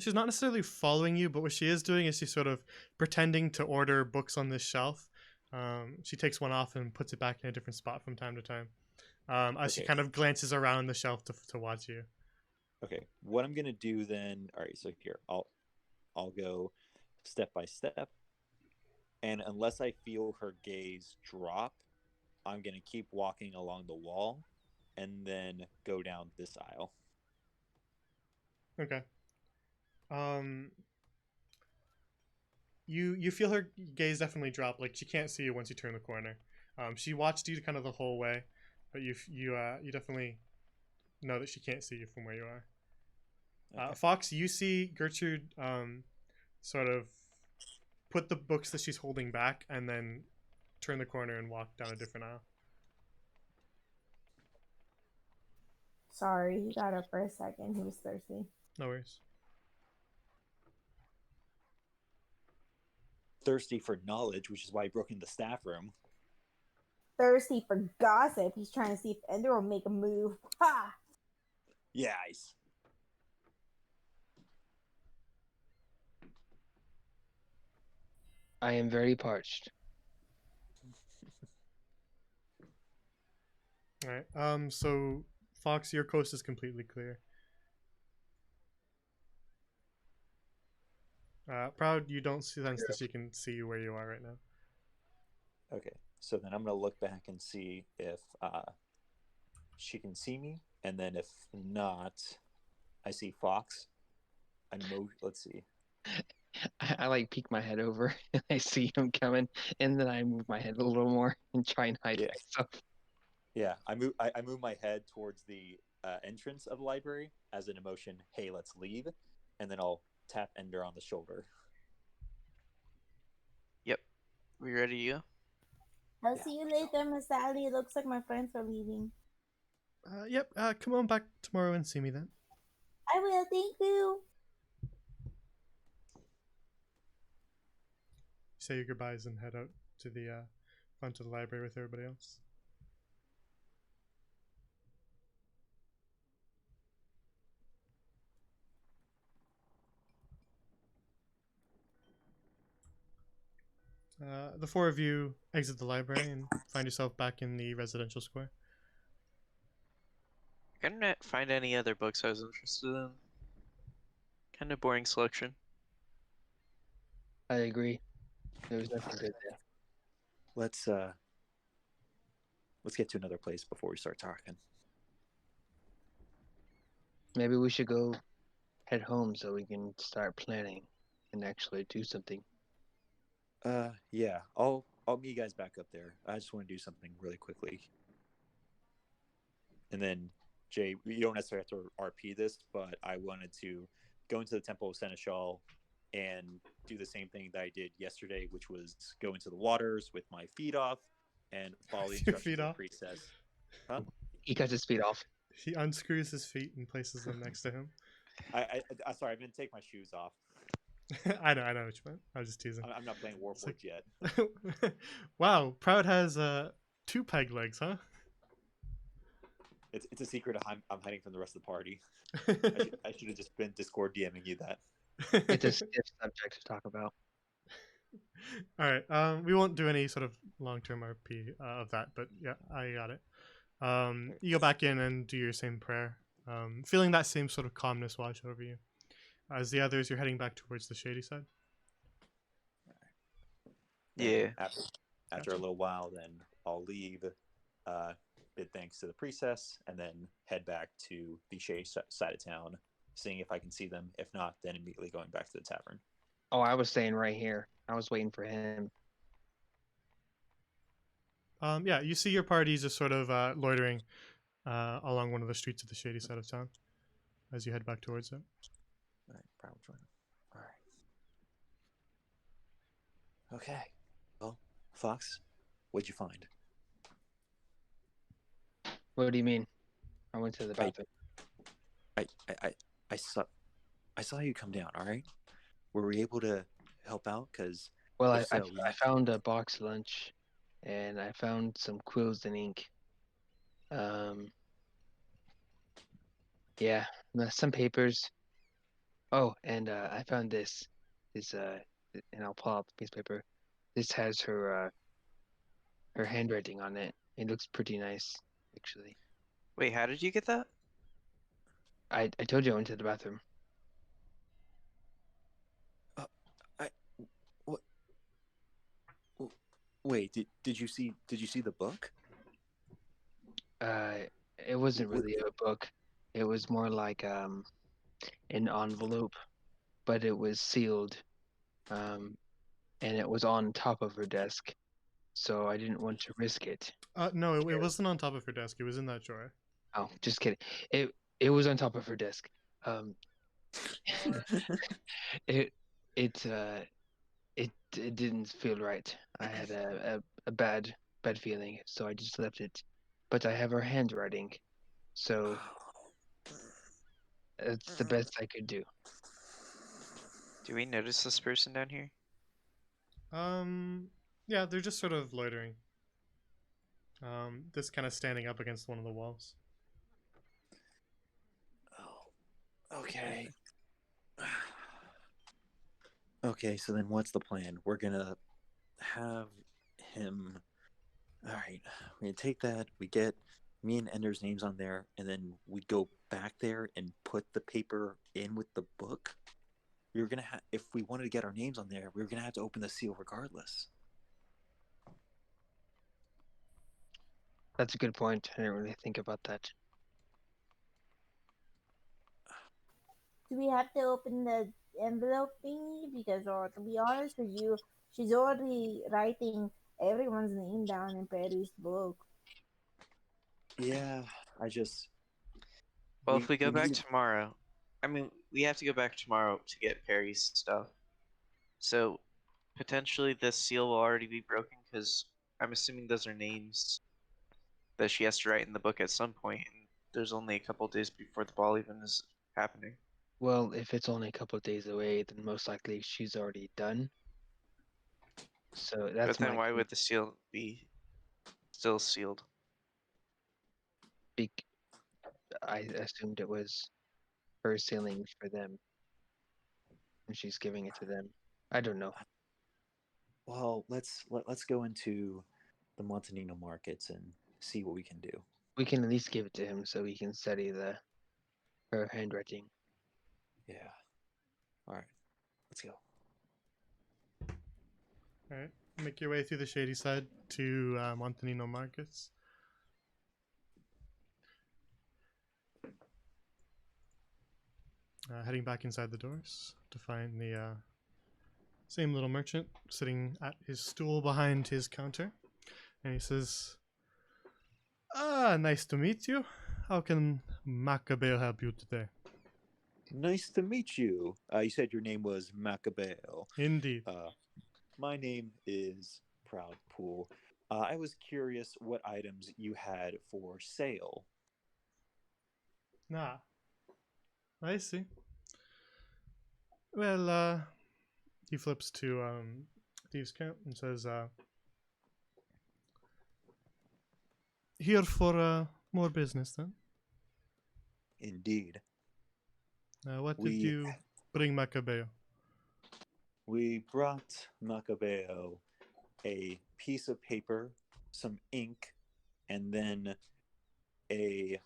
She's not necessarily following you, but what she is doing is she's sort of pretending to order books on this shelf. She takes one off and puts it back in a different spot from time to time. As she kind of glances around the shelf to watch you. Okay, what I'm gonna do then? All right, so here I'll go step by step, and unless I feel her gaze drop, I'm gonna keep walking along the wall, and then go down this aisle. Okay. You feel her gaze definitely drop. Like she can't see you once you turn the corner. She watched you kind of the whole way, but you definitely know that she can't see you from where you are. Okay. Fox, you see Gertrude sort of put the books that she's holding back and then turn the corner and walk down a different aisle. Sorry, he got up for a second. He was thirsty. No worries. Thirsty for knowledge, which is why he broke into the staff room. Thirsty for gossip. He's trying to see if Ender will make a move. Ha! Yes. I am very parched. All right. So Fox, your coast is completely clear. Proud, you don't sense that she can see you where you are right now. Okay, so then I'm gonna look back and see if she can see me, and then if not, I see Fox. Let's see. I like peek my head over and I see him coming, and then I move my head a little more and try and hide myself. Yeah, I move my head towards the entrance of the library as an emotion. Hey, let's leave, and then I'll tap Ender on the shoulder. Yep. We ready to go? I'll see you later, Miss Sally. It looks like my friends are leaving. Yep. Come on back tomorrow and see me then. I will. Thank you. say your goodbyes and head out to the front of the library with everybody else. The four of you exit the library and find yourself back in the residential square. I couldn't find any other books I was interested in. Kind of boring selection. I agree. There was nothing good there. Let's get to another place before we start talking. Maybe we should go head home so we can start planning and actually do something. Yeah, I'll meet you guys back up there. I just want to do something really quickly. And then, Jay, you don't necessarily have to RP this, but I wanted to go into the Temple of Seneschal and do the same thing that I did yesterday, which was go into the waters with my feet off and follow the Your feet instructions of the off? priestess. Huh? He cuts his feet off. He unscrews his feet and places them next to him. I sorry, I'm gonna take my shoes off. I know what you meant. I was just teasing. I'm not playing Warforged like- yet. Wow, Proud has 2 peg legs, huh? It's a secret I'm hiding from the rest of the party. I should have just been Discord DMing you that. It's a stiff subject to talk about. All right. We won't do any sort of long-term RP of that, but yeah, I got it. You go back in and do your same prayer, feeling that same sort of calmness wash over you. As the others, you're heading back towards the shady side. Yeah. After a little while, then I'll leave, bid thanks to the priestess, and then head back to the shady side of town, seeing if I can see them. If not, then immediately going back to the tavern. Oh, I was staying right here. I was waiting for him. Yeah, you see your party just sort of loitering along one of the streets of the shady side of town as you head back towards it. All right, Proud join. All right. Okay. Well, Fox, what'd you find? What do you mean? I went to the bathroom. I saw you come down. All right. Were we able to help out? Because Well, if so, I found a box lunch, and I found some quills and ink. Yeah, some papers. Oh, and I found this, and I'll pull out the piece of paper. This has her handwriting on it. It looks pretty nice, actually. Wait, how did you get that? I told you I went to the bathroom. Wait, did you see the book? It wasn't really a book. It was more like an envelope, but it was sealed, and it was on top of her desk, so I didn't want to risk it. No, it wasn't on top of her desk. It was in that drawer. Oh, just kidding. It was on top of her desk. It didn't feel right. I had a bad feeling, so I just left it. But I have her handwriting, so it's the best I could do. Do we notice this person down here? Yeah, they're just sort of loitering. Just kind of standing up against one of the walls. Oh, okay. Okay, so then what's the plan? We're gonna have him. All right, we're gonna take that. We get me and Ender's names on there, and then we go back there and put the paper in with the book. We were gonna have, if we wanted to get our names on there, we were gonna have to open the seal regardless. That's a good point. I didn't really think about that. Do we have to open the envelope thingy? Because, or to be honest with you, she's already writing everyone's name down in Perry's book. Yeah, I just. Well, if we go back need- tomorrow, I mean, we have to go back tomorrow to get Perry's stuff. So, potentially this seal will already be broken because I'm assuming those are names that she has to write in the book at some point, and there's only a couple days before the ball even is happening. Well, if it's only a couple of days away, then most likely she's already done. So that's But then my why would the seal be still sealed? bec- I assumed it was her sealing for them, and she's giving it to them. I don't know. Well, let's go into the Montanino markets and see what we can do. We can at least give it to him so he can study her handwriting. Yeah. All right. Let's go. All right, make your way through the shady side to Montanino Markets. Heading back inside the doors to find the same little merchant sitting at his stool behind his counter. And he says, nice to meet you. How can Macabeo help you today? Nice to meet you. You said your name was Macabeo. Indeed. My name is Proudpool. I was curious what items you had for sale. Ah, I see. Well, he flips to Thieves' Camp and says, here for more business then. Indeed. What did you bring Macabeo? We brought Macabeo a piece of paper, some ink, and then a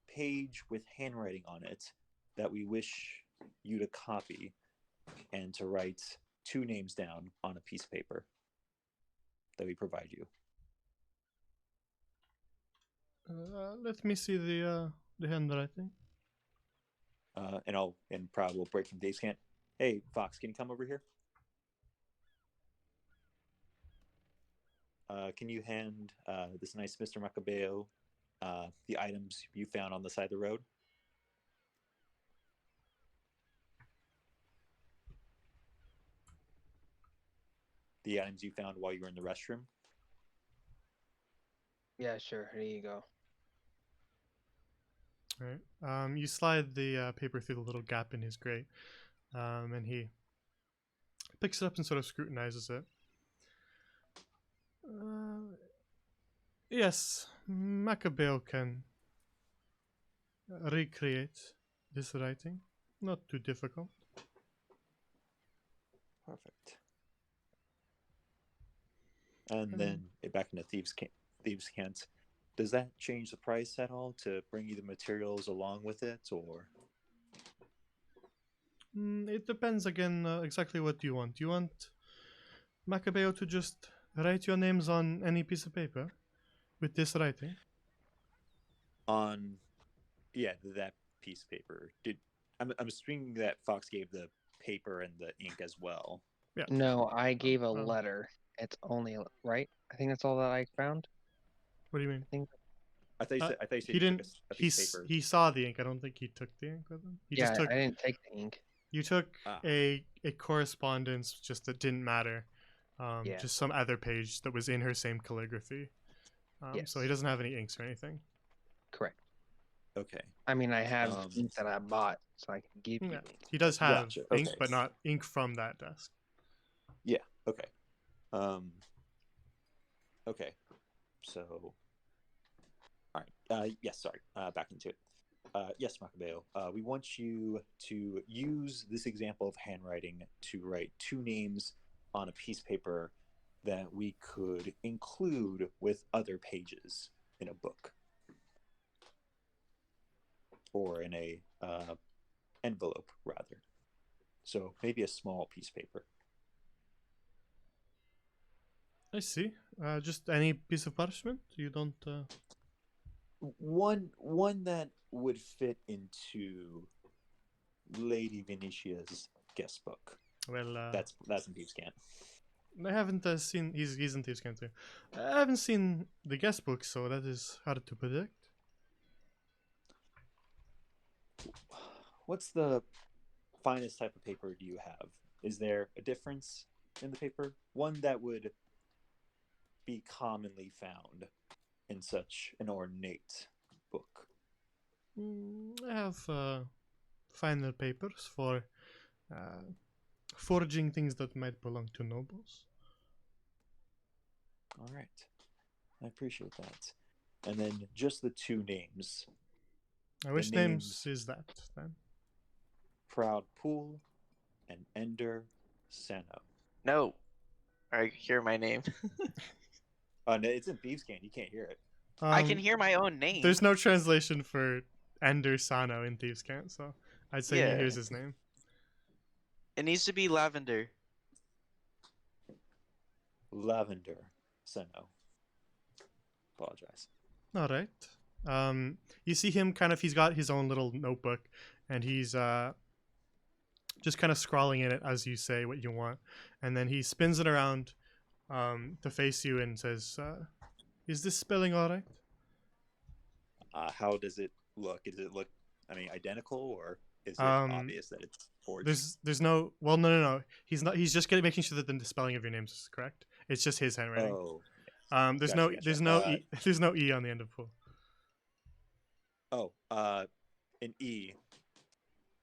page with handwriting on it that we wish you to copy and to write 2 names down on a piece of paper that we provide you. Let me see the handwriting. And Proud will break from Dave's camp. Hey, Fox, can you come over here? Can you hand this nice Mr. Macabeo the items you found on the side of the road? The items you found while you were in the restroom? Yeah, sure. Here you go. All right. You slide the paper through the little gap in his grate, and he picks it up and sort of scrutinizes it. Yes, Macabeo can recreate this writing. Not too difficult. Perfect. And then back into Thieves' Cant. Does that change the price at all to bring you the materials along with it, or? It depends again exactly what you want. You want Macabeo to just write your names on any piece of paper with this writing? That piece of paper. I'm assuming that Fox gave the paper and the ink as well. Yeah. No, I gave a letter. It's only right. I think that's all that I found. What do you mean? I thought you said he didn't. took a piece of paper. He saw the ink. I don't think he took the ink with him. He just took. I didn't take the ink. You took a correspondence just that didn't matter. Just some other page that was in her same calligraphy. Yes. So he doesn't have any inks or anything. Correct. Okay. I mean, I have ink that I bought, so I can give you ink. He does have ink, Okay. but not ink from that desk. Yeah. Okay. Okay. So. All right. Yes. Sorry. Back into it. Yes, Macabeo. We want you to use this example of handwriting to write 2 names on a piece of paper that we could include with other pages in a book or in a envelope, rather. So maybe a small piece of paper. I see. Just any piece of parchment? You don't. One that would fit into Lady Venetia's guest book. Well, that's in Thieves' Cant. I haven't seen. He's in Thieves' Cant too. I haven't seen the guest book, so that is hard to predict. What's the finest type of paper do you have? Is there a difference in the paper? One that would be commonly found in such an ornate book? I have finer papers for forging things that might belong to nobles. All right. I appreciate that. And then just the two names. Which names is that then? Proud Pool and Ender Sano. No. I hear my name. Oh, no, it's in Thieves' Cant. You can't hear it. I can hear my own name. There's no translation for Ender Sano in Thieves' Cant, so I'd say Yeah. here's his name. It needs to be Lavender. Lavender Sano. Apologize. All right. You see him he's got his own little notebook, and he's just kind of scrawling in it as you say what you want, and then he spins it around to face you and says, "Is this spelling all right?" How does it look? Does it look, identical, or is it obvious that it's forged? There's no. Well, no. He's not. He's just making sure that the spelling of your names is correct. It's just his handwriting. Oh. There's Gotcha. there's no e, there's no e on the end of pool. Oh, an E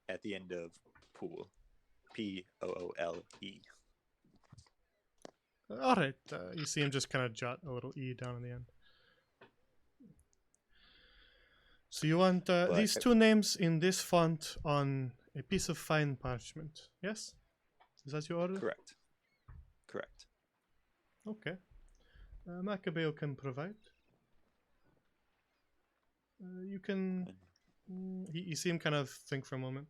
at the end of pool. Poole. All right. You see him just kind of jot a little e down on the end. So you want these two names in this font on a piece of fine parchment? Yes. Is that your order? Correct. Okay. Macabeo can provide. You can. You see him kind of think for a moment.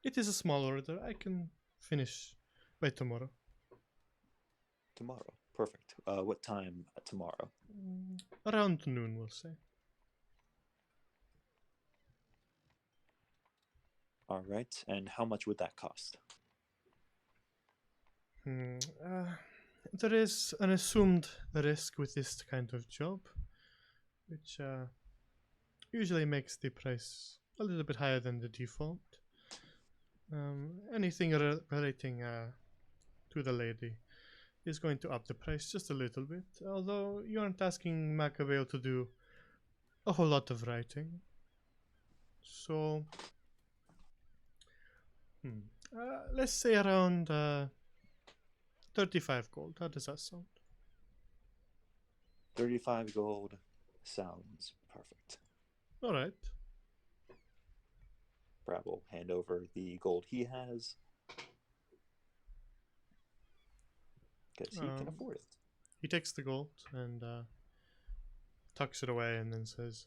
It is a small order. I can finish by tomorrow. Tomorrow. Perfect. What time tomorrow? Around noon, we'll say. All right. And how much would that cost? There is an assumed risk with this kind of job, which usually makes the price a little bit higher than the default. Anything relating to the lady is going to up the price just a little bit, although you aren't asking Macabeo to do a whole lot of writing. So, let's say around 35 gold. How does that sound? 35 gold sounds perfect. All right. Brad will hand over the gold he has, because he can afford it. He takes the gold and tucks it away and then says,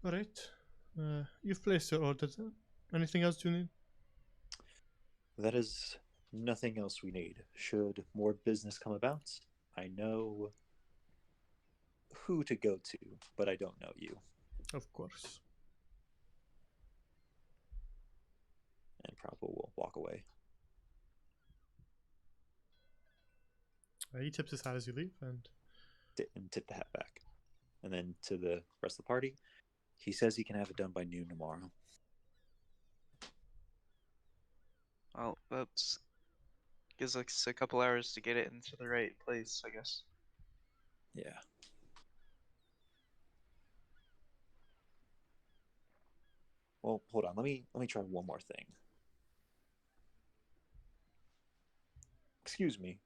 all right, you've placed your order then. Anything else you need? That is nothing else we need. Should more business come about, I know who to go to, but I don't know you. Of course. And probably will walk away. He tips his hat as you leave and tip the hat back. And then to the rest of the party, he says he can have it done by noon tomorrow. Well, that's gives us a couple hours to get it into the right place, I guess. Yeah. Well, hold on. Let me try one more thing. Excuse me.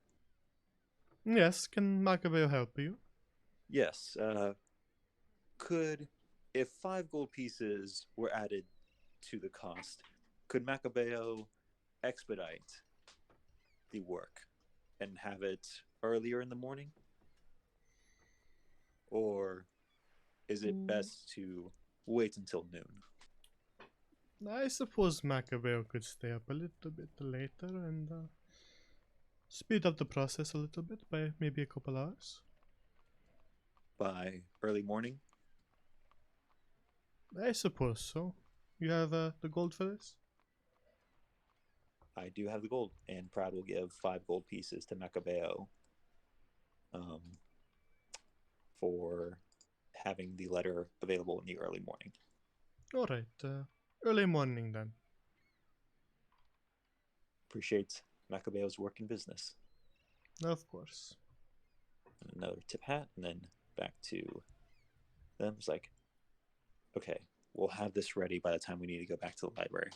Yes, can Macabeo help you? Yes. If 5 gold pieces were added to the cost, could Macabeo expedite the work and have it earlier in the morning? Or is it best to wait until noon? I suppose Macabeo could stay up a little bit later and speed up the process a little bit by maybe a couple hours. By early morning? I suppose so. You have the gold for this? I do have the gold, and Prad will give 5 gold pieces to Macabeo for having the letter available in the early morning. All right, early morning then. Appreciate Macabeo's work in business. Of course. And another tip hat, and then back to them. It's like, okay, we'll have this ready by the time we need to go back to the library.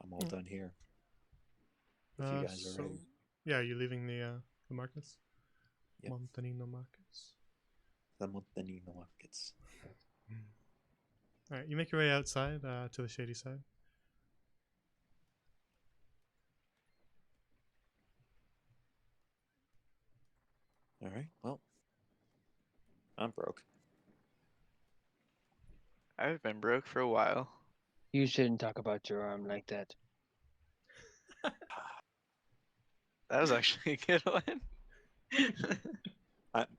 I'm all done here. If you guys are ready. Yeah, you're leaving the markets? Yep. Montanino markets. The Montanino markets. Alright, you make your way outside to the shady side. Alright, well. I'm broke. I've been broke for a while. You shouldn't talk about your arm like that. That was actually a good one.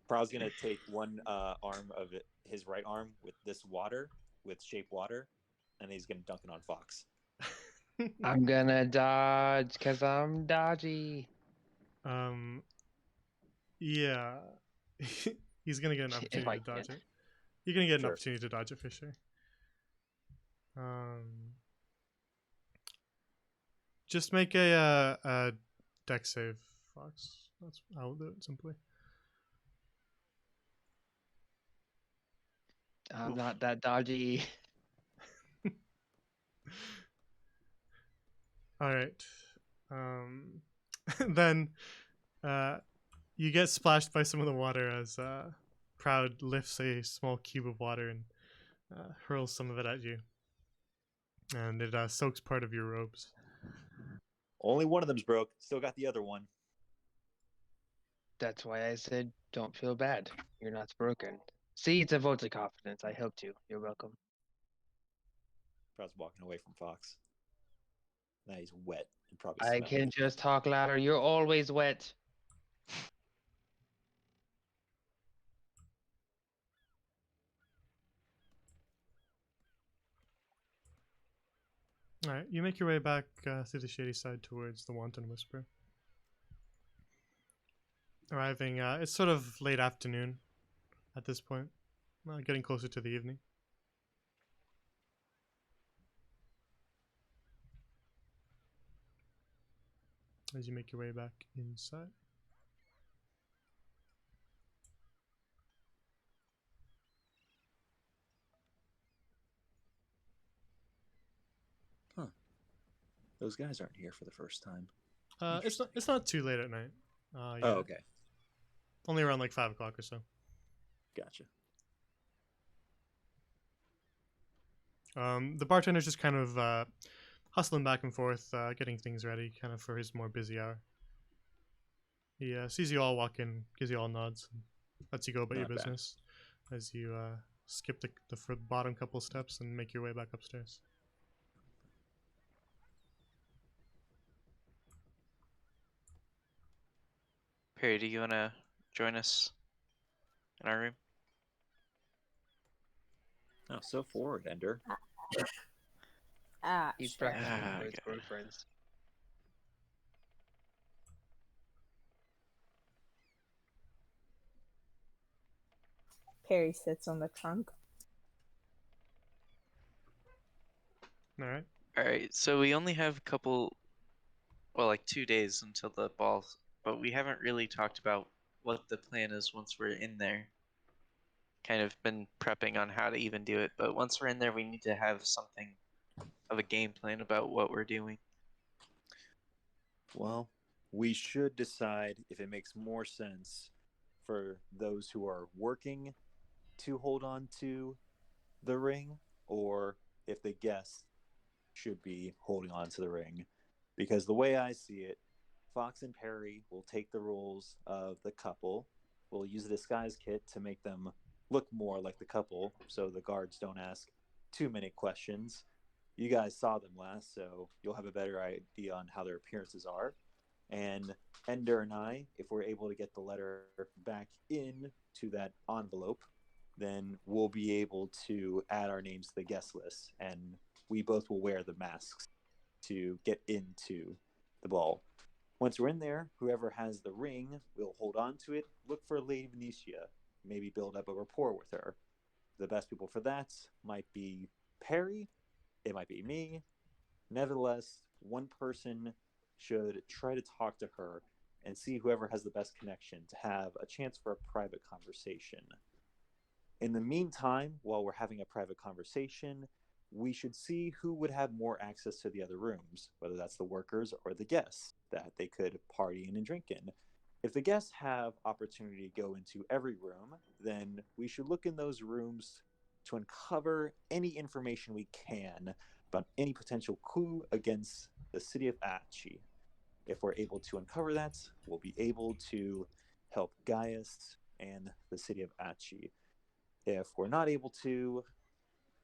Prav's gonna take one arm of his right arm with this water, with shape water, and he's gonna dunk it on Fox. I'm gonna dodge because I'm dodgy. Yeah. He's gonna get an If opportunity I to dodge can. it. You're gonna get an Sure. opportunity to dodge it for sure. Just make a deck save, Fox. That's how I'll do it simply. I'm not that dodgy. All right. Then you get splashed by some of the water as Proud lifts a small cube of water and hurls some of it at you. And it soaks part of your robes. Only one of them's broke. Still got the other one. That's why I said don't feel bad. You're not broken. See, it's a vote of confidence. I helped you. You're welcome. Prav's walking away from Fox. Now he's wet and probably I smelly. can just talk louder. You're always wet. All right, you make your way back through the shady side towards the Wanton Whisper. Arriving, it's sort of late afternoon at this point, getting closer to the evening. As you make your way back inside. Those guys aren't here for the first time. It's not too late at night. Yeah. Oh, okay. Only around like 5 o'clock or so. Gotcha. The bartender's just kind of hustling back and forth, getting things ready, kind of for his more busy hour. He sees you all walk in, gives you all nods, and lets you go about your Not bad. business as you skip the bottom couple steps and make your way back upstairs. Perry, do you want to join us in our room? Oh, so forward, Ender. He's Sure. practicing Ah, for his okay. boyfriends. Perry sits on the trunk. All right. All right, so we only have a couple, well, like 2 days until the ball, but we haven't really talked about what the plan is once we're in there. Kind of been prepping on how to even do it, but once we're in there, we need to have something of a game plan about what we're doing. Well, we should decide if it makes more sense for those who are working to hold on to the ring, or if the guests should be holding on to the ring. Because the way I see it, Fox and Perry will take the roles of the couple. We'll use a disguise kit to make them look more like the couple, so the guards don't ask too many questions. You guys saw them last, so you'll have a better idea on how their appearances are. And Ender and I, if we're able to get the letter back in to that envelope, then we'll be able to add our names to the guest list, and we both will wear the masks to get into the ball. Once we're in there, whoever has the ring will hold on to it, look for Lady Venetia, maybe build up a rapport with her. The best people for that might be Perry, it might be me. Nevertheless, one person should try to talk to her and see whoever has the best connection to have a chance for a private conversation. In the meantime, while we're having a private conversation, we should see who would have more access to the other rooms, whether that's the workers or the guests that they could party in and drink in. If the guests have opportunity to go into every room, then we should look in those rooms to uncover any information we can about any potential coup against the city of Achi. If we're able to uncover that, we'll be able to help Gaius and the city of Achi. If we're not able to,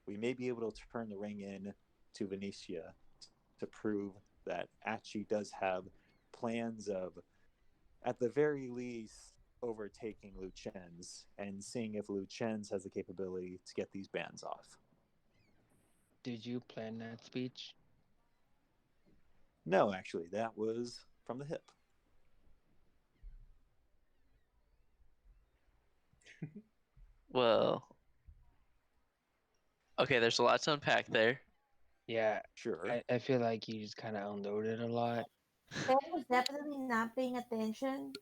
we may be able to turn the ring in to Venetia to prove that Achi does have plans of, at the very least, overtaking Luchen's and seeing if Luchen's has the capability to get these bans off. Did you plan that speech? No, actually, that was from the hip. Well, okay, there's a lot to unpack there. Yeah, Sure. I feel like you just kind of unloaded a lot. Perry was definitely not paying attention.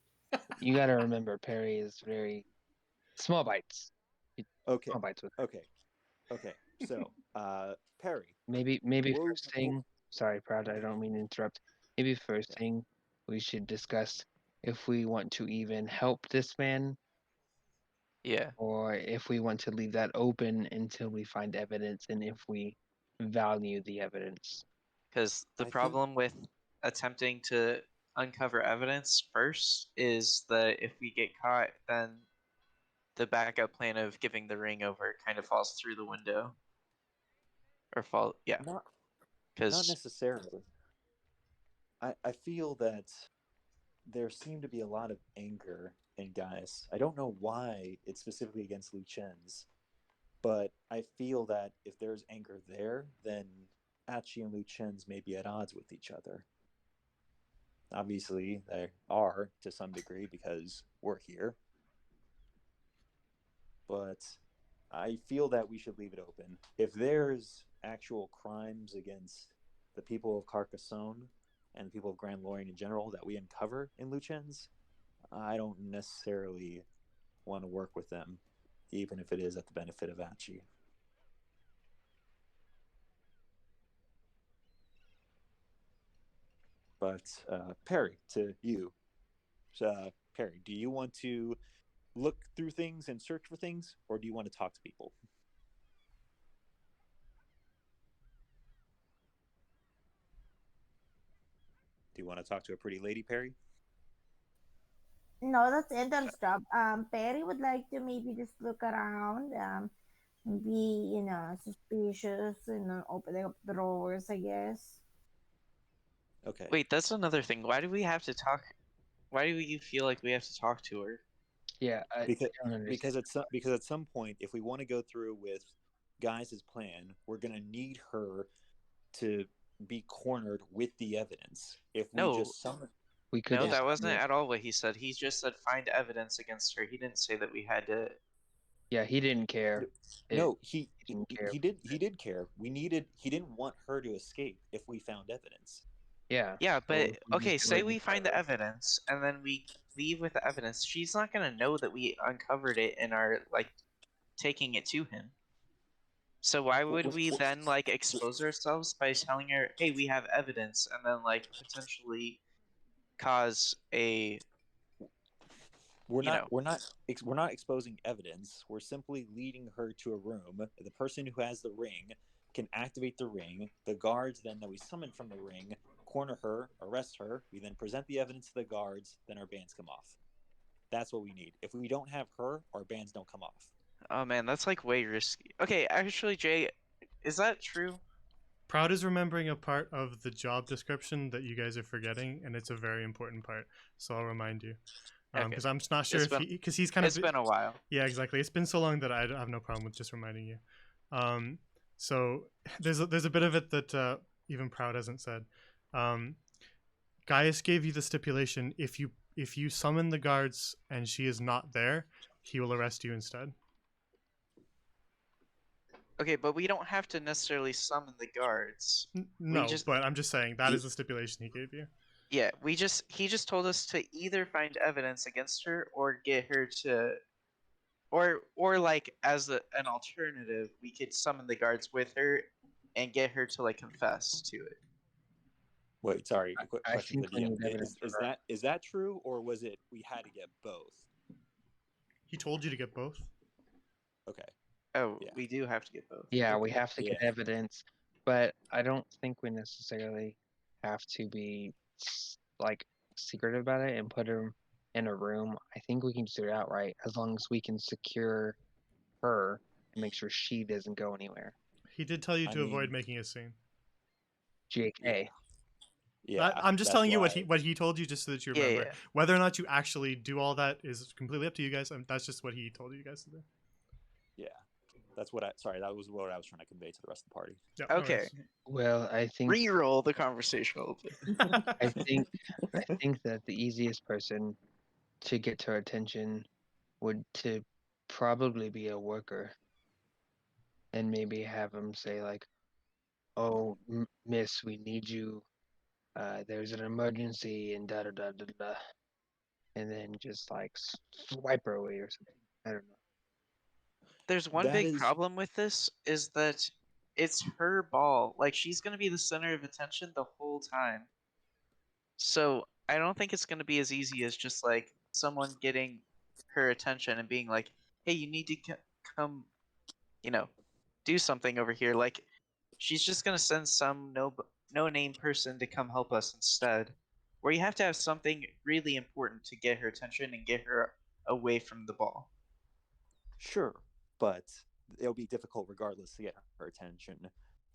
You got to remember, Perry is very small bites. Okay. Small bites with Okay. Okay. So, Perry. maybe Whoa, first thing. Sorry, Proud. I don't mean to interrupt. Maybe first thing we should discuss if we want to even help this man, Yeah, or if we want to leave that open until we find evidence, and if we value the evidence. because the I think- problem with attempting to uncover evidence first is that if we get caught, then the backup plan of giving the ring over kind of falls through the window. Or Not not because necessarily. I feel that there seemed to be a lot of anger in Gaius. I don't know why it's specifically against Luchen's, but I feel that if there's anger there, then Achi and Luchen's may be at odds with each other. Obviously, they are to some degree because we're here. But I feel that we should leave it open. If there's actual crimes against the people of Carcassonne and the people of Grand Lorien in general that we uncover in Luchen's, I don't necessarily want to work with them, even if it is at the benefit of Achi. But Perry, to you, Perry, do you want to look through things and search for things, or do you want to talk to people? Do you want to talk to a pretty lady, Perry? No, that's Ender's job. Perry would like to maybe just look around, be, suspicious, opening up drawers, I guess. Okay. wait, that's another thing. Why do we have to talk? Why do you feel like we have to talk to her? Yeah, I Because don't understand. because at some point, if we want to go through with Gaius' plan, we're gonna need her to be cornered with the evidence. If we No. just summon, We could No, just that wasn't yeah. at all what he said. He just said find evidence against her. He didn't say that we had to. Yeah, he didn't care. no, he didn't care. he did care. He didn't want her to escape if we found evidence. Yeah. Yeah, So but if we okay, just say do we it- find the evidence and then we leave with the evidence. She's not gonna know that we uncovered it and are like taking it to him. So why would we then like expose ourselves by telling her, "Hey, we have evidence," and then like potentially cause a We're You not know. we're not exposing evidence. We're simply leading her to a room. The person who has the ring can activate the ring. The guards then that we summon from the ring corner her, arrest her. We then present the evidence to the guards. Then our bans come off. That's what we need. If we don't have her, our bans don't come off. Oh man, that's like way risky. Okay, actually, Jay, is that true? Proud is remembering a part of the job description that you guys are forgetting, and it's a very important part. So I'll remind you, Okay. because I'm not sure It's if been- because he's kind It's of been a while. yeah, exactly. It's been so long that I have no problem with just reminding you. So there's a bit of it that even Proud hasn't said. Gaius gave you the stipulation: if you summon the guards and she is not there, he will arrest you instead. Okay, but we don't have to necessarily summon the guards. No, just- but I'm just saying that You- is the stipulation he gave you. Yeah, he just told us to either find evidence against her or get her to, or like as an alternative, we could summon the guards with her and get her to like confess to it. Wait, sorry. I Question for think the we DM. need evidence for her. Is that true, or was it we had to get both? He told you to get both. Okay. Oh, Yeah. we do have to get both. Yeah, we Okay. have to get Yeah. evidence, but I don't think we necessarily have to be like secretive about it and put her in a room. I think we can just do it outright as long as we can secure her and make sure she doesn't go anywhere. He did tell you I to avoid mean- making a scene. JK. Yeah. I'm just that's telling you why- what he told you, just so that you Yeah, remember. yeah. Whether or not you actually do all that is completely up to you guys. That's just what he told you guys to do. Yeah. That's what that was what I was trying to convey to the rest of the party. Yeah, no Okay. Well, I think Reroll the conversation a little bit. I think that the easiest person to get to her attention would to probably be a worker, and maybe have him say like, "Oh, Miss, we need you. There's an emergency," and da da da da da, and then just like swipe her away or something. I don't know. There's one That big is- problem with this is that it's her ball. Like she's gonna be the center of attention the whole time. So I don't think it's gonna be as easy as just like someone getting her attention and being like, "Hey, you need to come, do something over here." Like she's just gonna send some no name person to come help us instead. Where you have to have something really important to get her attention and get her away from the ball. Sure, but it'll be difficult regardless to get her attention.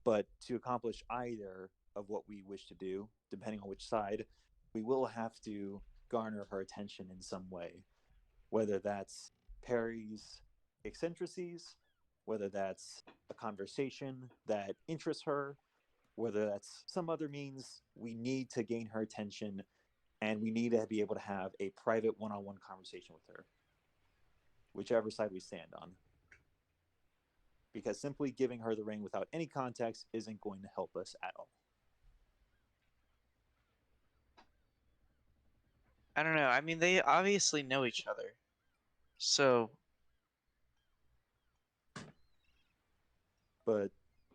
But to accomplish either of what we wish to do, depending on which side, we will have to garner her attention in some way. Whether that's Perry's eccentricities, whether that's a conversation that interests her, whether that's some other means, we need to gain her attention and we need to be able to have a private one on one conversation with her, whichever side we stand on. Because simply giving her the ring without any context isn't going to help us at all. I don't know. I mean, they obviously know each other. So, But,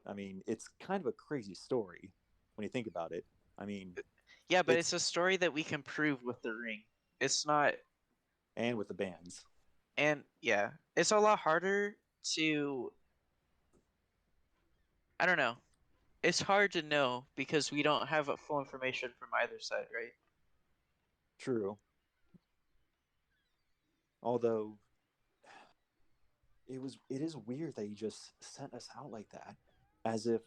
I mean, it's kind of a crazy story when you think about it. I mean, yeah, but It's- it's a story that we can prove with the ring. It's not, and with the bands. and yeah, it's a lot harder to. I don't know. It's hard to know because we don't have full information from either side, right? True. Although it is weird that he just sent us out like that, as if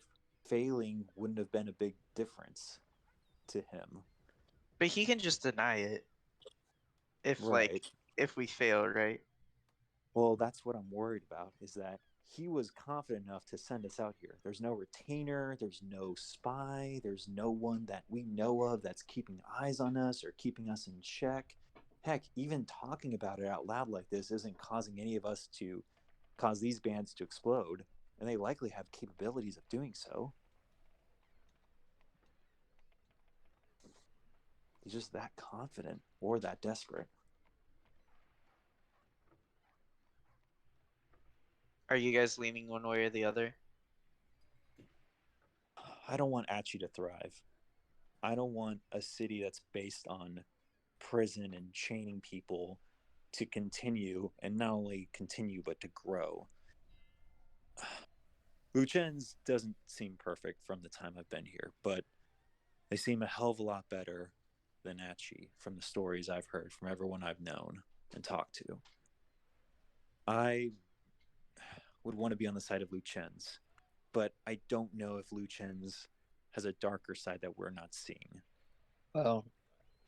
failing wouldn't have been a big difference to him. But he can just deny it if Right. if we fail, right? Well, that's what I'm worried about, is that he was confident enough to send us out here. There's no retainer, there's no spy, there's no one that we know of that's keeping eyes on us or keeping us in check. Heck, even talking about it out loud like this isn't causing any of us to cause these bands to explode, and they likely have capabilities of doing so. He's just that confident or that desperate. Are you guys leaning one way or the other? I don't want Achi to thrive. I don't want a city that's based on prison and chaining people to continue, and not only continue, but to grow. Luchen's doesn't seem perfect from the time I've been here, but they seem a hell of a lot better than Achi from the stories I've heard from everyone I've known and talked to. I would want to be on the side of Luchen's, but I don't know if Luchen's has a darker side that we're not seeing. Well,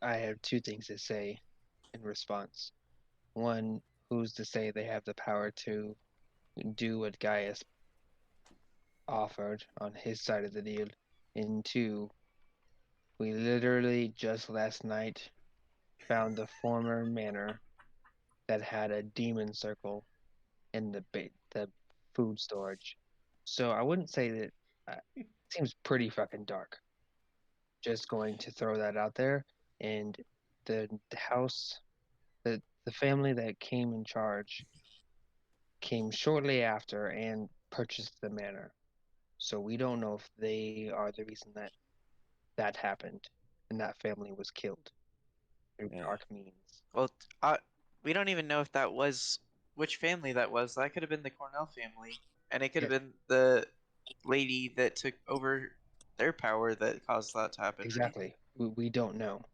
I have two things to say in response. One, who's to say they have the power to do what Gaius offered on his side of the deal? And two, we literally just last night found the former manor that had a demon circle in the food storage. So I wouldn't say that it seems pretty fucking dark. Just going to throw that out there. and the house, the family that came in charge came shortly after and purchased the manor. So we don't know if they are the reason that that happened and that family was killed through Yeah. dark means. Well, we don't even know if that was which family that was. That could have been the Cornell family, and it could have Yeah. been the lady that took over their power that caused that to happen. Right? Exactly. We don't know.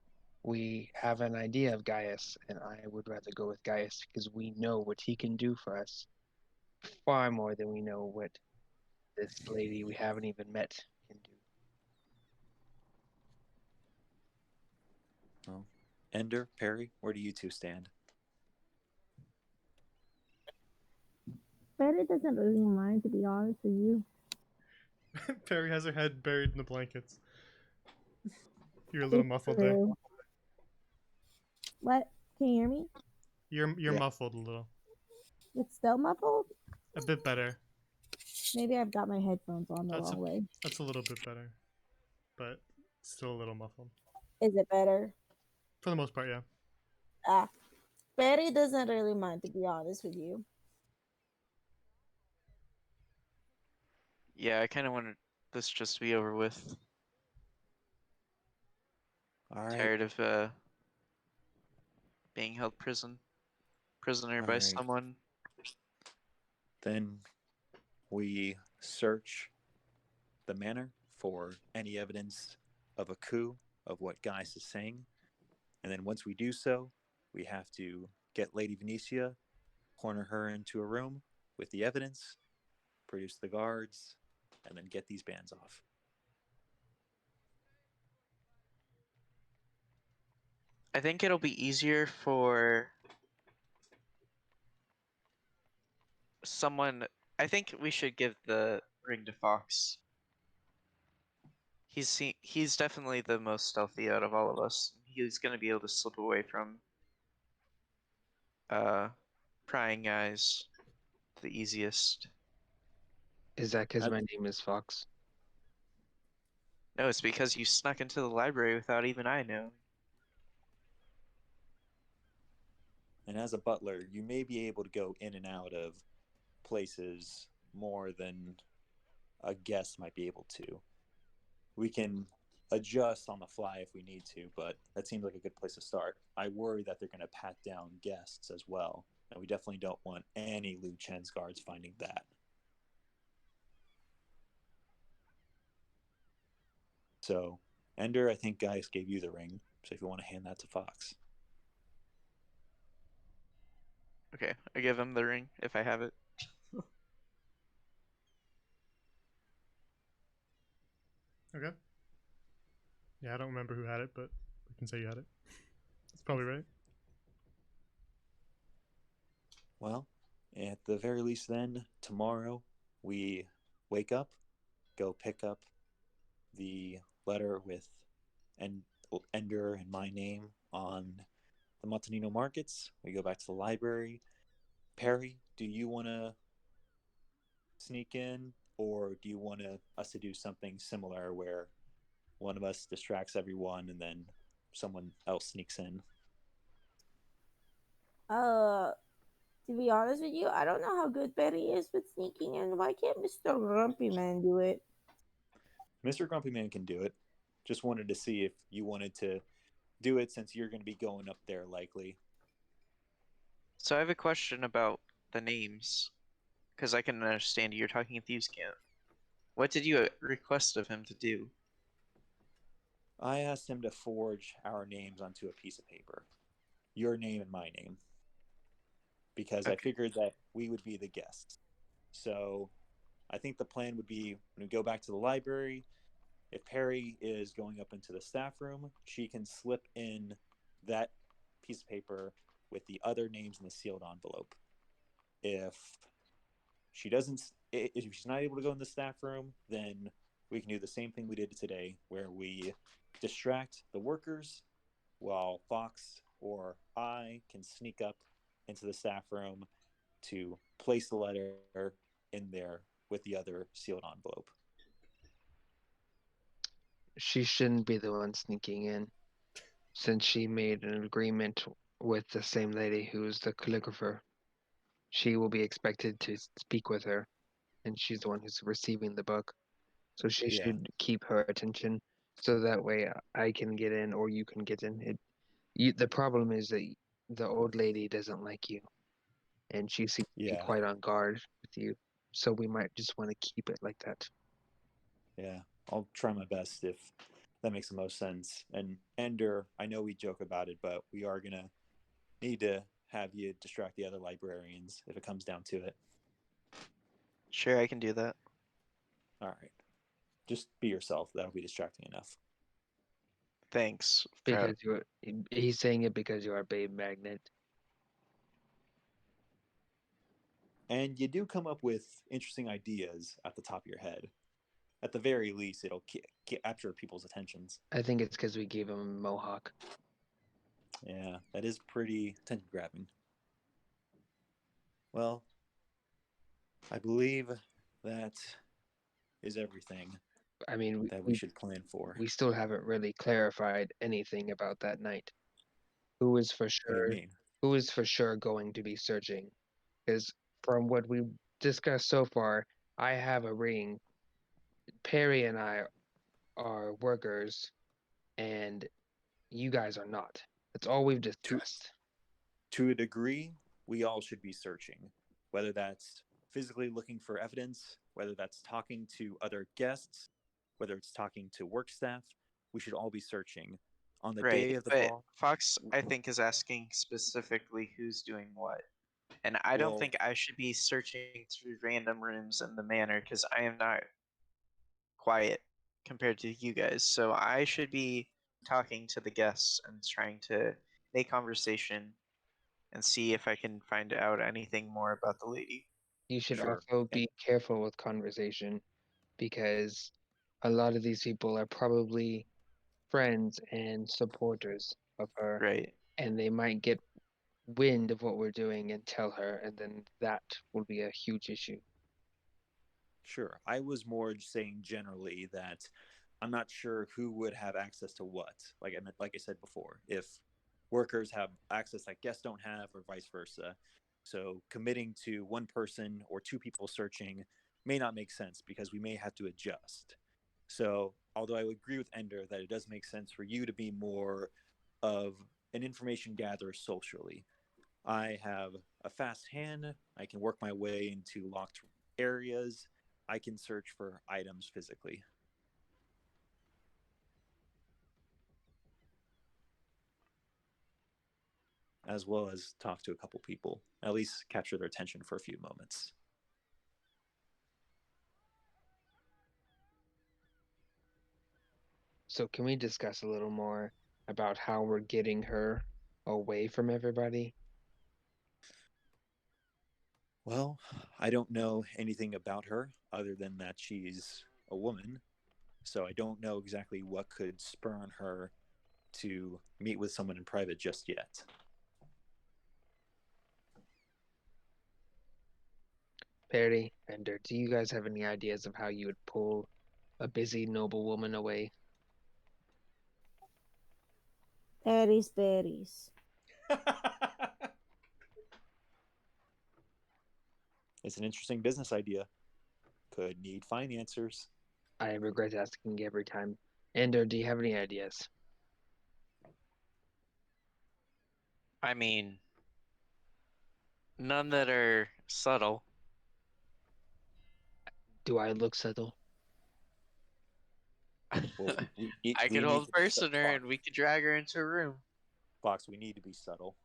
We have an idea of Gaius, and I would rather go with Gaius because we know what he can do for us far more than we know what this lady we haven't even met can do. Well, Ender, Perry, where do you two stand? Betty doesn't really mind, to be honest with you. Perry has her head buried in the blankets. You're a little It's muffled there. true. What? Can you hear me? You're Yeah. muffled a little. It's still muffled? A bit better. Maybe I've got my headphones on the That's wrong way. That's a little bit better, but still a little muffled. Is it better? For the most part, yeah. Ah. Betty doesn't really mind, to be honest with you. Yeah, I kind of wanted this just to be over with. All right. Tired of being held prisoner by Alright. someone. Then we search the manor for any evidence of a coup, of what Gaius is saying. And then once we do so, we have to get Lady Venetia, corner her into a room with the evidence, produce the guards, and then get these bands off. I think it'll be easier for someone. I think we should give the ring to Fox. He's definitely the most stealthy out of all of us. He's gonna be able to slip away from prying eyes the easiest. Is that because my That- name is Fox? No, it's because you snuck into the library without even I knowing. And as a butler, you may be able to go in and out of places more than a guest might be able to. We can adjust on the fly if we need to, but that seems like a good place to start. I worry that they're going to pat down guests as well, and we definitely don't want any Liu Chen's guards finding that. So, Ender, I think Gaius gave you the ring, so if you want to hand that to Fox. Okay, I give him the ring if I have it. Okay. Yeah, I don't remember who had it, but we can say you had it. That's probably right. Well, at the very least, then, tomorrow we wake up, go pick up the letter with Ender and my name on the Montanino markets. We go back to the library. Perry, do you want to sneak in, or do you want us to do something similar where one of us distracts everyone and then someone else sneaks in? To be honest with you, I don't know how good Betty is with sneaking in. Why can't Mr. Grumpy Man do it? Mr. Grumpy Man can do it. Just wanted to see if you wanted to do it since you're going to be going up there likely. So I have a question about the names, because I can understand you're talking at Thieves' Camp. What did you request of him to do? I asked him to forge our names onto a piece of paper. Your name and my name. Because I figured that we would be the guests. So I think the plan would be when we go back to the library, if Perry is going up into the staff room, she can slip in that piece of paper with the other names in the sealed envelope. If she's not able to go in the staff room, then we can do the same thing we did today, where we distract the workers while Fox or I can sneak up into the staff room to place the letter in there with the other sealed envelope. She shouldn't be the one sneaking in. since she made an agreement with the same lady who's the calligrapher. She will be expected to speak with her, and she's the one who's receiving the book. So she Yeah. should keep her attention, so that way I can get in or you can get in. The problem is that the old lady doesn't like you, and she seems to be Yeah. quite on guard with you. So we might just want to keep it like that. Yeah. I'll try my best if that makes the most sense. And Ender, I know we joke about it, but we are gonna need to have you distract the other librarians if it comes down to it. Sure, I can do that. All right. Just be yourself. That'll be distracting enough. Thanks. Because he's saying it because you are Babe Magnet. And you do come up with interesting ideas at the top of your head. At the very least, it'll capture people's attentions. I think it's because we gave him a mohawk. Yeah, that is pretty attention grabbing. Well, I believe that is everything I mean, that we should plan for. We still haven't really clarified anything about that night. Who is for What do you sure? mean? Who is for sure going to be searching? Because from what we discussed so far, I have a ring. Perry and I are workers, and you guys are not. That's all we've discussed. To a degree, we all should be searching, whether that's physically looking for evidence, whether that's talking to other guests, whether it's talking to work staff. We should all be searching. On the day of the but ball, Fox, I think, is asking specifically who's doing what. And I don't Well- think I should be searching through random rooms in the manor because I am not quiet compared to you guys. So I should be talking to the guests and trying to make conversation and see if I can find out anything more about the lady. You should Sure. also be careful with conversation, because a lot of these people are probably friends and supporters of her, Right. and they might get wind of what we're doing and tell her, and then that will be a huge issue. Sure. I was more just saying generally that I'm not sure who would have access to what. Like I said before, if workers have access that guests don't have, or vice versa. So committing to one person or two people searching may not make sense because we may have to adjust. So although I would agree with Ender that it does make sense for you to be more of an information gatherer socially, I have a fast hand. I can work my way into locked areas. I can search for items physically. As well as talk to a couple people, at least capture their attention for a few moments. So can we discuss a little more about how we're getting her away from everybody? Well, I don't know anything about her other than that she's a woman. So I don't know exactly what could spur on her to meet with someone in private just yet. Perry, Ender, do you guys have any ideas of how you would pull a busy noblewoman away? Berries, berries. It's an interesting business idea. Could need financiers. I regret asking every time. Ender, do you have any ideas? I mean, none that are subtle. Do I look subtle? Well, I could hold person her and we could drag her into a room. Fox, we need to be subtle.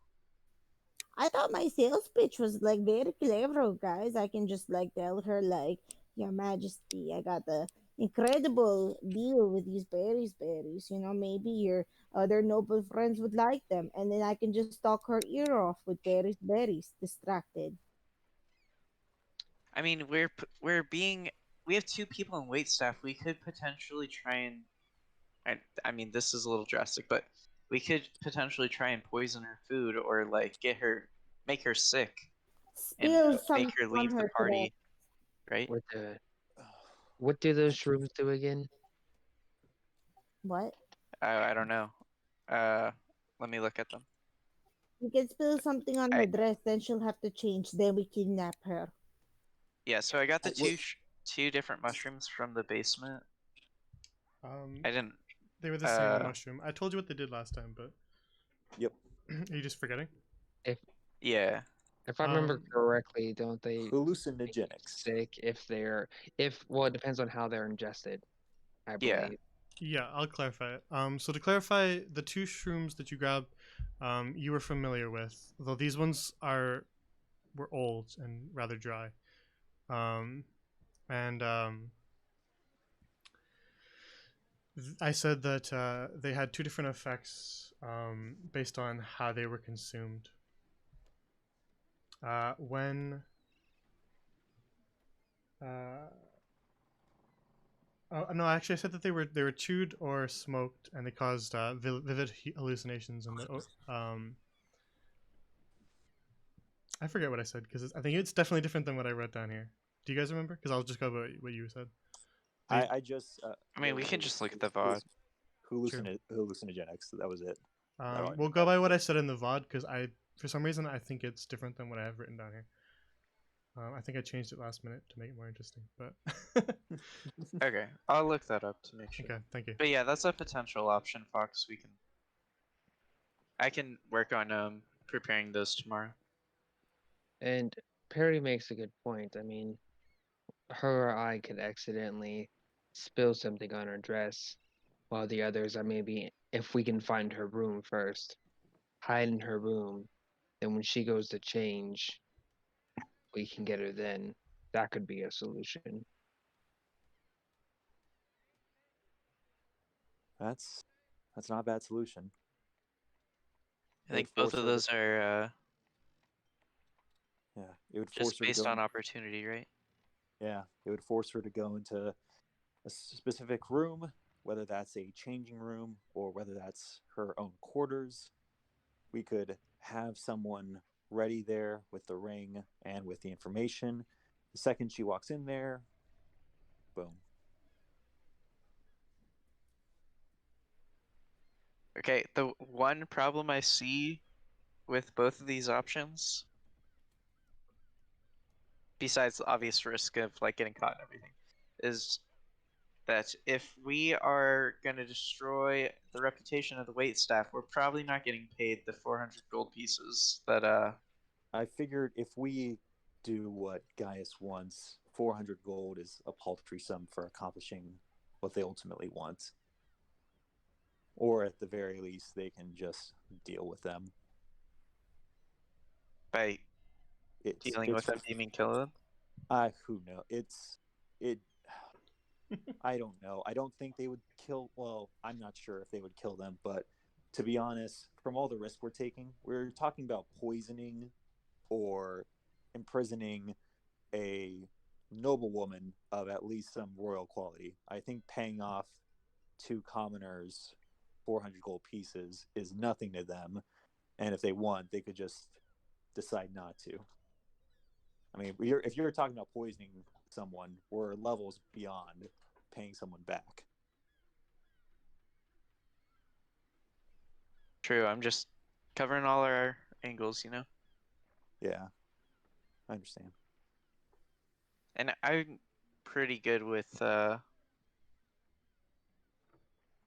I thought my sales pitch was like very clever, guys. I can just like tell her like, Your Majesty, I got the incredible deal with these berries. You know, maybe your other noble friends would like them, and then I can just talk her ear off with berries, distracted. I mean, we have two people in waitstaff. We could potentially try and I mean, this is a little drastic, but we could potentially try and poison her food or like make her sick and Spill some make her on leave the her party, right? What do those shrooms do again? What? I don't know. Let me look at them. We can spill something on her dress, then she'll have to change. Then we kidnap her. Yeah, so I got the Well, two different mushrooms from the basement. I didn't. They were the same mushroom. I told you what they did last time, but Yep. are you just forgetting? Yeah. If I remember correctly, don't they make you Hallucinogenics. sick well, it depends on how they're ingested, I Yeah. believe. Yeah, I'll clarify it. So to clarify, the two shrooms that you grabbed, you were familiar with, though these ones were old and rather dry. I said that they had two different effects based on how they were consumed. When oh no, actually, I said that they were chewed or smoked, and they caused vivid hallucinations. And I forget what I said because I think it's definitely different than what I wrote down here. Do you guys remember? Because I'll just go by what you said. I just. I mean, we can just look at the VOD. Hallucinogenics. That was it. We'll go by what I said in the VOD because for some reason, I think it's different than what I have written down here. I think I changed it last minute to make it more interesting, but Okay, I'll look that up to make sure. Okay, thank you. But yeah, that's a potential option, Fox. I can work on preparing those tomorrow. And Perry makes a good point. I mean, her or I could accidentally spill something on her dress, while the others are maybe, if we can find her room first, hide in her room. Then when she goes to change, we can get her then. That could be a solution. That's not a bad solution. I think both of those are yeah, it would force just her based to go on opportunity, right? Yeah, it would force her to go into a specific room, whether that's a changing room or whether that's her own quarters. We could have someone ready there with the ring and with the information. The second she walks in there, boom. Okay, the one problem I see with both of these options, besides the obvious risk of like getting caught and everything, is that if we are gonna destroy the reputation of the wait staff, we're probably not getting paid the 400 gold pieces that I figured if we do what Gaius wants, 400 gold is a paltry sum for accomplishing what they ultimately want. Or at the very least, they can just deal with them. By dealing with them, do you mean kill them? Who knows? I don't know. I don't think they would kill. Well, I'm not sure if they would kill them, but to be honest, from all the risk we're taking, we're talking about poisoning or imprisoning a noblewoman of at least some royal quality. I think paying off two commoners 400 gold pieces is nothing to them, and if they want, they could just decide not to. I mean, if you're talking about poisoning someone, we're levels beyond paying someone back. True, I'm just covering all our angles, you know? Yeah, I understand. And I'm pretty good with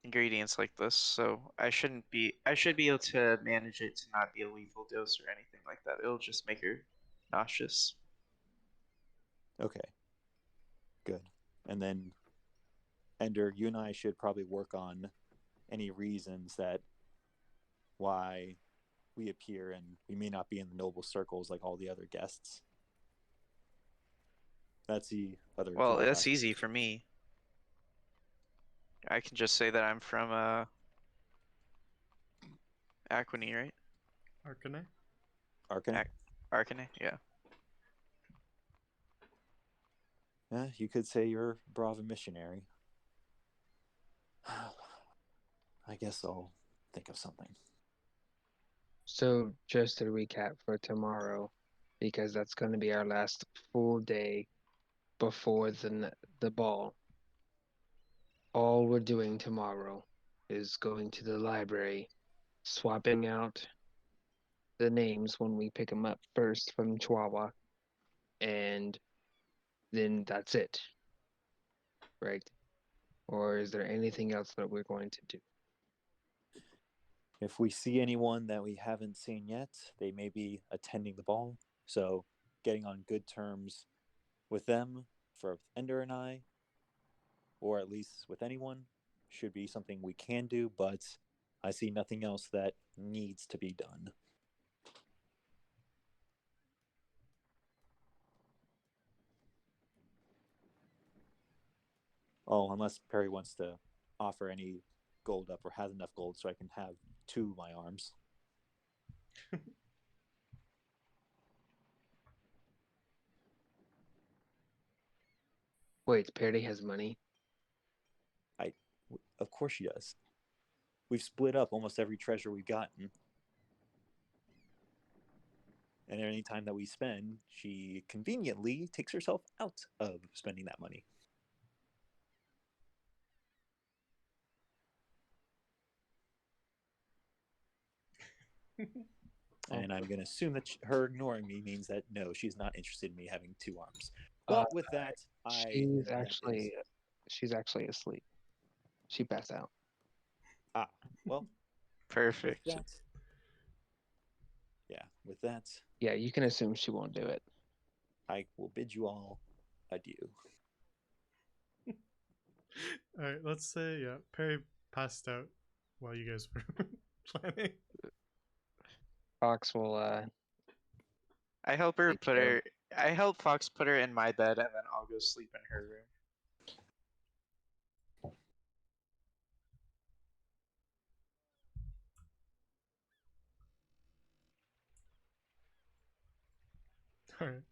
ingredients like this, so I should be able to manage it to not be a lethal dose or anything like that. It'll just make her nauseous. Okay, good. And then, Ender, you and I should probably work on any reasons that why we appear and we may not be in the noble circles like all the other guests. That's the other. Well, that's easy for me. I can just say that I'm from Aquiny, right? Arcanine? Arcanine, yeah. Yeah, you could say you're Brava missionary. I guess I'll think of something. So just to recap for tomorrow, because that's going to be our last full day before the ball. All we're doing tomorrow is going to the library swapping out the names when we pick them up first from Chihuahua, and then that's it, right? Or is there anything else that we're going to do? If we see anyone that we haven't seen yet, they may be attending the ball. So getting on good terms with them for Ender and I, or at least with anyone, should be something we can do, but I see nothing else that needs to be done. Oh, unless Perry wants to offer any gold up or has enough gold so I can have 2 of my arms. Wait, Perry has money? Of course she does. We've split up almost every treasure we've gotten. And any time that we spend, she conveniently takes herself out of spending that money. And I'm going to assume that her ignoring me means that no, she's not interested in me having 2 arms. Well, with that, she's actually asleep. She passed out. Well, Perfect. With that, Yeah, you can assume she won't do it. I will bid you all adieu. All right, let's say Perry passed out while you guys were planning. Fox will I help her Take put care. her. I help Fox put her in my bed, and then I'll go sleep in her room. All right.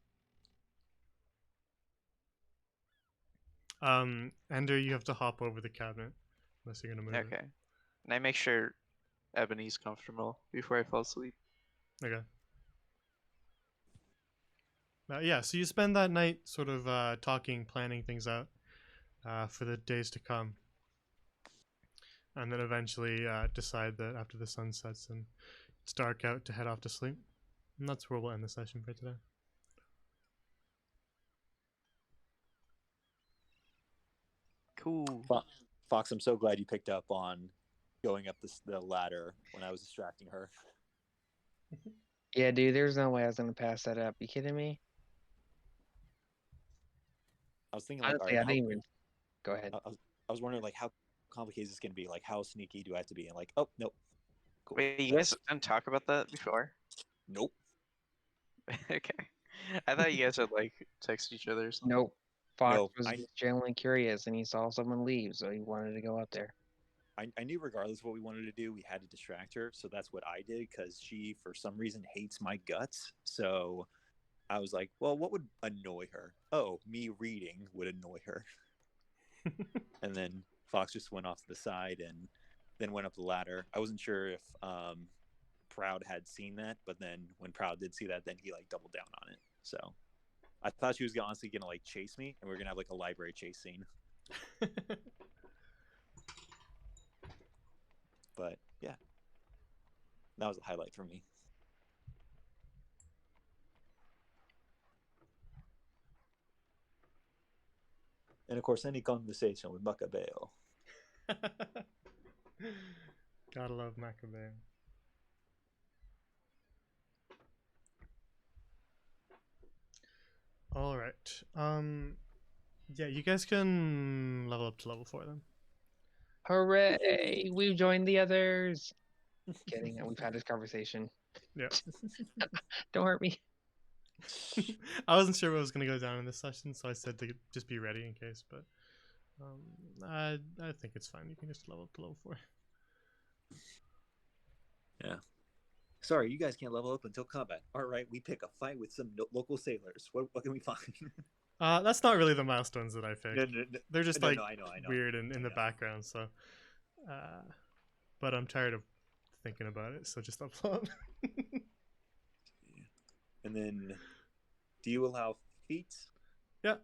Ender, you have to hop over the cabinet unless you're gonna move Okay. And I make sure Ebony's comfortable before I fall asleep. it. Okay. Yeah, so you spend that night sort of talking, planning things out for the days to come. And then eventually decide that after the sun sets and it's dark out to head off to sleep. And that's where we'll end the session for today. Cool. Fox, I'm so glad you picked up on going up the ladder when I was distracting her. Yeah, dude, there's no way I was gonna pass that up. You kidding me? I was thinking, like, Honestly, all right, I didn't even. Go ahead. I was wondering, like, how complicated is this going to be? Like, how sneaky do I have to be? And like, oh, nope. Cool. Wait, you guys didn't talk about that before? Nope. Okay. I thought you guys would like text each other or something. Nope. Fox No, was just genuinely curious, and he saw someone leave, so he wanted to go up there. I knew regardless of what we wanted to do, we had to distract her. So that's what I did because she, for some reason, hates my guts. So I was like, well, what would annoy her? Oh, me reading would annoy her. And then Fox just went off to the side and then went up the ladder. I wasn't sure if Proud had seen that, but then when Proud did see that, then he like doubled down on it. So I thought she was honestly gonna like chase me, and we are gonna have like a library chase scene. But yeah, that was a highlight for me. And of course, any conversation with Macabeo. Gotta love Macabeo. All right. Yeah, you guys can level up to level 4 then. Hooray! We've joined the others. Kidding. We've had this conversation. Yeah. Don't hurt me. I wasn't sure what was going to go down in this session, so I said to just be ready in case, but I think it's fine. You can just level up to level 4. Yeah. Sorry, you guys can't level up until combat. All right, we pick a fight with some local sailors. What can we find? That's not really the milestones that I picked. No. They're just I like know. weird in the background. So, but I'm tired of thinking about it, so just upload. And then, do you allow feats? Yeah.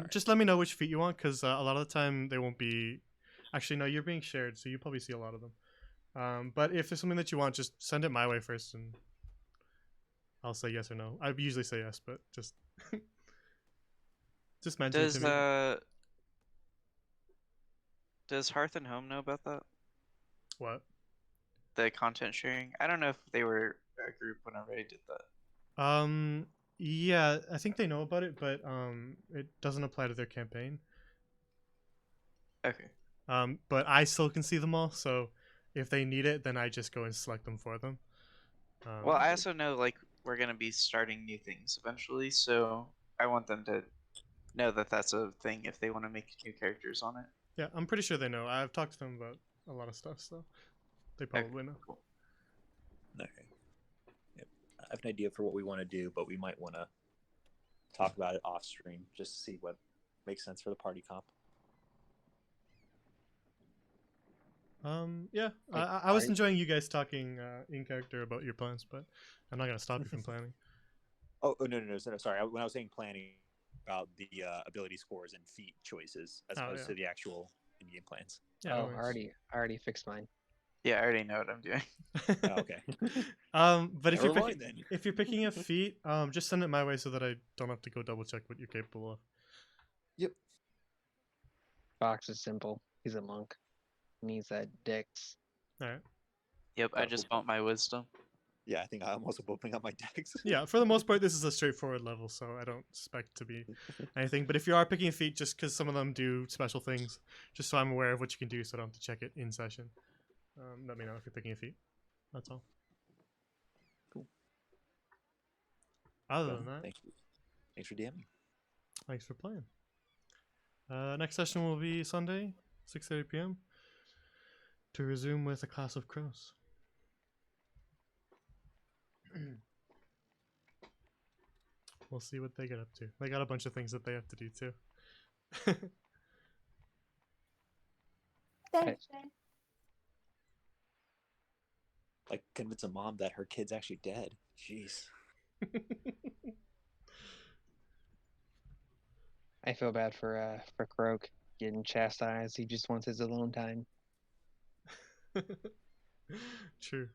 Just let me know which feat you want, because a lot of the time they won't be. Actually, no, you're being shared, so you probably see a lot of them. But if there's something that you want, just send it my way first, and I'll say yes or no. I usually say yes, but just just mention it Does to me. does Hearth and Home know about that? What? The content sharing? I don't know if they were a group whenever I did that. Yeah, I think they know about it, but it doesn't apply to their campaign. Okay. But I still can see them all, so if they need it, then I just go and select them for them. Well, I also know like we're gonna be starting new things eventually, so I want them to know that that's a thing if they want to make new characters on it. Yeah, I'm pretty sure they know. I've talked to them about a lot of stuff, so they probably know. Cool. Okay. Yep. I have an idea for what we want to do, but we might want to talk about it off stream just to see what makes sense for the party comp. Yeah, I was enjoying you guys talking in character about your plans, but I'm not gonna stop you from planning. Oh no, sorry. When I was saying planning about the ability scores and feat choices as opposed to the actual in-game plans. Yeah, Oh, no I already fixed mine. Yeah, I already know what I'm doing. Oh, okay. But if Never you're mind picking, then. if you're picking a feat, just send it my way so that I don't have to go double check what you're capable of. Yep. Fox is simple. He's a monk. Needs that dex. All right. Yep, I just bumped my wisdom. Yeah, I think I'm also opening up my decks. Yeah, for the most part, this is a straightforward level, so I don't expect to be anything. But if you are picking a feat, just because some of them do special things, just so I'm aware of what you can do, so I don't have to check it in session. Let me know if you're picking a feat. That's all. Cool. Other than that, Thank you. Thanks for DMing. thanks for playing. Next session will be Sunday, 6:30 p.m. to resume with A Class of Crows. We'll see what they get up to. They got a bunch of things that they have to do too. Thanks. Like convince a mom that her kid's actually dead. Jeez. I feel bad for Croak getting chastised. He just wants his alone time. True.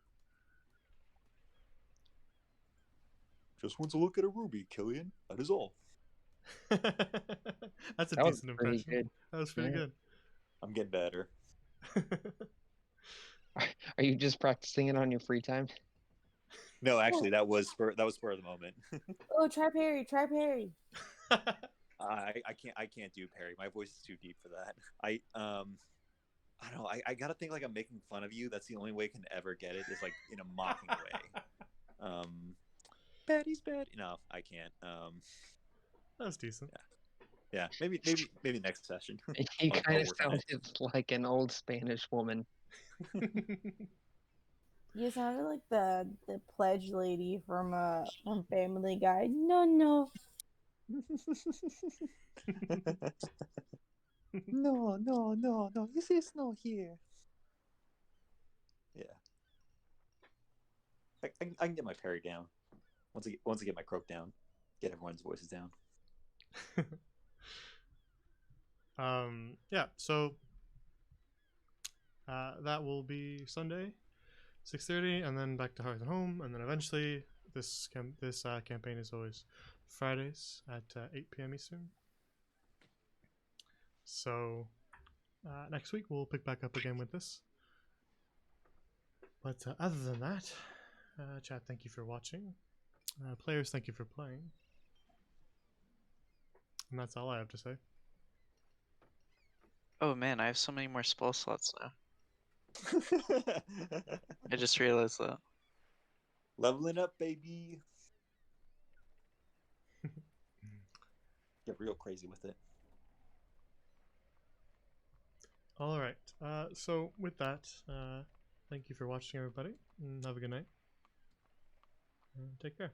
Just wants to look at a ruby, Killian. That is all. That's a That was decent pretty impression. good. That was pretty Yeah. good. I'm getting better. Are you just practicing it on your free time? No, actually, that was spur of the moment. Oh, try Perry. Try Perry. I can't do Perry. My voice is too deep for that. I don't know. I gotta think like I'm making fun of you. That's the only way I can ever get it, is like in a mocking way. Betty's bad. No, I can't. That was decent. Yeah. Maybe next session. He I'll kind of work on it. sounded like an old Spanish woman. You sounded like the pledge lady from Family Guy. No. No. This is no here. Yeah. I can get my Perry down. Once I get my croak down, get everyone's voices down. Yeah, so that will be Sunday, 6:30, and then back to Hearth and Home, and then eventually this campaign is always Fridays at 8 p.m. Eastern. So next week we'll pick back up again with this. But other than that, chat, thank you for watching. Players, thank you for playing. And that's all I have to say. Oh man, I have so many more spell slots now. I just realized that. Leveling up, baby. Get real crazy with it. All right. So with that, thank you for watching, everybody, and have a good night. Take care.